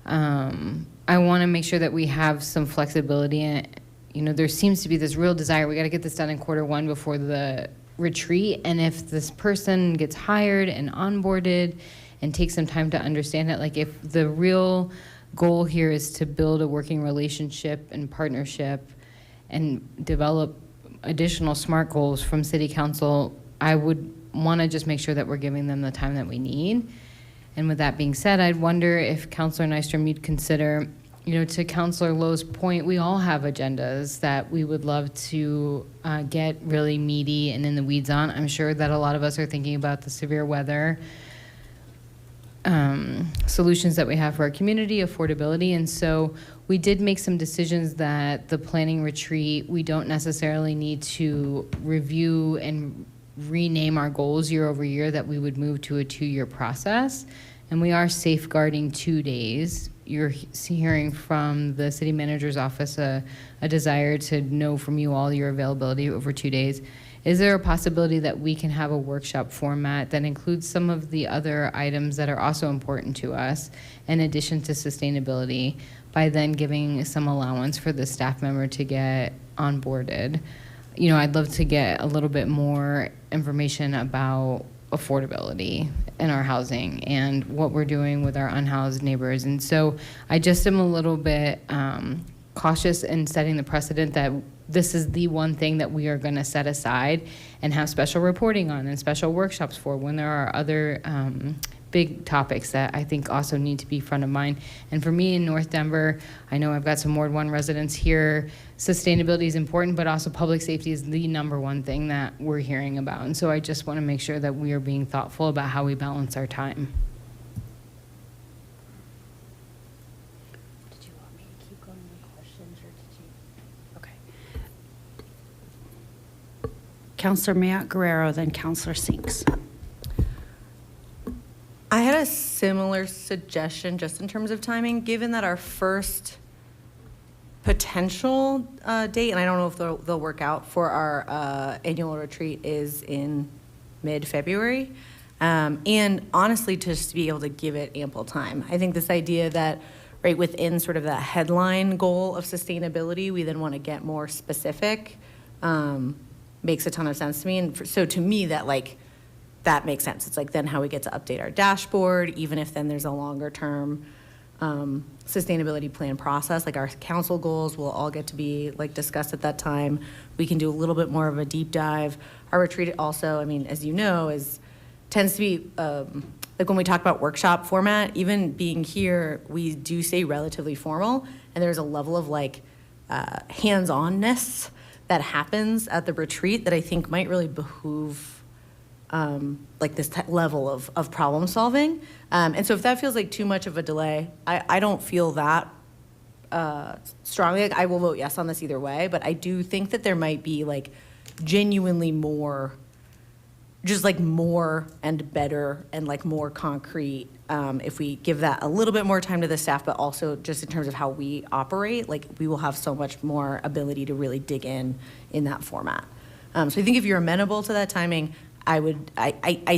I want to make sure that we have some flexibility. And, there seems to be this real desire, we got to get this done in Q1 before the retreat. And if this person gets hired and onboarded and takes some time to understand it, if the real goal here is to build a working relationship and partnership and develop additional SMART goals from City Council, I would want to just make sure that we're giving them the time that we need. And with that being said, I'd wonder if Councilor Nystrom, you'd consider, to Councilor Lowe's point, we all have agendas that we would love to get really meaty and in the weeds on. I'm sure that a lot of us are thinking about the severe weather solutions that we have for our community, affordability. And so we did make some decisions that the planning retreat, we don't necessarily need to review and rename our goals year over year, that we would move to a 2-year process. And we are safeguarding 2 days. You're hearing from the city manager's office a desire to know from you all your availability over 2 days. Is there a possibility that we can have a workshop format that includes some of the other items that are also important to us, in addition to sustainability, by then giving some allowance for the staff member to get onboarded? I'd love to get a little bit more information about affordability in our housing and what we're doing with our unhoused neighbors. And so I just am a little bit cautious in setting the precedent that this is the one thing that we are going to set aside and have special reporting on and special workshops for, when there are other big topics that I think also need to be front of mind. And for me in North Denver, I know I've got some Ward 1 residents here, sustainability is important, but also public safety is the #1 thing that we're hearing about. And so I just want to make sure that we are being thoughtful about how we balance our time. Did you want me to keep going with questions, or did you? Okay. Councilor Mayotte Guerrero, then Councilor Sinks. I had a similar suggestion just in terms of timing, given that our first potential date, and I don't know if they'll work out, for our annual retreat is in mid-February. And honestly, to just be able to give it ample time. I think this idea that right within sort of that headline goal of sustainability, we then want to get more specific, makes a ton of sense to me. And so to me, that makes sense. It's like then how we get to update our dashboard, even if then there's a longer term sustainability plan process. Like our council goals will all get to be like discussed at that time. We can do a little bit more of a deep dive. Our retreat also, I mean, as you know, tends to be like when we talk about workshop format, even being here, we do say relatively formal, and there's a level of like hands-onness that happens at the retreat that I think might really behoove like this level of problem solving. And so if that feels like too much of a delay, I don't feel that strongly. Like I will vote yes on this either way, but I do think that there might be like genuinely more, just like more and better and like more concrete if we give that a little bit more time to the staff, but also just in terms of how we operate, like we will have so much more ability to really dig in that format. So I think if you're amenable to that timing, I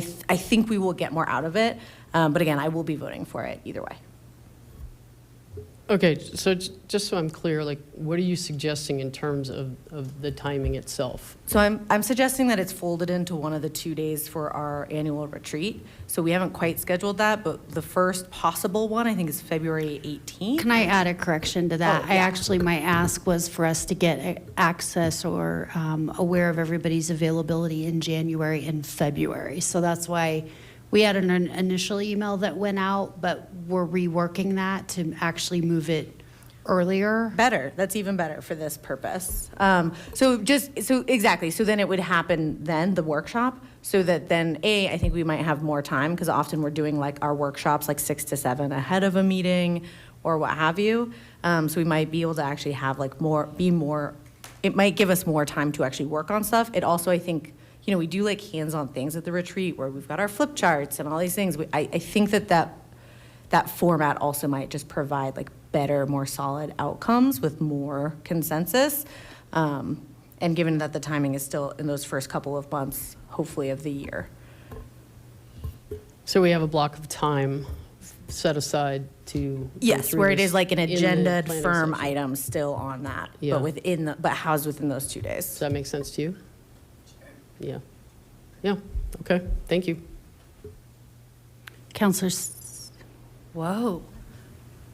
think we will get more out of it. But again, I will be voting for it either way. Okay, so just so I'm clear, like, what are you suggesting in terms of the timing itself? So I'm suggesting that it's folded into one of the 2 days for our annual retreat. So we haven't quite scheduled that, but the first possible one, I think, is February 18th. Can I add a correction to that? Oh, yeah. My ask was for us to get access or aware of everybody's availability in January and February. So that's why we had an initial email that went out, but we're reworking that to actually move it earlier. Better. That's even better for this purpose. So exactly. So then it would happen then, the workshop, so that then, I think we might have more time, because often we're doing like our workshops like 6 to 7 ahead of a meeting or what have you. So we might be able to actually have like it might give us more time to actually work on stuff. It also, I think, we do like hands-on things at the retreat where we've got our flip charts and all these things. I think that format also might just provide like better, more solid outcomes with more consensus. And given that the timing is still in those first couple of months, hopefully, of the year. So we have a block of time set aside to go yes, through where it this is like an in the agenda planning firm session. item still on that, Yeah. but housed within those 2 days. Does that make sense to you? Yeah. Yeah. Okay. Thank you. Counselor, whoa,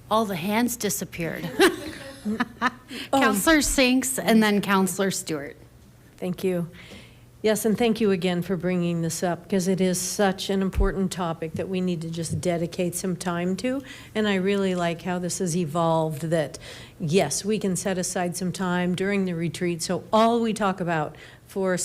all the hands disappeared. Counselor Sinks and then Counselor Stewart. Thank you. Yes, and thank you again for bringing this up, because it is such an important topic that we need to just dedicate some time to. And I really like how this has evolved, that yes, we can set aside some time during the retreat. So all we talk about for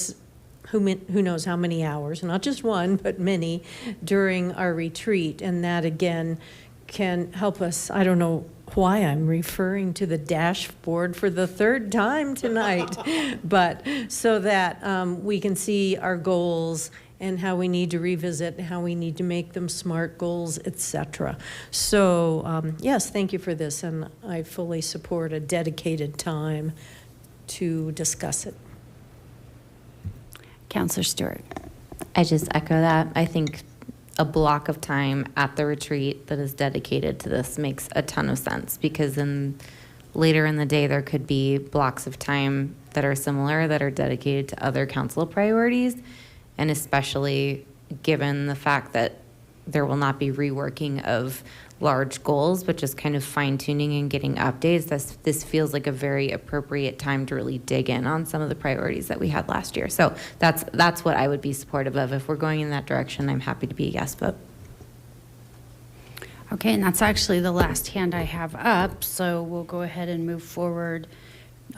who knows how many hours, not just one, but many, during our retreat. And that, again, can help us. I don't know why I'm referring to the dashboard for the third time tonight, but so that we can see our goals and how we need to revisit, how we need to make them SMART goals, etc. So yes, thank you for this, and I fully support a dedicated time to discuss it. Counselor Stewart. I just echo that. I think a block of time at the retreat that is dedicated to this makes a ton of sense, because then later in the day there could be blocks of time that are similar that are dedicated to other council priorities, and especially given the fact that there will not be reworking of large goals, but just kind of fine-tuning and getting updates. This feels like a very appropriate time to really dig in on some of the priorities that we had last year. So that's what I would be supportive of. If we're going in that direction, I'm happy to be a yes vote. Okay, and that's actually the last hand I have up, so we'll go ahead and move forward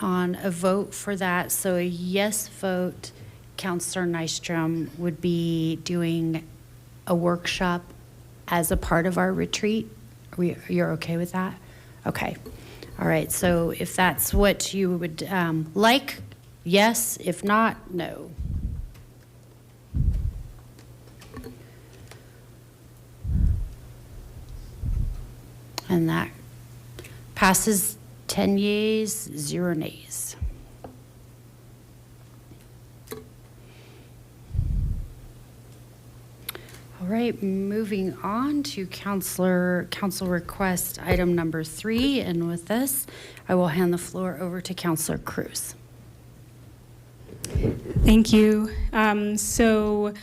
on a vote for that. So a yes vote, Counselor Nystrom would be doing a workshop as a part of our retreat. You're okay with that? Okay. All right. So if that's what you would like, yes. If not, no. And that passes 10 yeas, 0 nays. All right, moving on to council request item number 3. And with this, I will hand the floor over to Councilor Cruz. Thank you. So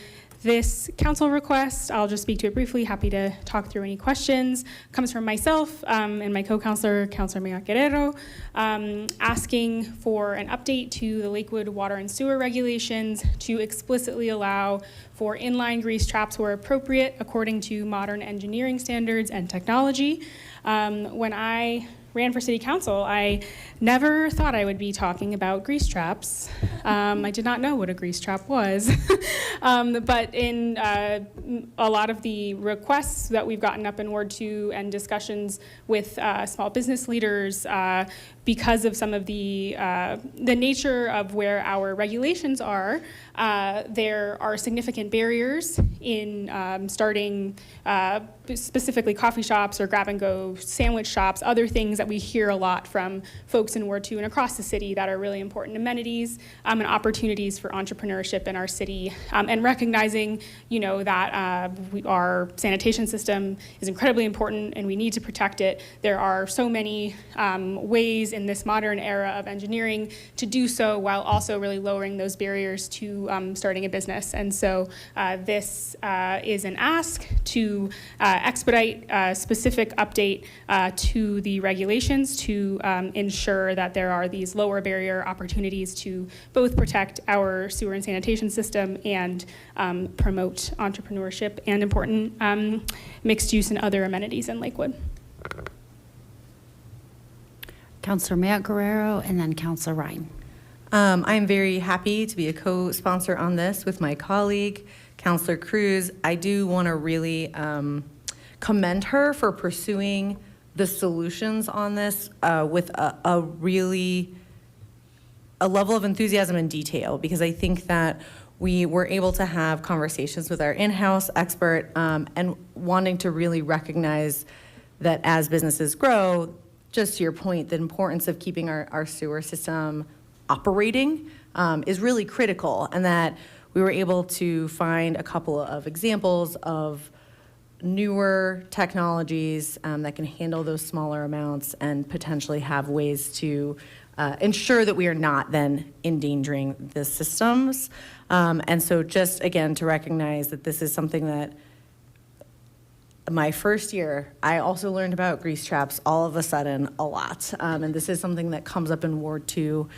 this council request, I'll just speak to it briefly, happy to talk through any questions, comes from myself and my co-councilor, Councilor Mia Guerrero, asking for an update to the Lakewood water and sewer regulations to explicitly allow for inline grease traps where appropriate according to modern engineering standards and technology. When I ran for city council, I never thought I would be talking about grease traps. I did not know what a grease trap was. But in a lot of the requests that we've gotten up in Ward 2 and discussions with small business leaders, because of some of the nature of where our regulations are, there are significant barriers in starting specifically coffee shops or grab-and-go sandwich shops, other things that we hear a lot from folks in Ward 2 and across the city that are really important amenities and opportunities for entrepreneurship in our city, and recognizing, that our sanitation system is incredibly important and we need to protect it. There are so many ways in this modern era of engineering to do so while also really lowering those barriers to starting a business. And so this is an ask to expedite a specific update to the regulations to ensure that there are these lower barrier opportunities to both protect our sewer and sanitation system and promote entrepreneurship and important mixed use and other amenities in Lakewood. Councilor Mia Guerrero and then Councilor Ryan. I'm very happy to be a co-sponsor on this with my colleague, Councilor Cruz. I do want to really commend her for pursuing the solutions on this with a level of enthusiasm and detail, because I think that we were able to have conversations with our in-house expert and wanting to really recognize that as businesses grow, just to your point, the importance of keeping our sewer system operating is really critical, and that we were able to find a couple of examples of newer technologies that can handle those smaller amounts and potentially have ways to ensure that we are not then endangering the systems. And so just, again, to recognize that this is something that my first year, I also learned about grease traps all of a sudden a lot. And this is something that comes up in Ward 2,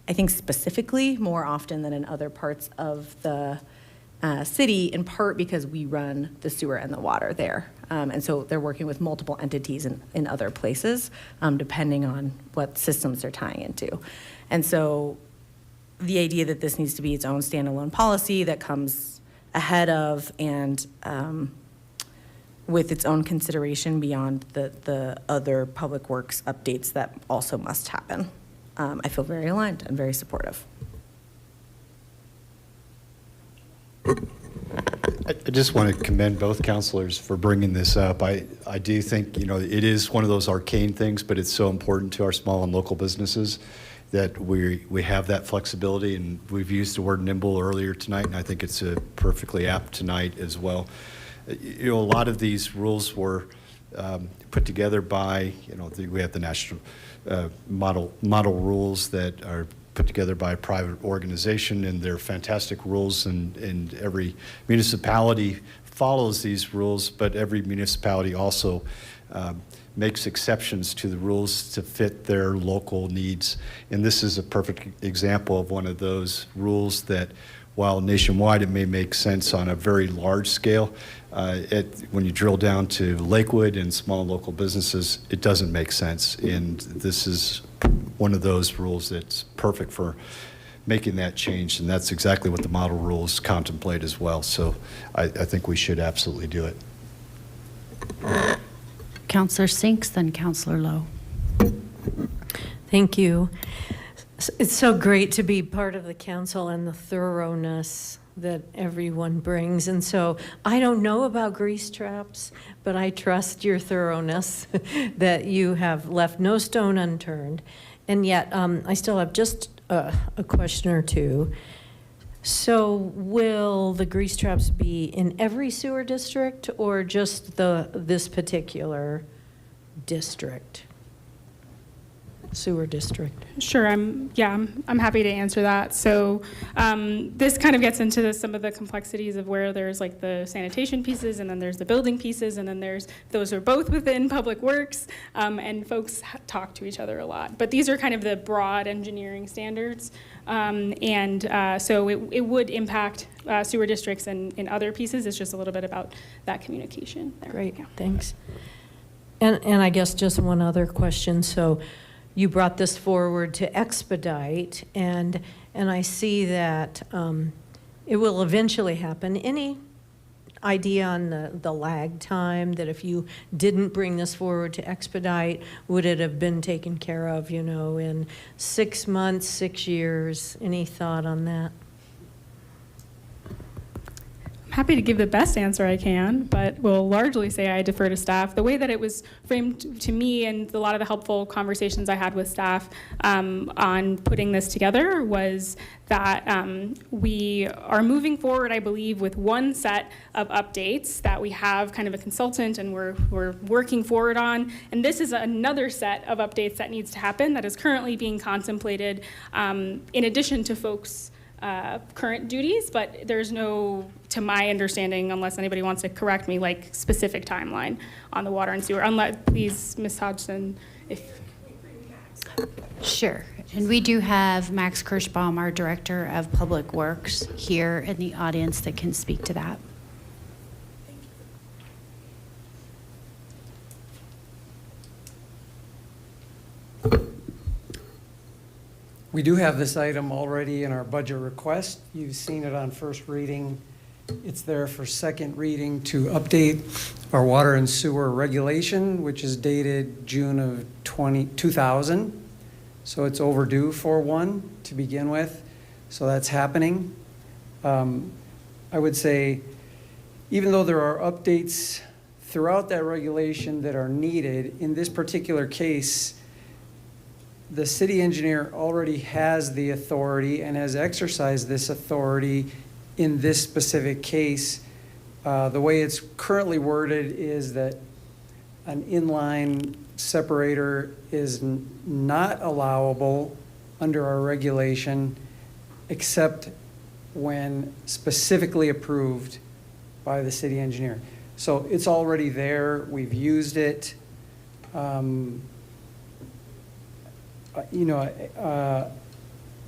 I think specifically more often than in other parts of the city, in part because we run the sewer and the water there. And so they're working with multiple entities in other places, depending on what systems they're tying into. And so the idea that this needs to be its own standalone policy that comes ahead of and with its own consideration beyond the other public works updates that also must happen. I feel very aligned and very supportive. I just want to commend both counselors for bringing this up. I do think, it is one of those arcane things, but it's so important to our small and local businesses that we have that flexibility, and we've used the word nimble earlier tonight, and I think it's perfectly apt tonight as well. A lot of these rules were put together by, we have the national model rules that are put together by a private organization, and they're fantastic rules, and every municipality follows these rules, but every municipality also makes exceptions to the rules to fit their local needs. And this is a perfect example of one of those rules that, while nationwide it may make sense on a very large scale, when you drill down to Lakewood and small local businesses, it doesn't make sense. And this is one of those rules that's perfect for making that change, and that's exactly what the model rules contemplate as well. So I think we should absolutely do it. Councilor Sinks, then Councilor Lowe. Thank you. It's so great to be part of the council and the thoroughness that everyone brings. And so I don't know about grease traps, but I trust your thoroughness that you have left no stone unturned. And yet I still have just a question or two. So will the grease traps be in every sewer district or just this particular district? Sewer district. Sure, I'm happy to answer that. So this kind of gets into some of the complexities of where there's like the sanitation pieces, and then there's the building pieces, and then those are both within Public Works, and folks talk to each other a lot. But these are kind of the broad engineering standards, so it would impact sewer districts and other pieces. It's just a little bit about that communication there. Great, thanks. And I guess just one other question. So you brought this forward to expedite, and I see that it will eventually happen. Any idea on the lag time, that if you didn't bring this forward to expedite, would it have been taken care of, in 6 months, 6 years? Any thought on that? I'm happy to give the best answer I can, but will largely say I defer to staff. The way that it was framed to me and a lot of the helpful conversations I had with staff on putting this together was that we are moving forward, I believe, with one set of updates that we have kind of a consultant and we're working forward on. And this is another set of updates that needs to happen that is currently being contemplated in addition to folks' current duties, but there's no, to my understanding, unless anybody wants to correct me, like specific timeline on the water and sewer. Unless, please, Ms. Hodgson, if. Sure. And we do have Max Kirschbaum, our Director of Public Works, here in the audience that can speak to that. We do have this item already in our budget request. You've seen it on first reading. It's there for second reading to update our water and sewer regulation, which is dated June of 2000. So it's overdue for one to begin with. So that's happening. I would say, even though there are updates throughout that regulation that are needed, in this particular case, the city engineer already has the authority and has exercised this authority in this specific case. The way it's currently worded is that an inline separator is not allowable under our regulation except when specifically approved by the city engineer. So it's already there. We've used it. And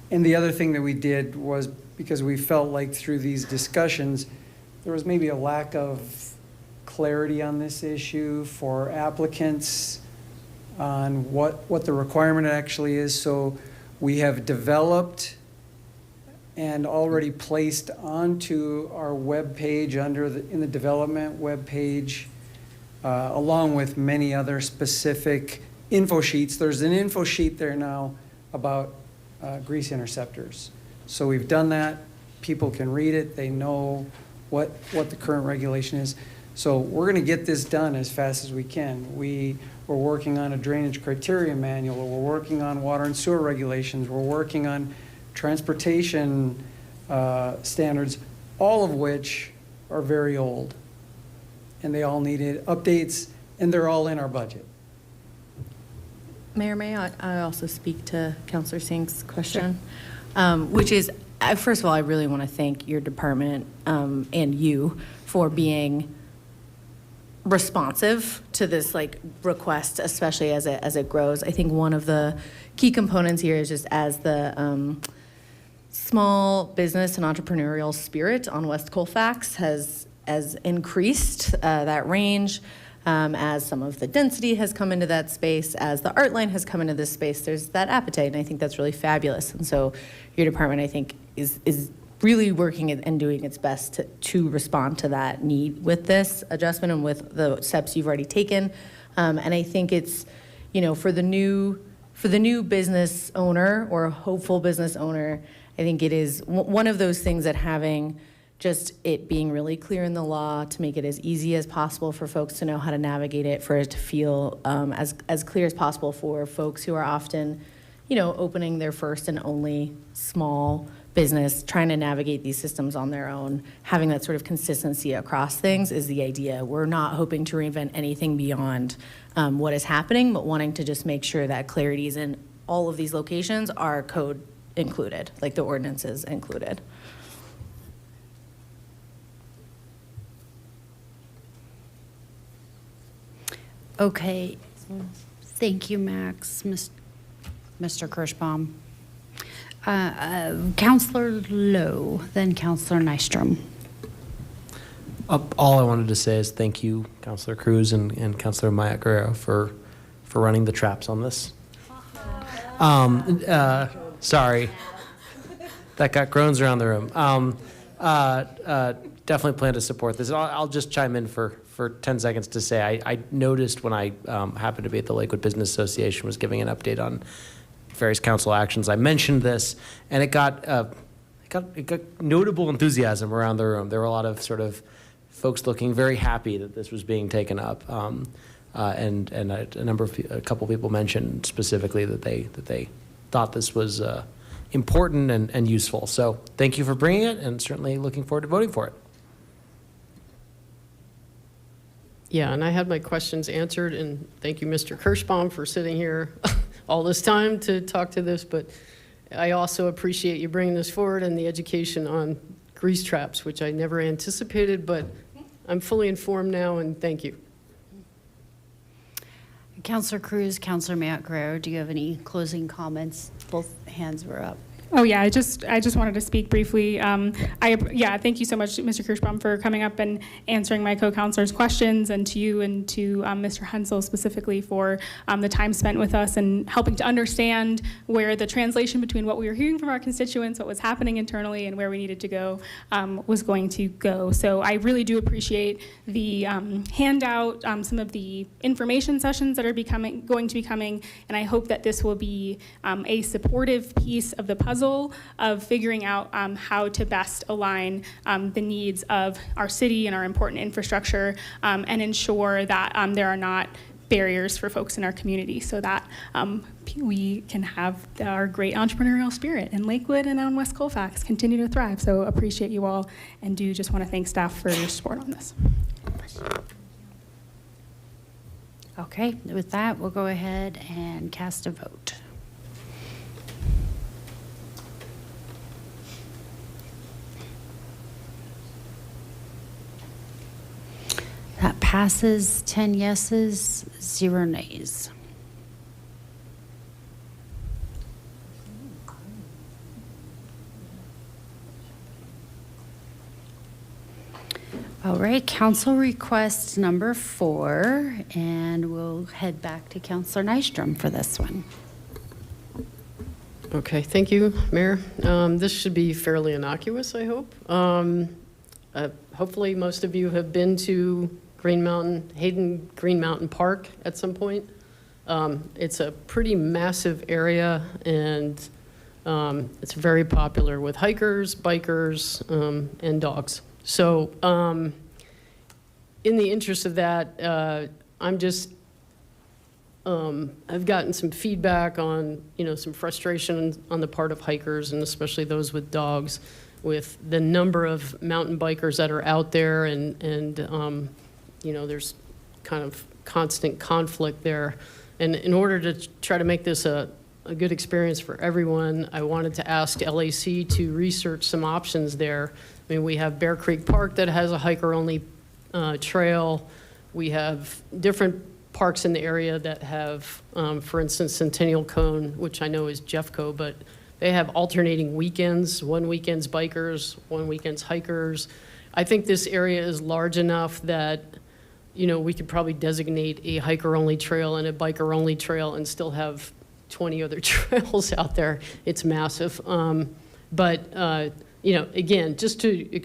the other thing that we did was, because we felt like through these discussions, there was maybe a lack of clarity on this issue for applicants on what the requirement actually is. So we have developed and already placed onto our web page in the development web page, along with many other specific info sheets. There's an info sheet there now about grease interceptors. So we've done that. People can read it. They know what the current regulation is. So we're going to get this done as fast as we can. We're working on a drainage criteria manual. We're working on water and sewer regulations. We're working on transportation standards, all of which are very old. And they all needed updates, and they're all in our budget. Mayor, may I also speak to Councilor Singh's question? Sure. Which is, first of all, I really want to thank your department and you for being responsive to this request, especially as it grows. I think one of the key components here is just as the small business and entrepreneurial spirit on West Colfax has increased that range. As some of the density has come into that space, as the art line has come into this space, there's that appetite, and I think that's really fabulous. And so your department, I think, is really working and doing its best to respond to that need with this adjustment and with the steps you've already taken. And I think it's, for the new business owner or hopeful business owner, I think it is one of those things that having just it being really clear in the law to make it as easy as possible for folks to know how to navigate it, for it to feel as clear as possible for folks who are often, opening their first and only small business trying to navigate these systems on their own, having that sort of consistency across things is the idea. We're not hoping to reinvent anything beyond what is happening, but wanting to just make sure that clarities in all of these locations are code included, like the ordinances included. Okay. Thank you, Max. Mr. Kirschbaum. Counselor Lowe, then Counselor Nystrom. All I wanted to say is thank you, Counselor Cruz and Counselor Maya Guerrero for running the traps on this. Sorry. That got groans around the room. Definitely plan to support this. I'll just chime in for 10 seconds to say I noticed when I happened to be at the Lakewood Business Association was giving an update on various council actions. I mentioned this, and it got notable enthusiasm around the room. There were a lot of sort of folks looking very happy that this was being taken up, and a couple people mentioned specifically that they thought this was important and useful. So thank you for bringing it, and certainly looking forward to voting for it. Yeah, and I had my questions answered, and thank you, Mr. Kirschbaum, for sitting here all this time to talk to this, but I also appreciate you bringing this forward and the education on grease traps, which I never anticipated, but I'm fully informed now, and thank you. Counselor Cruz, Counselor Matt-Guerrero, do you have any closing comments? Both hands were up. Oh yeah, I just wanted to speak briefly. Thank you so much, Mr. Kirschbaum, for coming up and answering my co-counselor's questions, and to you and to Mr. Hensel specifically for the time spent with us and helping to understand where the translation between what we were hearing from our constituents, what was happening internally, and where we needed to go was going to go. So I really do appreciate the handout, some of the information sessions that are going to be coming, and I hope that this will be a supportive piece of the puzzle of figuring out how to best align the needs of our city and our important infrastructure and ensure that there are not barriers for folks in our community so that we can have our great entrepreneurial spirit in Lakewood and on West Colfax continue to thrive. So appreciate you all, and do just want to thank staff for your support on this. Okay, with that, we'll go ahead and cast a vote. That passes 10 yeses, 0 nays. All right, council request number 4, and we'll head back to Councilor Nystrom for this one. Okay, thank you, Mayor. This should be fairly innocuous, I hope. Hopefully most of you have been to Hayden Green Mountain Park at some point. It's a pretty massive area, and it's very popular with hikers, bikers, and dogs. So in the interest of that, I've gotten some feedback on, some frustration on the part of hikers, and especially those with dogs, with the number of mountain bikers that are out there, and there's kind of constant conflict there. And in order to try to make this a good experience for everyone, I wanted to ask LAC to research some options there. I mean, we have Bear Creek Park that has a hiker-only trail. We have different parks in the area that have, for instance, Centennial Cone, which I know is Jeffco, but they have alternating weekends. One weekend's bikers, one weekend's hikers. I think this area is large enough that, we could probably designate a hiker-only trail and a biker-only trail and still have 20 other trails out there. It's massive. Again, just to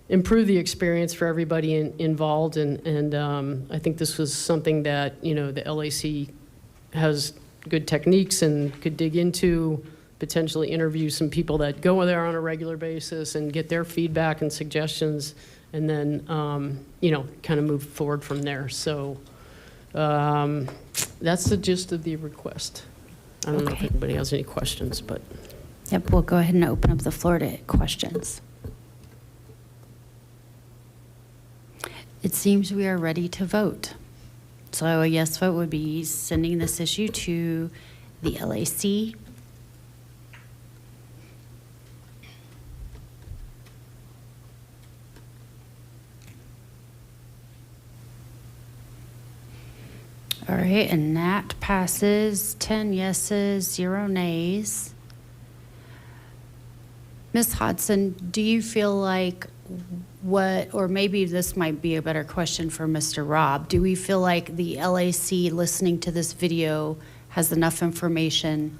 improve the experience for everybody involved, and I think this was something that, the LAC has good techniques and could dig into, potentially interview some people that go there on a regular basis and get their feedback and suggestions, and then, kind of move forward from there. So that's the gist of the request. I don't know if anybody has any questions, but. Yep, we'll go ahead and open up the floor to questions. It seems we are ready to vote. So a yes vote would be sending this issue to the LAC. All right, and that passes 10 yeses, 0 nays. Ms. Hodson, do you feel like or maybe this might be a better question for Mr. Robb, do we feel like the LAC listening to this video has enough information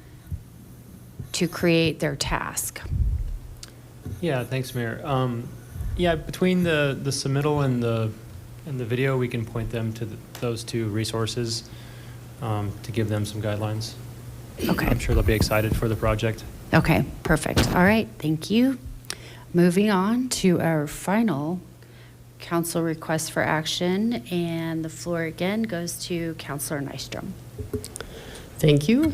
to create their task? Yeah, thanks, Mayor. Yeah, between the submittal and the video, we can point them to those two resources to give them some guidelines. Okay. I'm sure they'll be excited for the project. Okay, perfect. All right, thank you. Moving on to our final council request for action, and the floor again goes to Councilor Nystrom. Thank you.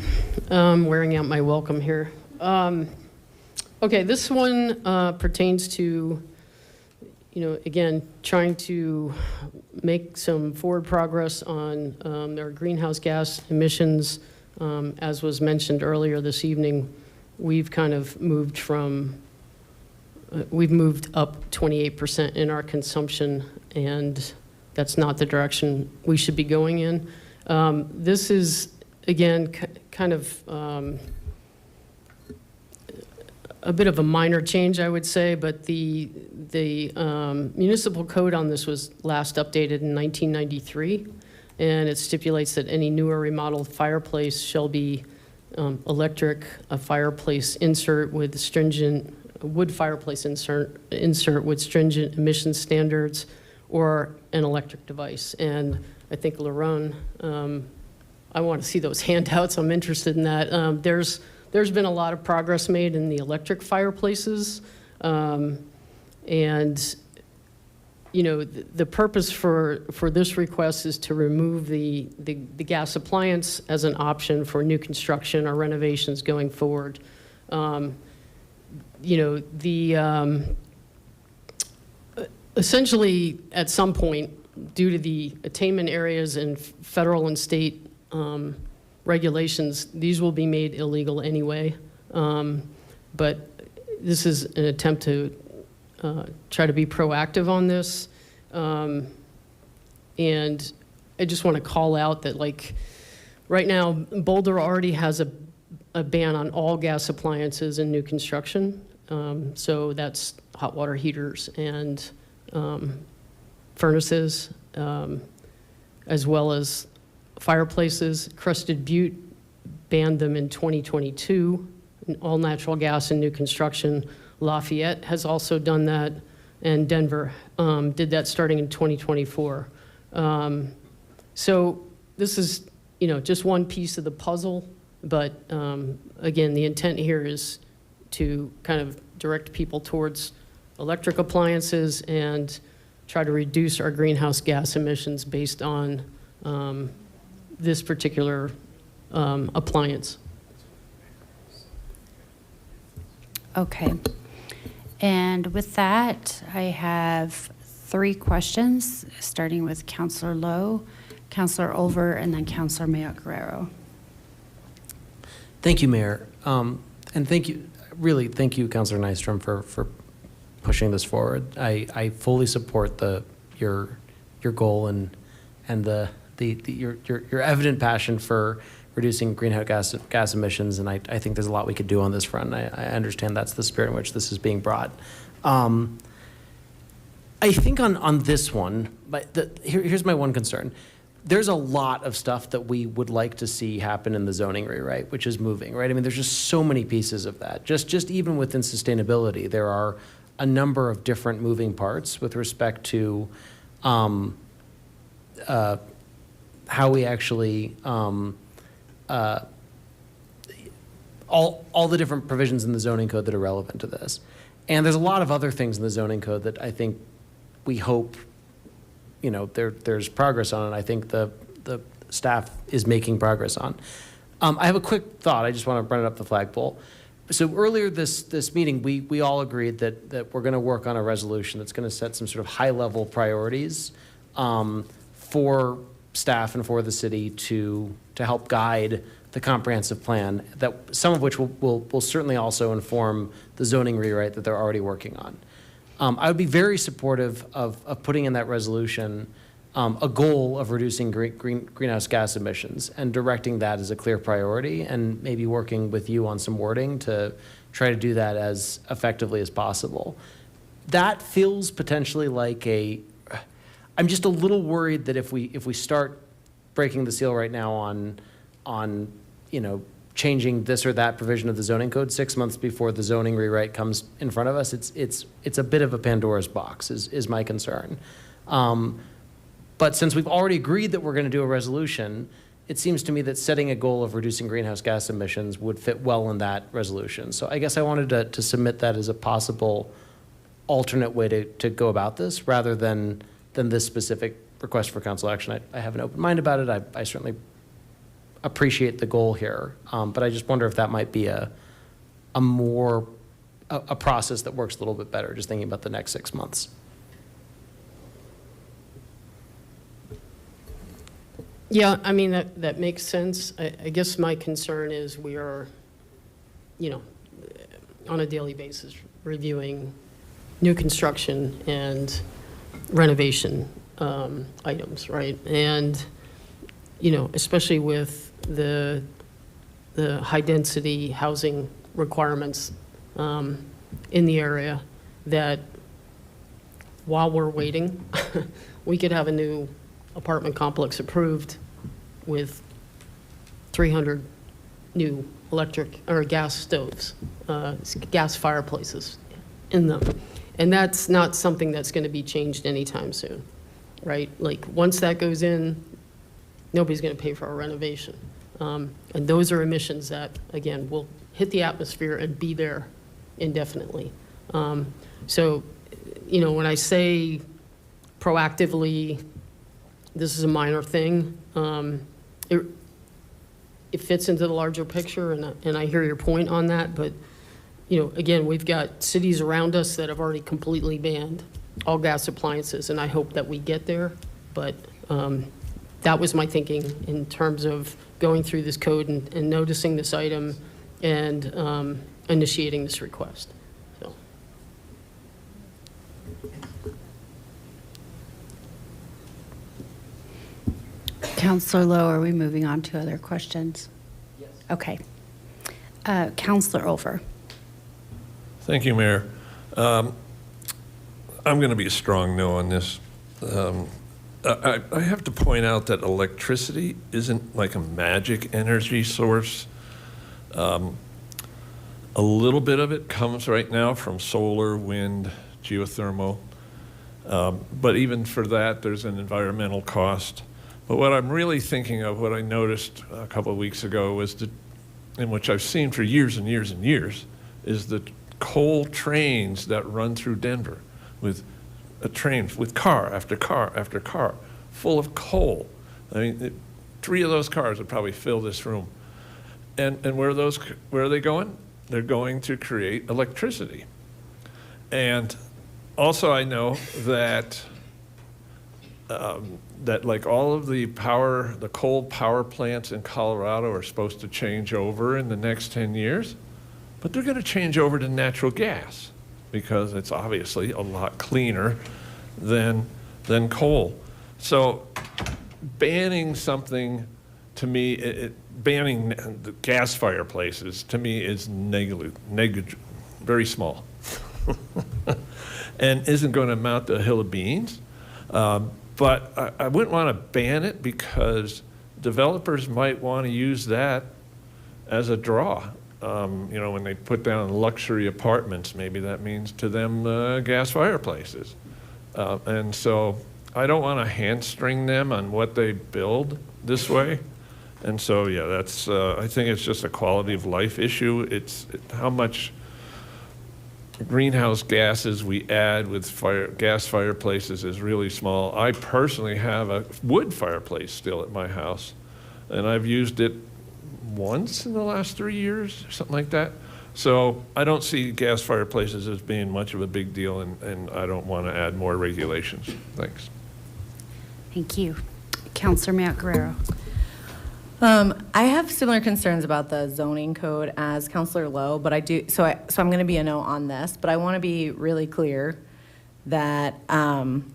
Wearing out my welcome here. Okay, this one pertains to, again, trying to make some forward progress on their greenhouse gas emissions. As was mentioned earlier this evening, we've kind of moved we've moved up 28% in our consumption, and that's not the direction we should be going in. This is, again, kind of a bit of a minor change, I would say, but the municipal code on this was last updated in 1993, and it stipulates that any new or remodeled fireplace shall be electric, a fireplace insert with stringent wood fireplace insert with stringent emission standards, or an electric device. And I think Lerone, I want to see those handouts. I'm interested in that. There's been a lot of progress made in the electric fireplaces, and the purpose for this request is to remove the gas appliance as an option for new construction or renovations going forward. Essentially, at some point, due to the attainment areas and federal and state regulations, these will be made illegal anyway. But this is an attempt to try to be proactive on this. And I just want to call out that, like, right now, Boulder already has a ban on all gas appliances in new construction. So that's hot water heaters and furnaces, as well as fireplaces. Crested Butte banned them in 2022, all natural gas in new construction. Lafayette has also done that, and Denver did that starting in 2024. So this is, just one piece of the puzzle, but again, the intent here is to kind of direct people towards electric appliances and try to reduce our greenhouse gas emissions based on this particular appliance. Okay. And with that, I have 3 questions, starting with Councilor Lowe, Councilor Olver, and then Councilor Mayotte Guerrero. Thank you, Mayor. And thank you, Councilor Nystrom, for pushing this forward. I fully support your goal and your evident passion for reducing greenhouse gas emissions, and I think there's a lot we could do on this front. I understand that's the spirit in which this is being brought. I think on this one, but here's my one concern. There's a lot of stuff that we would like to see happen in the zoning rewrite, which is moving, right? I mean, there's just so many pieces of that. Just even within sustainability, there are a number of different moving parts with respect to how we actually all the different provisions in the zoning code that are relevant to this. And there's a lot of other things in the zoning code that I think we hope, there's progress on, and I think the staff is making progress on. I have a quick thought. I just want to run it up the flagpole. So earlier this meeting, we all agreed that we're going to work on a resolution that's going to set some sort of high-level priorities for staff and for the city to help guide the comprehensive plan, that some of which will certainly also inform the zoning rewrite that they're already working on. I would be very supportive of putting in that resolution a goal of reducing greenhouse gas emissions and directing that as a clear priority, and maybe working with you on some wording to try to do that as effectively as possible. That feels potentially like I'm just a little worried that if we start breaking the seal right now on changing this or that provision of the zoning code 6 months before the zoning rewrite comes in front of us, it's a bit of a Pandora's box is my concern. But since we've already agreed that we're going to do a resolution, it seems to me that setting a goal of reducing greenhouse gas emissions would fit well in that resolution. So I guess I wanted to submit that as a possible alternate way to go about this, rather than this specific request for council action. I have an open mind about it. I certainly appreciate the goal here, but I just wonder if that might be a process that works a little bit better, just thinking about the next 6 months. Yeah, I mean, that makes sense. I guess my concern is we are, on a daily basis, reviewing new construction and renovation items, right? And, especially with the high-density housing requirements in the area, that while we're waiting, we could have a new apartment complex approved with 300 new electric or gas stoves, gas fireplaces in them. And that's not something that's going to be changed anytime soon, right? Like, once that goes in, nobody's going to pay for a renovation. And those are emissions that, again, will hit the atmosphere and be there indefinitely. So, when I say proactively, this is a minor thing, it fits into the larger picture, and I hear your point on that, but again, we've got cities around us that have already completely banned all gas appliances, and I hope that we get there, but that was my thinking in terms of going through this code and noticing this item and initiating this request. So. Councillor Lowe, are we moving on to other questions? Yes. Okay. Councillor Over. Thank you, Mayor. I'm going to be a strong no on this. I have to point out that electricity isn't like a magic energy source. A little bit of it comes right now from solar, wind, geothermal. But even for that, there's an environmental cost. But what I'm really thinking of, what I noticed a couple of weeks ago, was and which I've seen for years and years and years, is the coal trains that run through Denver with a train with car after car after car full of coal. I mean, 3 of those cars would probably fill this room. And where are they going? They're going to create electricity. And also I know that that like all of the coal power plants in Colorado are supposed to change over in the next 10 years, but they're going to change over to natural gas because it's obviously a lot cleaner than coal. So banning something, to me, banning the gas fireplaces, to me, is very small and isn't going to amount to a hill of beans. But I wouldn't want to ban it because developers might want to use that as a draw. When they put down luxury apartments, maybe that means to them gas fireplaces. And so I don't want to hamstring them on what they build this way. And so, yeah, that's, I think it's just a quality of life issue. It's how much greenhouse gases we add with gas fireplaces is really small. I personally have a wood fireplace still at my house, and I've used it once in the last 3 years, or something like that. So I don't see gas fireplaces as being much of a big deal, and I don't want to add more regulations. Thanks. Thank you. Councilor Matt Guerrero. I have similar concerns about the zoning code as Councilor Lowe, but so I'm going to be a no on this, but I want to be really clear that I'm,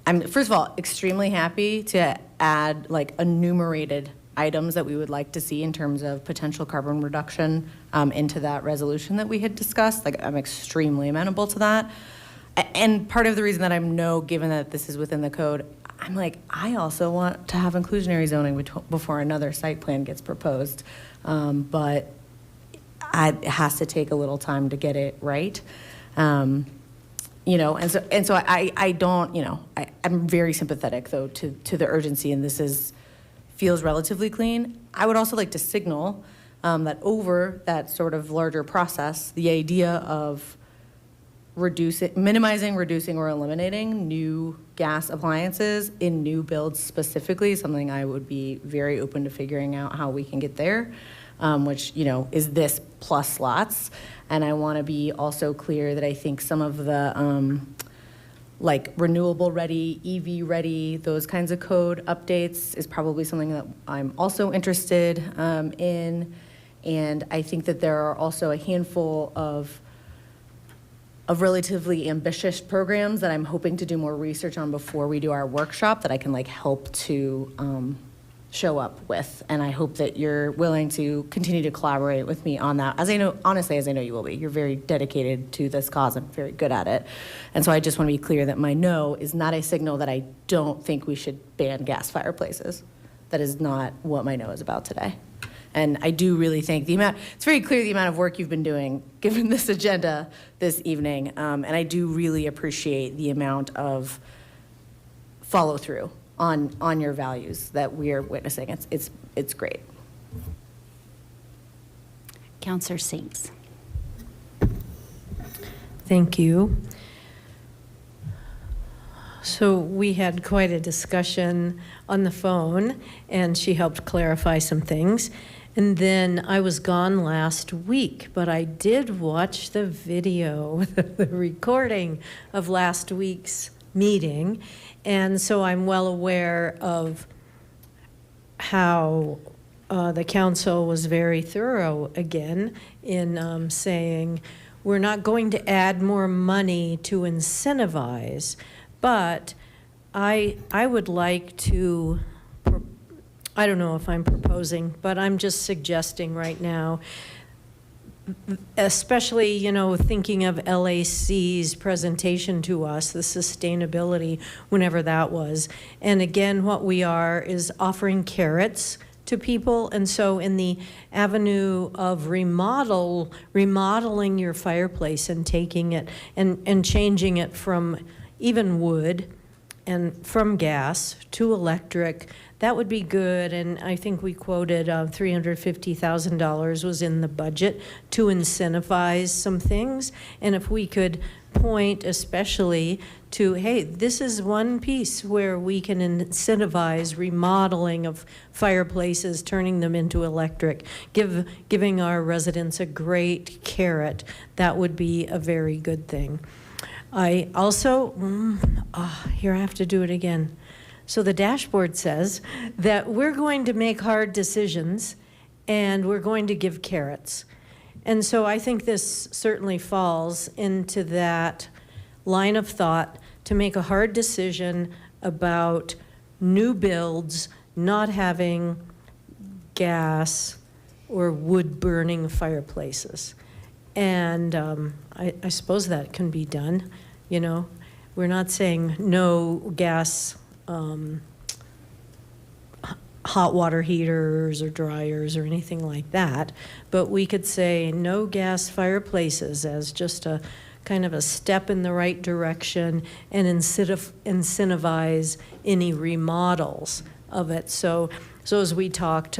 first of all, extremely happy to add like enumerated items that we would like to see in terms of potential carbon reduction into that resolution that we had discussed. Like, I'm extremely amenable to that. And part of the reason that I'm no, given that this is within the code, I'm like, I also want to have inclusionary zoning before another site plan gets proposed. But it has to take a little time to get it right. You know, and so I don't, you know, I'm very sympathetic though to the urgency, and this feels relatively clean. I would also like to signal that over that sort of larger process, the idea of minimizing, reducing, or eliminating new gas appliances in new builds specifically, something I would be very open to figuring out how we can get there, which, you know, is this plus slots. And I want to be also clear that I think some of the like renewable ready, EV ready, those kinds of code updates is probably something that I'm also interested in. And I think that there are also a handful of relatively ambitious programs that I'm hoping to do more research on before we do our workshop that I can like help to show up with. And I hope that you're willing to continue to collaborate with me on that. As I know, honestly, as I know you will be. You're very dedicated to this cause and very good at it. And so I just want to be clear that my no is not a signal that I don't think we should ban gas fireplaces. That is not what my no is about today. And I do really think it's very clear the amount of work you've been doing given this agenda this evening. And I do really appreciate the amount of follow through on your values that we are witnessing. It's great. Councilor Sinks. Thank you. So we had quite a discussion on the phone, and she helped clarify some things. And then I was gone last week, but I did watch the video, the recording of last week's meeting. And so I'm well aware of how the council was very thorough again in saying, we're not going to add more money to incentivize, but I would like to, I don't know if I'm proposing, but I'm just suggesting right now, especially, you know, thinking of LAC's presentation to us, the sustainability, whenever that was. And again, what we are is offering carrots to people. And so in the avenue of remodeling your fireplace and taking it and changing it from even wood and from gas to electric, that would be good. And I think we quoted $350,000 was in the budget to incentivize some things. And if we could point especially to, hey, this is one piece where we can incentivize remodeling of fireplaces, turning them into electric, giving our residents a great carrot, that would be a very good thing. I also, here I have to do it again. So the dashboard says that we're going to make hard decisions and we're going to give carrots. And so I think this certainly falls into that line of thought to make a hard decision about new builds not having gas or wood burning fireplaces. And I suppose that can be done. You know, we're not saying no gas hot water heaters or dryers or anything like that, but we could say no gas fireplaces as just a kind of a step in the right direction and incentivize any remodels of it. So as we talked,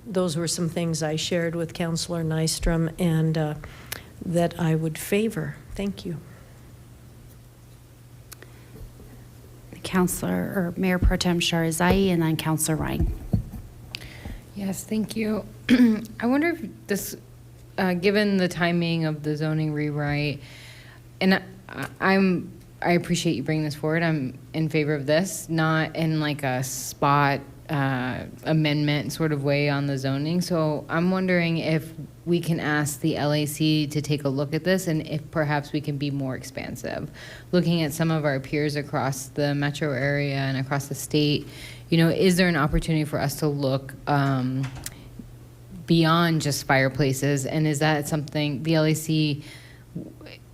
those were some things I shared with Councilor Nystrom and that I would favor. Thank you. Councilor or Mayor Pro Tem Sharizai, and then Councilor Ryan. Yes, thank you. I wonder if this given the timing of the zoning rewrite, and I appreciate you bringing this forward. I'm in favor of this, not in like a spot amendment sort of way on the zoning. So I'm wondering if we can ask the LAC to take a look at this and if perhaps we can be more expansive. Looking at some of our peers across the metro area and across the state, is there an opportunity for us to look beyond just fireplaces? And is that something the LAC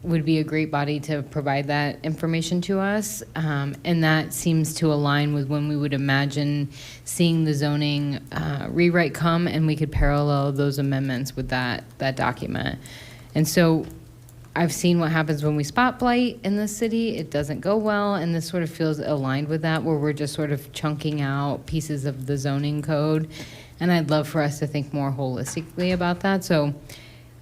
would be a great body to provide that information to us? And that seems to align with when we would imagine seeing the zoning rewrite come, and we could parallel those amendments with that document. And so I've seen what happens when we spot blight in the city. It doesn't go well, and this sort of feels aligned with that, where we're just sort of chunking out pieces of the zoning code. And I'd love for us to think more holistically about that. So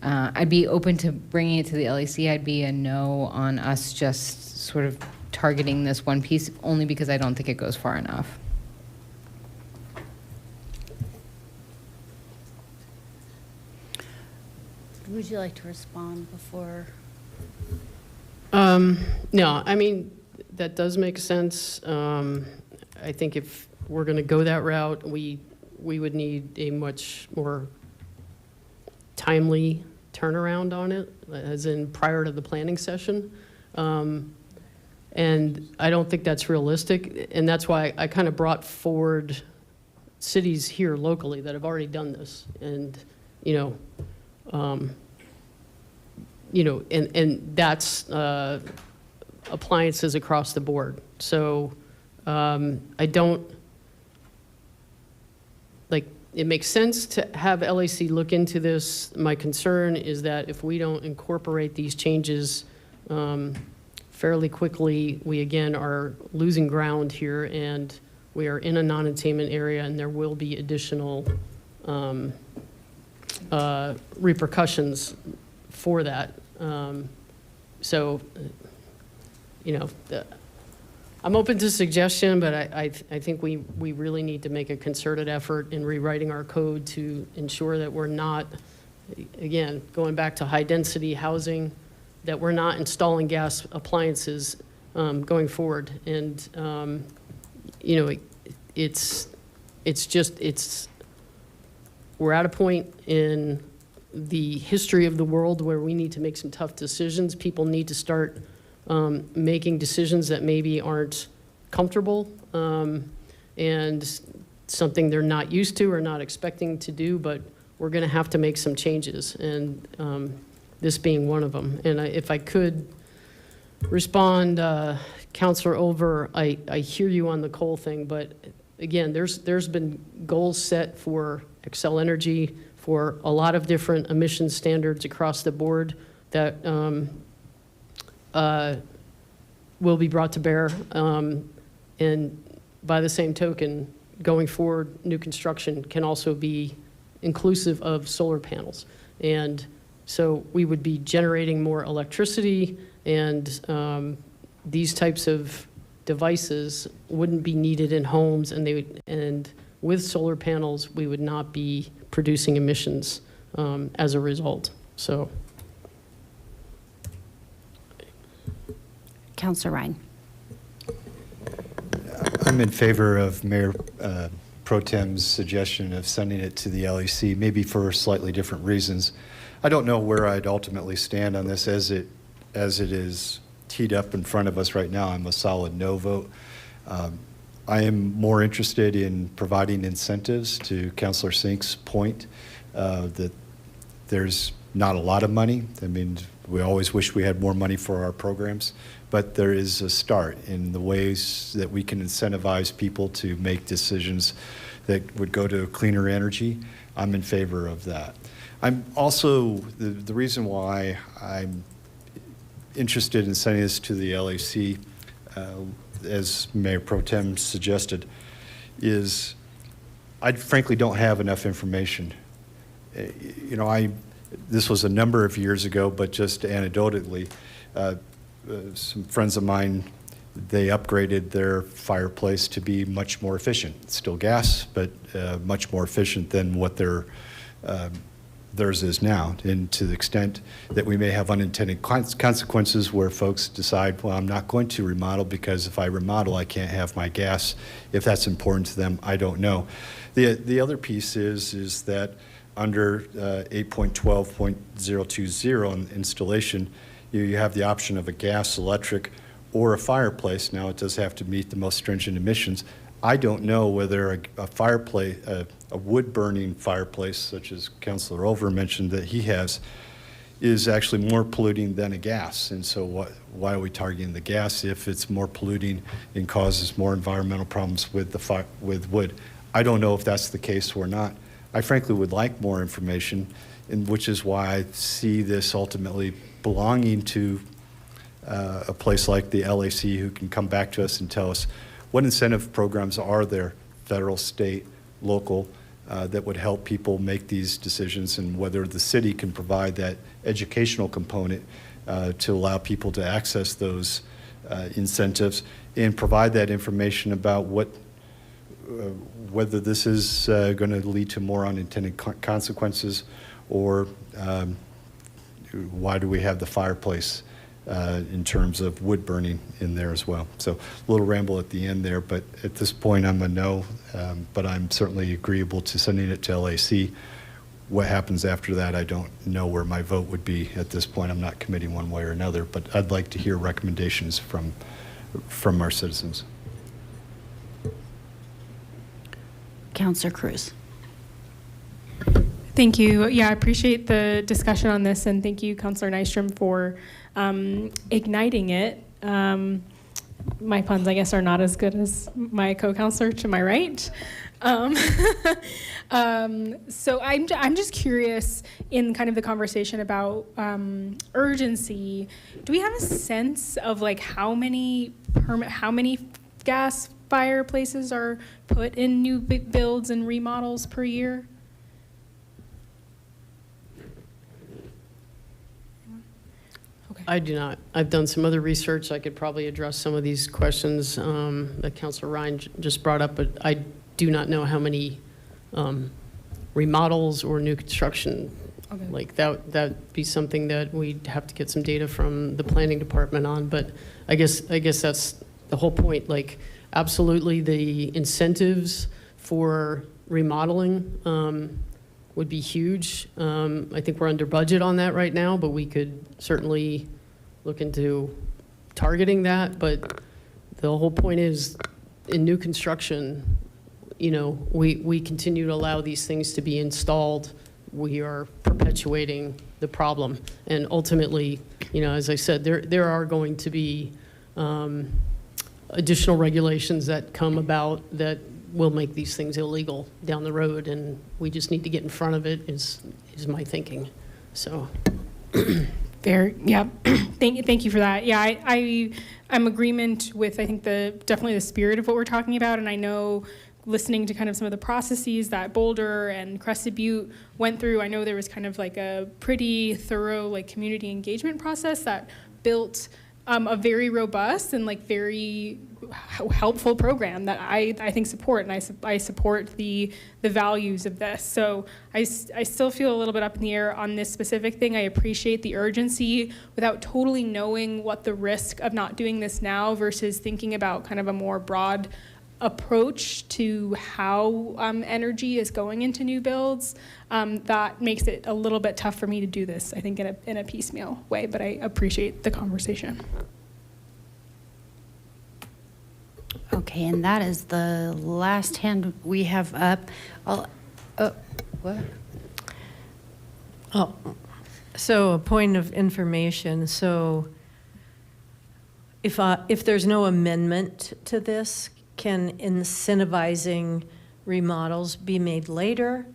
I'd be open to bringing it to the LAC. I'd be a no on us just sort of targeting this one piece, only because I don't think it goes far enough. Would you like to respond before? No, I mean, that does make sense. I think if we're going to go that route, we would need a much more timely turnaround on it, as in prior to the planning session. And I don't think that's realistic. And that's why I kind of brought forward cities here locally that have already done this. And, and that's appliances across the board. So I don't, it makes sense to have LAC look into this. My concern is that if we don't incorporate these changes fairly quickly, we again are losing ground here, and we are in a non-attainment area, and there will be additional repercussions for that. I'm open to suggestion, but I think we really need to make a concerted effort in rewriting our code to ensure that we're not, again, going back to high-density housing, that we're not installing gas appliances going forward. And, we're at a point in the history of the world where we need to make some tough decisions. People need to start making decisions that maybe aren't comfortable and something they're not used to or not expecting to do, but we're going to have to make some changes, and this being one of them. And if I could respond, Councilor Olver, I hear you on the coal thing, but again, there's been goals set for Xcel Energy for a lot of different emission standards across the board that will be brought to bear. And by the same token, going forward, new construction can also be inclusive of solar panels. And so we would be generating more electricity, and these types of devices wouldn't be needed in homes, and with solar panels, we would not be producing emissions as a result. So. Councilor Ryan. I'm in favor of Mayor Pro Tem's suggestion of sending it to the LEC, maybe for slightly different reasons. I don't know where I'd ultimately stand on this as it is teed up in front of us right now. I'm a solid no vote. I am more interested in providing incentives, to Councilor Sink's point, that there's not a lot of money. I mean, we always wish we had more money for our programs, but there is a start in the ways that we can incentivize people to make decisions that would go to cleaner energy. I'm in favor of that. I'm also, the reason why I'm interested in sending this to the LAC, as Mayor Pro Tem suggested, is I frankly don't have enough information. This was a number of years ago, but just anecdotally, some friends of mine, they upgraded their fireplace to be much more efficient. It's still gas, but much more efficient than what their theirs is now. And to the extent that we may have unintended consequences where folks decide, well, I'm not going to remodel because if I remodel, I can't have my gas. If that's important to them, I don't know. The other piece is that under 8.12.020 in installation, you have the option of a gas, electric, or a fireplace. Now, it does have to meet the most stringent emissions. I don't know whether a fireplace, a wood-burning fireplace, such as Councilor Over mentioned that he has, is actually more polluting than a gas. And so why are we targeting the gas if it's more polluting and causes more environmental problems with wood? I don't know if that's the case or not. I frankly would like more information, and which is why I see this ultimately belonging to a place like the LAC, who can come back to us and tell us what incentive programs are there, federal, state, local, that would help people make these decisions, and whether the city can provide that educational component to allow people to access those incentives and provide that information about whether this is going to lead to more unintended consequences, or why do we have the fireplace in terms of wood burning in there as well. So a little ramble at the end there, but at this point I'm a no, but I'm certainly agreeable to sending it to LAC. What happens after that, I don't know where my vote would be at this point. I'm not committing one way or another, but I'd like to hear recommendations from our citizens. Councilor Cruz. Thank you. Yeah, I appreciate the discussion on this, and thank you, Councilor Nystrom, for igniting it. My puns, I guess, are not as good as my co-councilor to my right. So I'm just curious, in kind of the conversation about urgency, do we have a sense of like how many gas fireplaces are put in new big builds and remodels per year? I do not. I've done some other research. I could probably address some of these questions that Councilor Ryan just brought up, but I do not know how many remodels or new construction. Okay. Like that'd be something that we'd have to get some data from the planning department on. But I guess that's the whole point. Like, absolutely, the incentives for remodeling would be huge. I think we're under budget on that right now, but we could certainly look into targeting that. But the whole point is, in new construction, we continue to allow these things to be installed. We are perpetuating the problem. And ultimately, as I said, there are going to be additional regulations that come about that will make these things illegal down the road, and we just need to get in front of it, is my thinking. So Fair, yeah. Thank you for that. Yeah, I'm agreement with, I think, definitely the spirit of what we're talking about, and I know, listening to kind of some of the processes that Boulder and Crested Butte went through, I know there was kind of like a pretty thorough like community engagement process that built a very robust and like very helpful program that I think support, and I support the values of this. So I still feel a little bit up in the air on this specific thing. I appreciate the urgency without totally knowing what the risk of not doing this now versus thinking about kind of a more broad approach to how energy is going into new builds. That makes it a little bit tough for me to do this, I think, in a piecemeal way, but I appreciate the conversation. Okay, and that is the last hand we have up. What? Oh, so a point of information. So if there's no amendment to this, can incentivizing remodels be made later,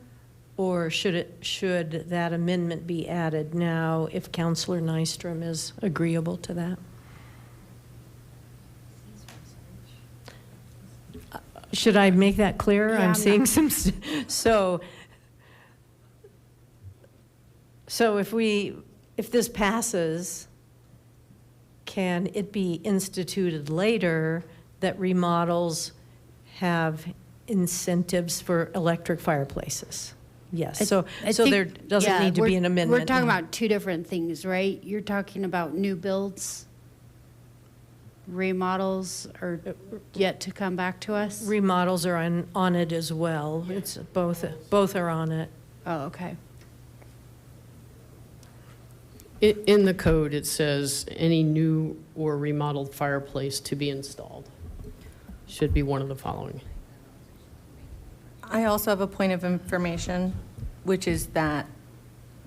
or should that amendment be added now if Councilor Nystrom is agreeable to that? Should I make that clearer? Yeah, I'm seeing some. So if this passes, can it be instituted later that remodels have incentives for electric fireplaces? Yes, I- so I there think- doesn't yeah, need to be we're- an amendment. We're talking about two different things, right? You're talking about new builds, remodels are yet to come back to us? Remodels are on it as well. It's both are on it. Oh, okay. In the code, it says any new or remodeled fireplace to be installed should be one of the following. I also have a point of information, which is that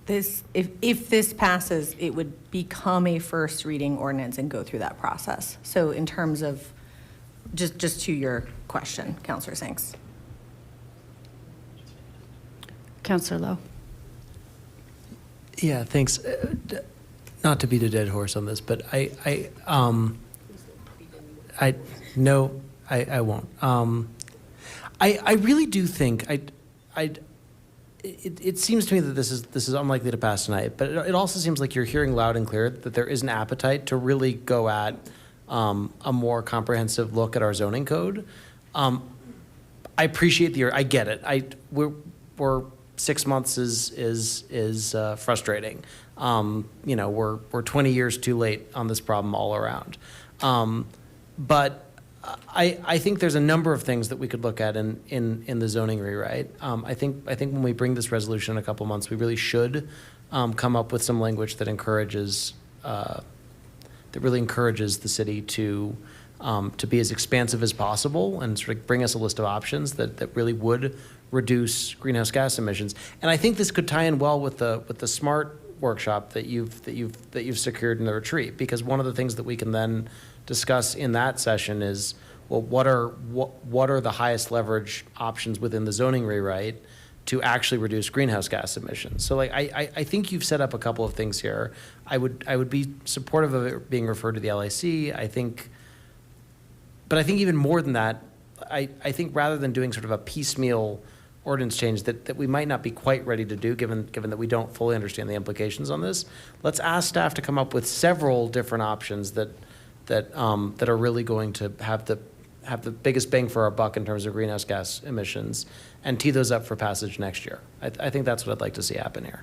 this, if this passes, it would become a first reading ordinance and go through that process. So in terms of, just to your question, Councilor Sinks. Councilor Lowe. Yeah, thanks. Not to beat a dead horse on this, but I won't. I really do think it seems to me that this is unlikely to pass tonight, but it also seems like you're hearing loud and clear that there is an appetite to really go at a more comprehensive look at our zoning code. I appreciate I get it. We're 6 months is frustrating. We're 20 years too late on this problem all around. But I think there's a number of things that we could look at in the zoning rewrite. I think when we bring this resolution in a couple months, we really should come up with some language that really encourages the city to be as expansive as possible and sort of bring us a list of options that really would reduce greenhouse gas emissions. And I think this could tie in well with the SMART workshop that you've secured in the retreat, because one of the things that we can then discuss in that session is, well, what are the highest leverage options within the zoning rewrite to actually reduce greenhouse gas emissions? So I think you've set up a couple of things here. I would be supportive of it being referred to the LIC. But I think even more than that, I think rather than doing sort of a piecemeal ordinance change that we might not be quite ready to do, given that we don't fully understand the implications on this, let's ask staff to come up with several different options that are really going to have the biggest bang for our buck in terms of greenhouse gas emissions, and tee those up for passage next year. I think that's what I'd like to see happen here.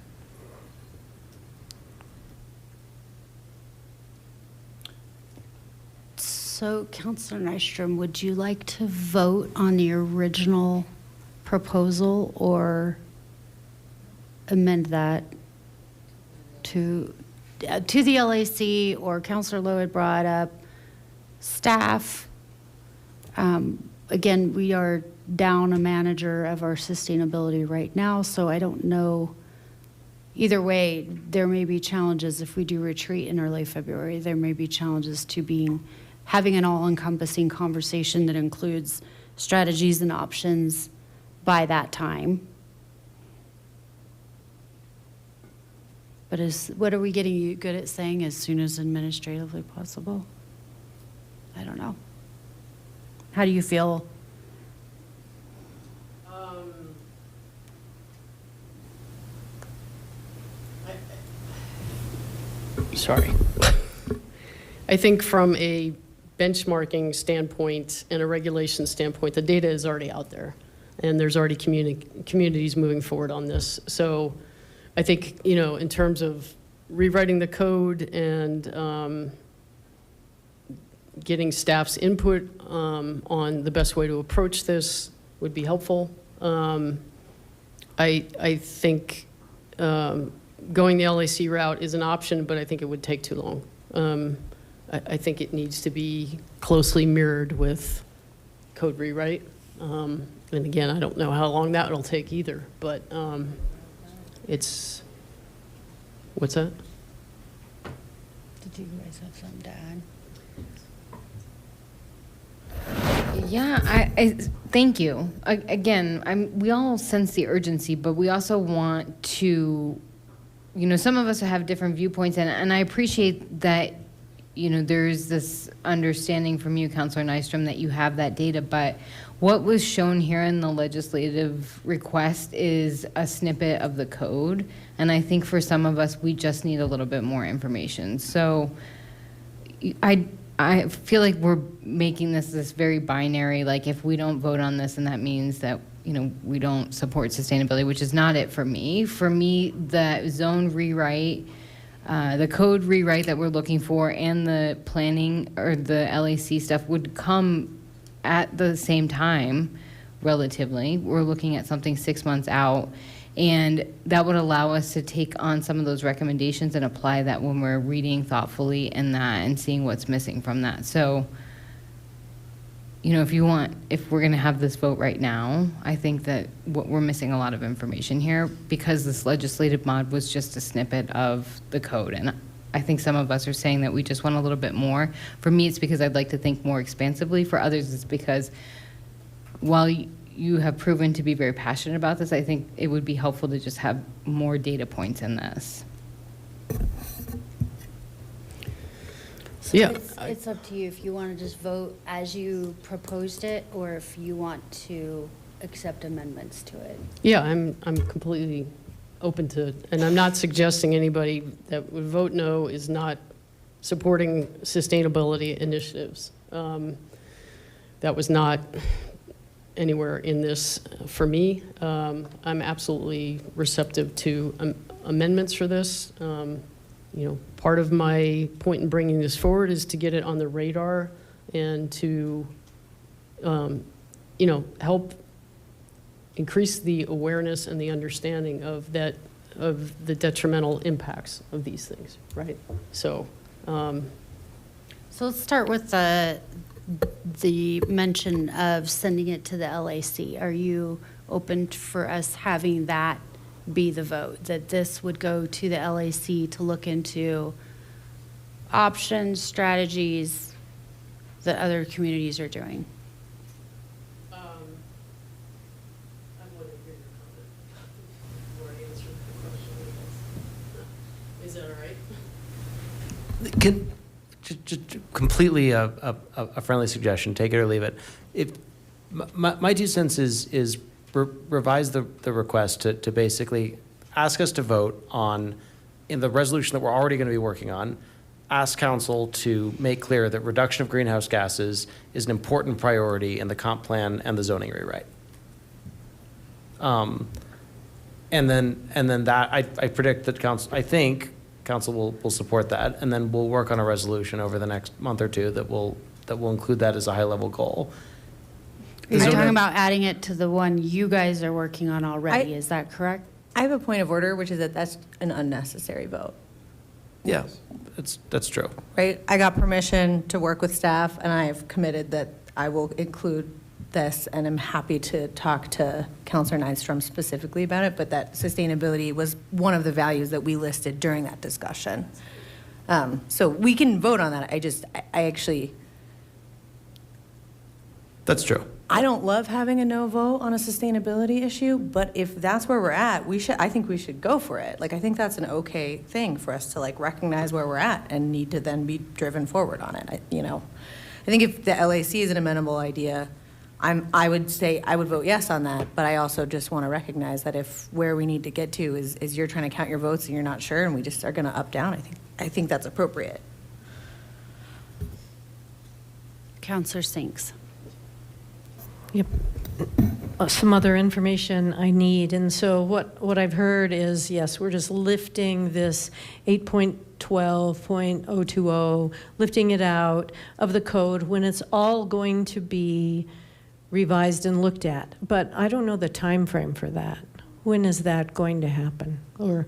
So, Councilor Nystrom, would you like to vote on the original proposal or amend that to the LAC, or Councilor Lowe had brought up staff? Again, we are down a manager of our sustainability right now, so I don't know. Either way, there may be challenges if we do retreat in early February. There may be challenges to having an all-encompassing conversation that includes strategies and options by that time. But what are we getting you good at saying, as soon as administratively possible? I don't know. How do you feel? Sorry. I think from a benchmarking standpoint and a regulation standpoint, the data is already out there, and there's already communities moving forward on this. So I think, in terms of rewriting the code and getting staff's input on the best way to approach this would be helpful. I think going the LAC route is an option, but I think it would take too long. I think it needs to be closely mirrored with code rewrite. And again, I don't know how long that will take either, but what's that? Did you guys have something to add? Yeah, I thank you. Again, we all sense the urgency, but we also want to, some of us have different viewpoints, and I appreciate that, there's this understanding from you, Councilor Nystrom, that you have that data, but what was shown here in the legislative request is a snippet of the code, and I think for some of us, we just need a little bit more information. So I feel like we're making this very binary, like if we don't vote on this, and that means that, we don't support sustainability, which is not it for me. For me, the zone rewrite, the code rewrite that we're looking for, and the planning or the LAC stuff would come at the same time, relatively. We're looking at something 6 months out, and that would allow us to take on some of those recommendations and apply that when we're reading thoughtfully and seeing what's missing from that. So, if we're going to have this vote right now, I think that we're missing a lot of information here because this legislative mod was just a snippet of the code. And I think some of us are saying that we just want a little bit more. For me, it's because I'd like to think more expansively. For others, it's because while you have proven to be very passionate about this, I think it would be helpful to just have more data points in this. So Yeah, it's up to you if you want to just vote as you proposed it, or if you want to accept amendments to it. Yeah, I'm completely open to, and I'm not suggesting anybody that would vote no is not supporting sustainability initiatives. That was not anywhere in this for me. I'm absolutely receptive to amendments for this. Part of my point in bringing this forward is to get it on the radar and to, help increase the awareness and the understanding of the detrimental impacts of these things, right? So let's start with the mention of sending it to the LAC. Are you open for us having that be the vote, that this would go to the LAC to look into options, strategies that other communities are doing? Is that all right? Completely a friendly suggestion, take it or leave it. My 2 cents is revise the request to basically ask us to vote on, in the resolution that we're already going to be working on, ask council to make clear that reduction of greenhouse gases is an important priority in the comp plan and the zoning rewrite. And then that, I predict that council will support that, and then we'll work on a resolution over the next month or two that will include that as a high-level goal. You're talking about adding it to the one you guys are working on already, is that correct? I have a point of order, which is that that's an unnecessary vote. Yeah, that's true. Right? I got permission to work with staff, and I have committed that I will include this, and I'm happy to talk to Councilor Nystrom specifically about it, but that sustainability was one of the values that we listed during that discussion. So we can vote on that. I actually... That's true. I don't love having a no vote on a sustainability issue, but if that's where we're at, I think we should go for it. I think that's an okay thing for us to recognize where we're at and need to then be driven forward on it. I think if the LAC is an amenable idea, I would say I would vote yes on that, but I also just want to recognize that if where we need to get to is you're trying to count your votes and you're not sure and we just are going to up down, I think that's appropriate. Councilor Sinks. Yep. Some other information I need. And so what I've heard is, yes, we're just lifting this 8.12.020, lifting it out of the code when it's all going to be revised and looked at. But I don't know the time frame for that. When is that going to happen? Or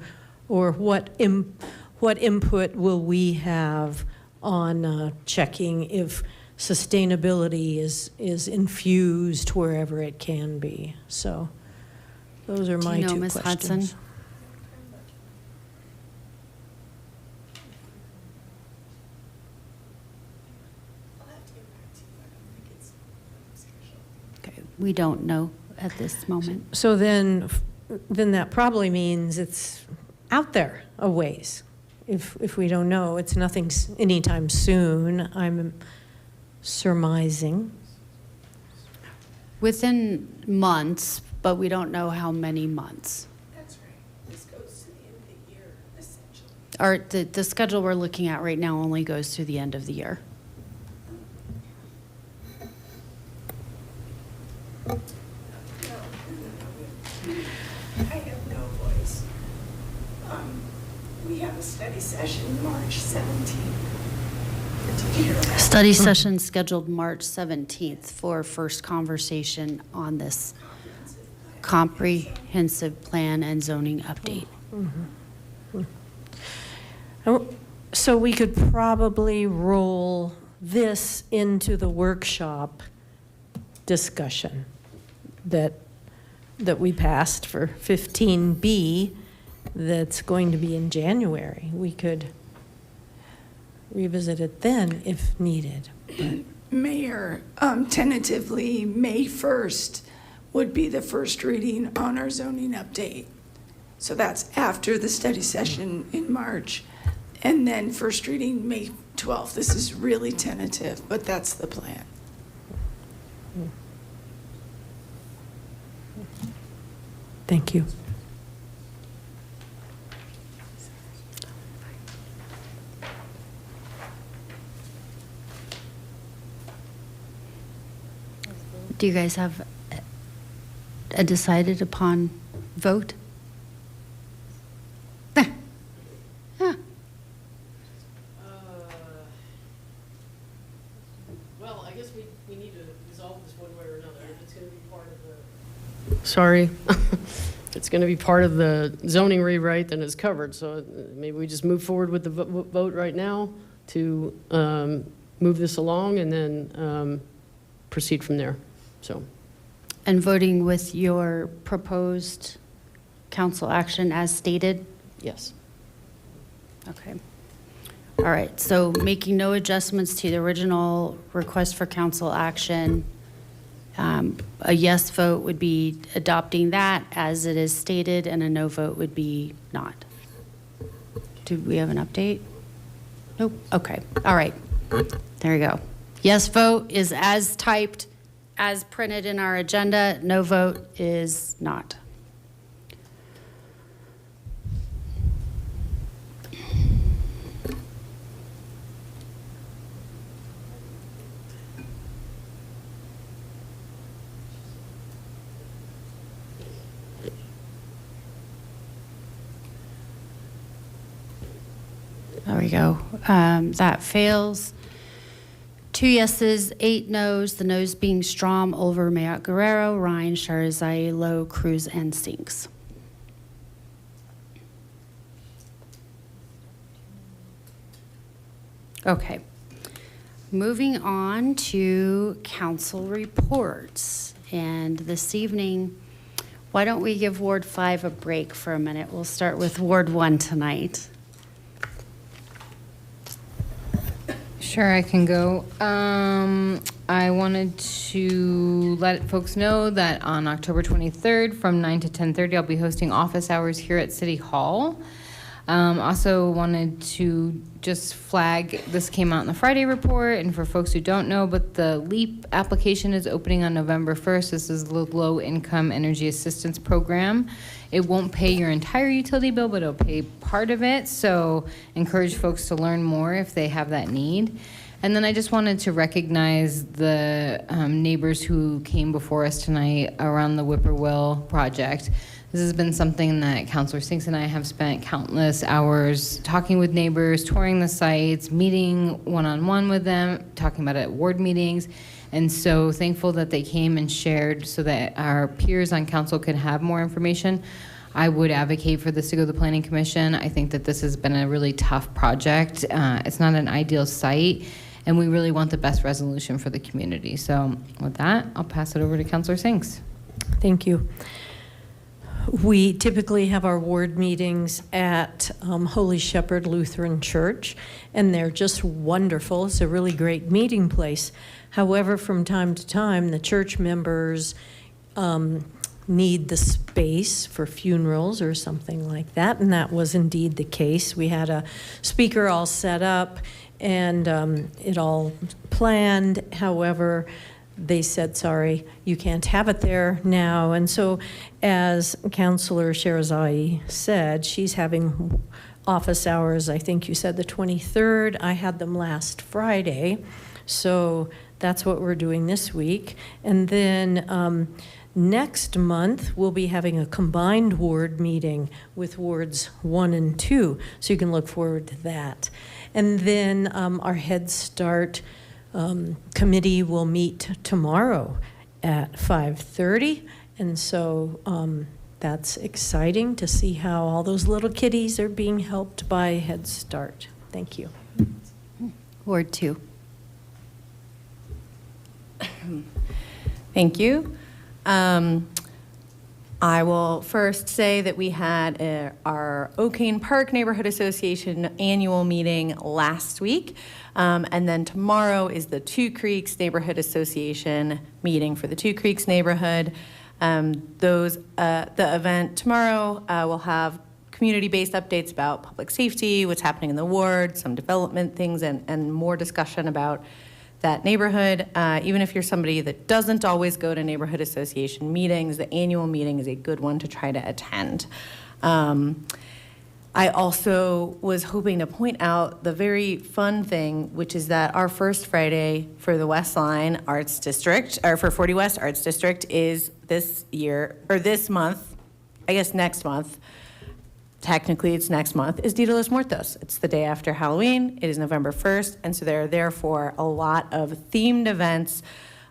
what input will we have on checking if sustainability is infused wherever it can be? So those are my two Ms. questions. Hudson? Okay, we don't know at this moment. So then that probably means it's out there a ways. If we don't know, it's nothing anytime soon. I'm surmising. Within months, but we don't know how many months. That's right. This goes to the end of the year, essentially. The schedule we're looking at right now only goes through the end of the year. session, March 17th. Study session scheduled March 17th for first conversation on this comprehensive plan and zoning update. So we could probably roll this into the workshop discussion that we passed for 15B that's going to be in January. We could revisit it then if needed. Mayor, tentatively, May 1st would be the first reading on our zoning update. So that's after the study session in March. And then first reading May 12th. This is really tentative, but that's the plan. Thank you. Do you guys have a decided upon vote? Well, I guess we need to resolve this one way or another. If it's going to be part of the... Sorry. It's going to be part of the zoning rewrite, then it's covered. So maybe we just move forward with the vote right now to move this along and then proceed from there. So. And voting with your proposed council action as stated? Yes. Okay. All right, so making no adjustments to the original request for council action, a yes vote would be adopting that as it is stated, and a no vote would be not. Do we have an update? Nope. Okay. All right. There you go. Yes vote is as typed, as printed in our agenda. No vote is not. There we go. That fails. 2 yeses, 8 noes, the noes being Strom, Olver, Mayotte Guerrero, Ryan, Sharazai, Lowe, Cruz, and Sinks. Okay. Moving on to council reports. And this evening, why don't we give Ward 5 a break for a minute? We'll start with Ward 1 tonight. Sure, I can go. I wanted to let folks know that on October 23rd from 9 to 10:30, I'll be hosting office hours here at City Hall. Also wanted to just flag, this came out in the Friday report, and for folks who don't know, but the LEAP application is opening on November 1st. This is the Low Income Energy Assistance Program. It won't pay your entire utility bill, but it'll pay part of it. So encourage folks to learn more if they have that need. And then I just wanted to recognize the neighbors who came before us tonight around the Whippoorwill project. This has been something that Councilor Sinks and I have spent countless hours talking with neighbors, touring the sites, meeting one-on-one with them, talking about it at ward meetings. And so thankful that they came and shared so that our peers on council could have more information. I would advocate for this to go to the Planning Commission. I think that this has been a really tough project. It's not an ideal site, and we really want the best resolution for the community. So with that, I'll pass it over to Councilor Sinks. Thank you. We typically have our ward meetings at Holy Shepherd Lutheran Church, and they're just wonderful. It's a really great meeting place. However, from time to time, the church members need the space for funerals or something like that, and that was indeed the case. We had a speaker all set up and it all planned. However, they said, sorry, you can't have it there now. And so, as Councilor Sherazai said, she's having office hours, I think you said the 23rd. I had them last Friday. So that's what we're doing this week. And then Next month, we'll be having a combined ward meeting with wards 1 and 2, so you can look forward to that. And then our Head Start committee will meet tomorrow at 5:30, and so that's exciting to see how all those little kitties are being helped by Head Start. Thank you. Ward 2. Thank you. I will first say that we had our O'Kane Park Neighborhood Association annual meeting last week, and then tomorrow is the Two Creeks Neighborhood Association meeting for the Two Creeks neighborhood. The event tomorrow will have community-based updates about public safety, what's happening in the ward, some development things, and more discussion about that neighborhood. Even if you're somebody that doesn't always go to neighborhood association meetings, the annual meeting is a good one to try to attend. I also was hoping to point out the very fun thing, which is that our first Friday for the West Line Arts District, or for 40 West Arts District, is this year, or this month, I guess next month. Technically, it's next month, is Dia de los Muertos. It's the day after Halloween. It is November 1st, and so there are therefore a lot of themed events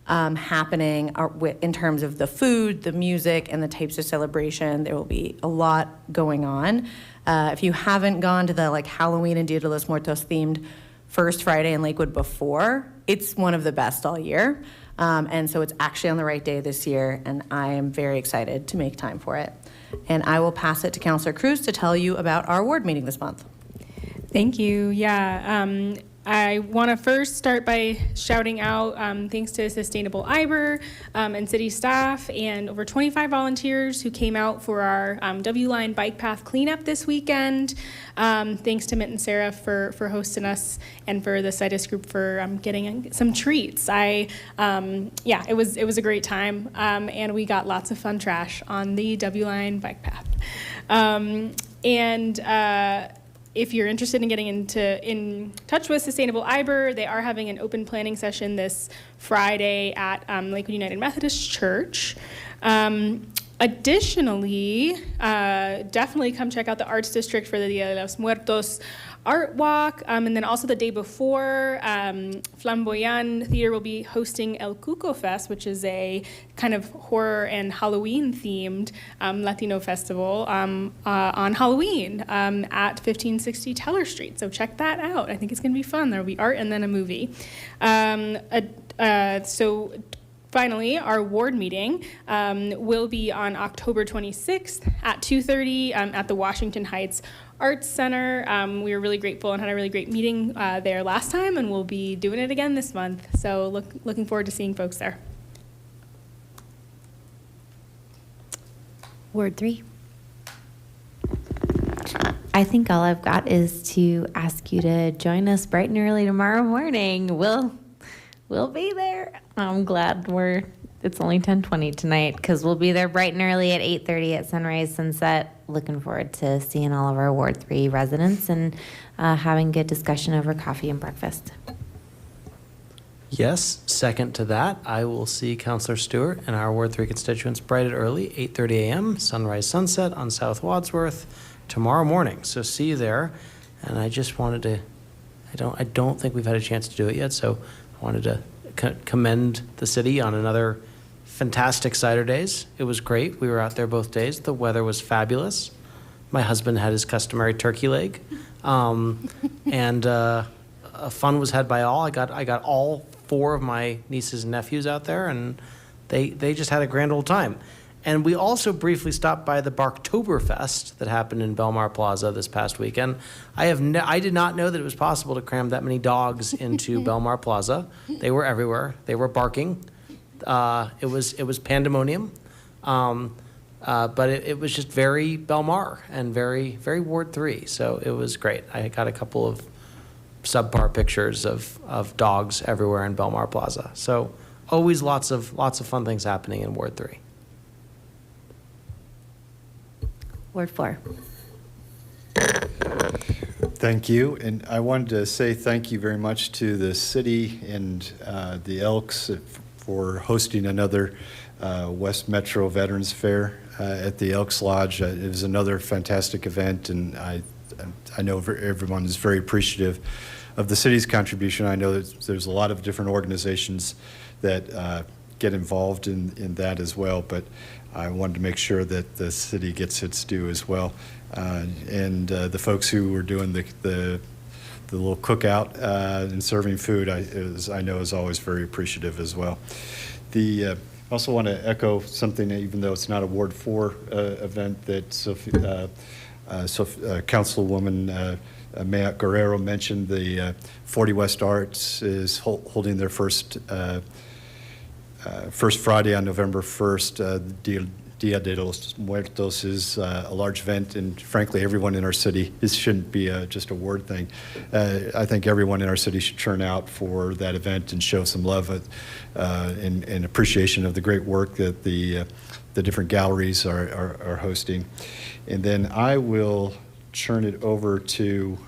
happening in terms of the food, the music, and the types of celebration. There will be a lot going on. If you haven't gone to the Halloween and Dia de los Muertos themed First Friday in Lakewood before, it's one of the best all year. And so it's actually on the right day this year, and I am very excited to make time for it. And I will pass it to Councilor Cruz to tell you about our ward meeting this month. Thank you. Yeah. I want to first start by shouting out thanks to Sustainable IBER and city staff and over 25 volunteers who came out for our W-Line bike path cleanup this weekend. Thanks to Mitt and Sarah for hosting us and for the Citus group for getting some treats. It was a great time, and we got lots of fun trash on the W-Line bike path. If you're interested in getting in touch with Sustainable IBER, they are having an open planning session this Friday at Lakewood United Methodist Church. Additionally, definitely come check out the Arts District for the Dia de los Muertos art walk. And then also the day before, Flamboyant Theater will be hosting El Cuco Fest, which is a kind of horror and Halloween themed Latino festival on Halloween at 1560 Teller Street. So check that out. I think it's going to be fun. There will be art and then a movie. Finally, our ward meeting will be on October 26th at 2:30 at the Washington Heights Arts Center. We were really grateful and had a really great meeting there last time, and we'll be doing it again this month. So looking forward to seeing folks there. Ward 3. I think all I've got is to ask you to join us bright and early tomorrow morning. We'll be there. I'm glad it's only 10:20 tonight because we'll be there bright and early at 8:30 at Sunrise Sunset. Looking forward to seeing all of our Ward 3 residents and having good discussion over coffee and breakfast. Yes, second to that, I will see Councilor Stewart and our Ward 3 constituents bright and early, 8:30 a.m., Sunrise Sunset on South Wadsworth tomorrow morning. So see you there. And I just wanted to, I don't think we've had a chance to do it yet, so I wanted to commend the city on another fantastic cider days. It was great. We were out there both days. The weather was fabulous. My husband had his customary turkey leg, and fun was had by all. I got all 4 of my nieces and nephews out there, and they just had a grand old time. And we also briefly stopped by the Barktoberfest that happened in Belmar Plaza this past weekend. I did not know that it was possible to cram that many dogs into Belmar Plaza. They were everywhere. They were barking. It was pandemonium. But it was just very Belmar and very, very Ward 3. So it was great. I got a couple of subpar pictures of dogs everywhere in Belmar Plaza. So always lots of fun things happening in Ward 3. Ward 4. Thank you. And I wanted to say thank you very much to the city and the Elks for hosting another West Metro Veterans Fair at the Elks Lodge. It was another fantastic event, and I know everyone is very appreciative of the city's contribution. I know that there's a lot of different organizations that get involved in that as well, but I wanted to make sure that the city gets its due as well. And the folks who were doing the little cookout and serving food, I know is always very appreciative as well. I also want to echo something, even though it's not a Ward 4 event, that Councilwoman Mayat Guerrero mentioned. The 40 West Arts is holding their first Friday on November 1st. Dia de los Muertos is a large event, and frankly, everyone in our city, this shouldn't be just a word thing. I think everyone in our city should turn out for that event and show some love and appreciation of the great work that the different galleries are hosting. And then I will turn it over to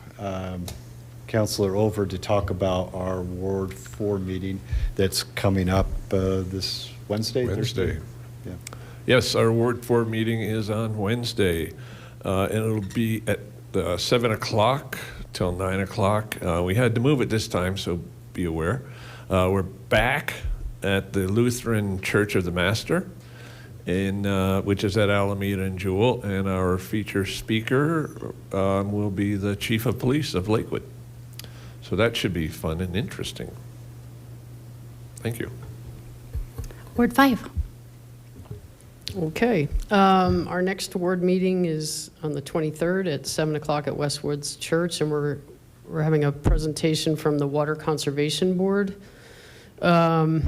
Councilor Over to talk about our Ward 4 meeting that's coming up this Wednesday? Wednesday. Yeah. Yes, our Ward 4 meeting is on Wednesday, and it'll be at 7 o'clock till 9 o'clock. We had to move it this time, so be aware. We're back at the Lutheran Church of the Master, which is at Alameda and Jewel, and our feature speaker will be the Chief of Police of Lakewood. So that should be fun and interesting. Thank you. Ward 5. Okay. Our next ward meeting is on the 23rd at 7 o'clock at Westwood's Church, and we're having a presentation from the Water Conservation Board. I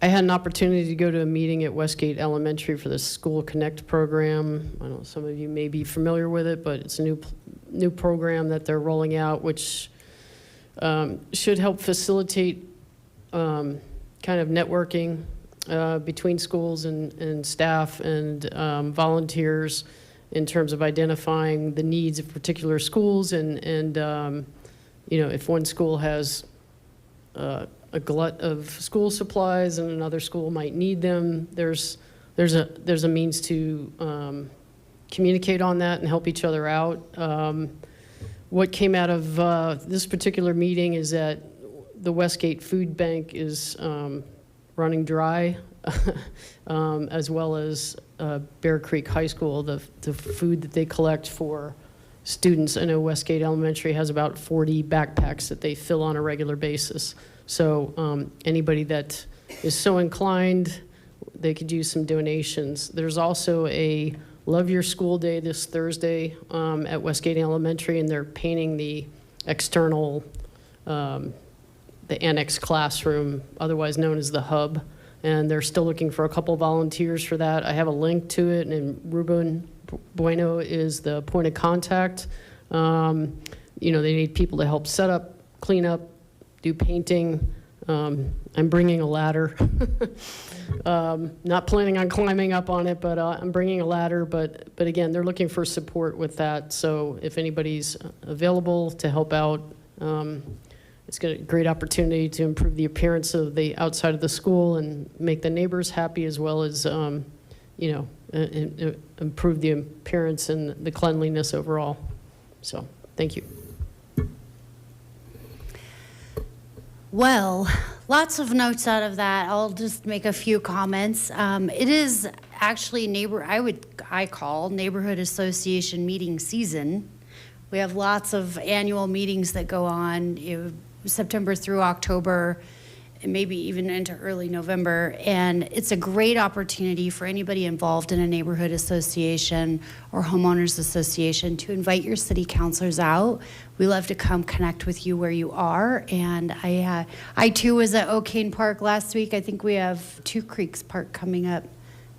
had an opportunity to go to a meeting at Westgate Elementary for the School Connect program. I know some of you may be familiar with it, but it's a new program that they're rolling out, which should help facilitate kind of networking between schools and staff and volunteers in terms of identifying the needs of particular schools and if one school has a glut of school supplies and another school might need them, there's a means to communicate on that and help each other out. What came out of this particular meeting is that the Westgate Food Bank is running dry, as well as Bear Creek High School, the food that they collect for students. I know Westgate Elementary has about 40 backpacks that they fill on a regular basis. So anybody that is so inclined, they could use some donations. There's also a Love Your School Day this Thursday at Westgate Elementary, and they're painting the external the annex classroom, otherwise known as the hub, and they're still looking for a couple volunteers for that. I have a link to it, and Ruben Bueno is the point of contact. They need people to help set up, clean up, do painting. I'm bringing a ladder. Not planning on climbing up on it, but I'm bringing a ladder. But again, they're looking for support with that. So if anybody's available to help out, it's a great opportunity to improve the appearance of the outside of the school and make the neighbors happy, as well as, improve the appearance and the cleanliness overall. So, thank you. Well, lots of notes out of that. I'll just make a few comments. It is actually I call neighborhood association meeting season. We have lots of annual meetings that go on September through October, and maybe even into early November. And it's a great opportunity for anybody involved in a neighborhood association or homeowners association to invite your city councilors out. We love to come connect with you where you are. And I too was at O'Kane Park last week. I think we have Two Creeks Park coming up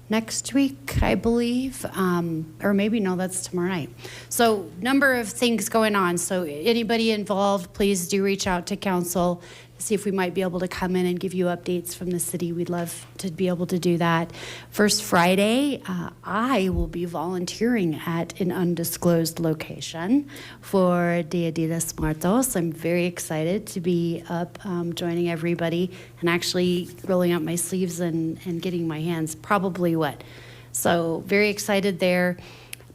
next week, I believe, or maybe no, that's tomorrow night. So number of things going on. So anybody involved, please do reach out to council. see if we might be able to come in and give you updates from the city. We'd love to be able to do that. First Friday, I will be volunteering at an undisclosed location for Dia de los Muertos. I'm very excited to be up joining everybody and actually rolling up my sleeves and getting my hands probably wet. So very excited there.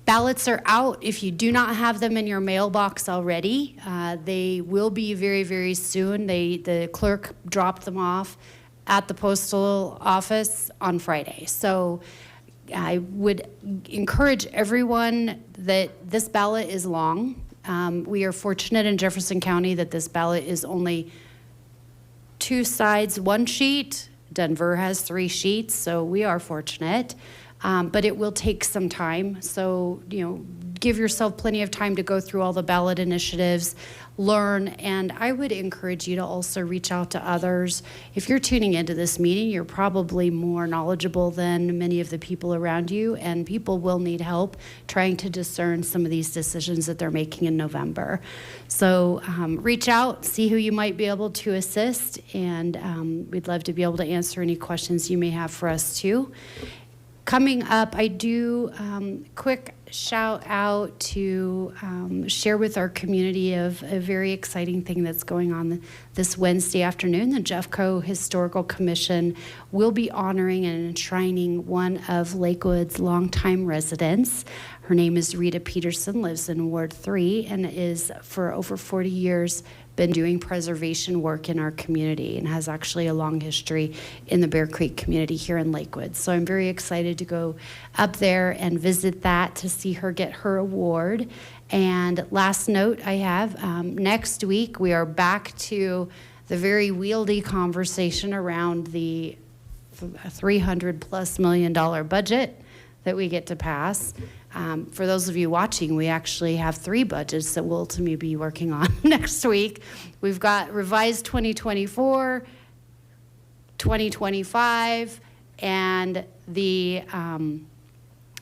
Ballots are out. If you do not have them in your mailbox already, they will be very, very soon. The clerk dropped them off at the postal office on Friday. So I would encourage everyone that this ballot is long. We are fortunate in Jefferson County that this ballot is only 2 sides, 1 sheet. Denver has 3 sheets, so we are fortunate. But it will take some time. So, give yourself plenty of time to go through all the ballot initiatives, learn, and I would encourage you to also reach out to others. If you're tuning into this meeting, you're probably more knowledgeable than many of the people around you, and people will need help trying to discern some of these decisions that they're making in November. So reach out, see who you might be able to assist, and we'd love to be able to answer any questions you may have for us too. Coming up, I do quick shout out to share with our community of a very exciting thing that's going on this Wednesday afternoon. The Jeffco Historical Commission will be honoring and enshrining one of Lakewood's longtime residents. Her name is Rita Peterson, lives in Ward 3, and is for over 40 years been doing preservation work in our community and has actually a long history in the Bear Creek community here in Lakewood. So I'm very excited to go up there and visit that to see her get her award. And last note I have, next week we are back to the very wieldy conversation around the $300+ million budget that we get to pass. For those of you watching, we actually have 3 budgets that we'll ultimately be working on next week. We've got revised 2024, 2025, and the, now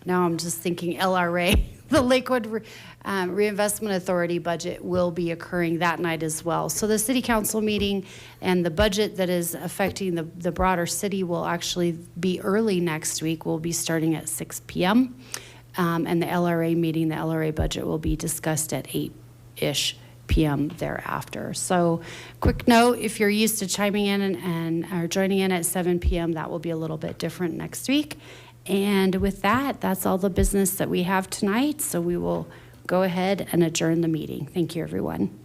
I'm just thinking LRA, the Lakewood Reinvestment Authority budget will be occurring that night as well. So the city council meeting and the budget that is affecting the broader city will actually be early next week. We'll be starting at 6 p.m. And the LRA meeting, the LRA budget will be discussed at 8-ish p.m. thereafter. So quick note, if you're used to chiming in and are joining in at 7 p.m., that will be a little bit different next week. And with that, that's all the business that we have tonight. So we will go ahead and adjourn the meeting. Thank you, everyone.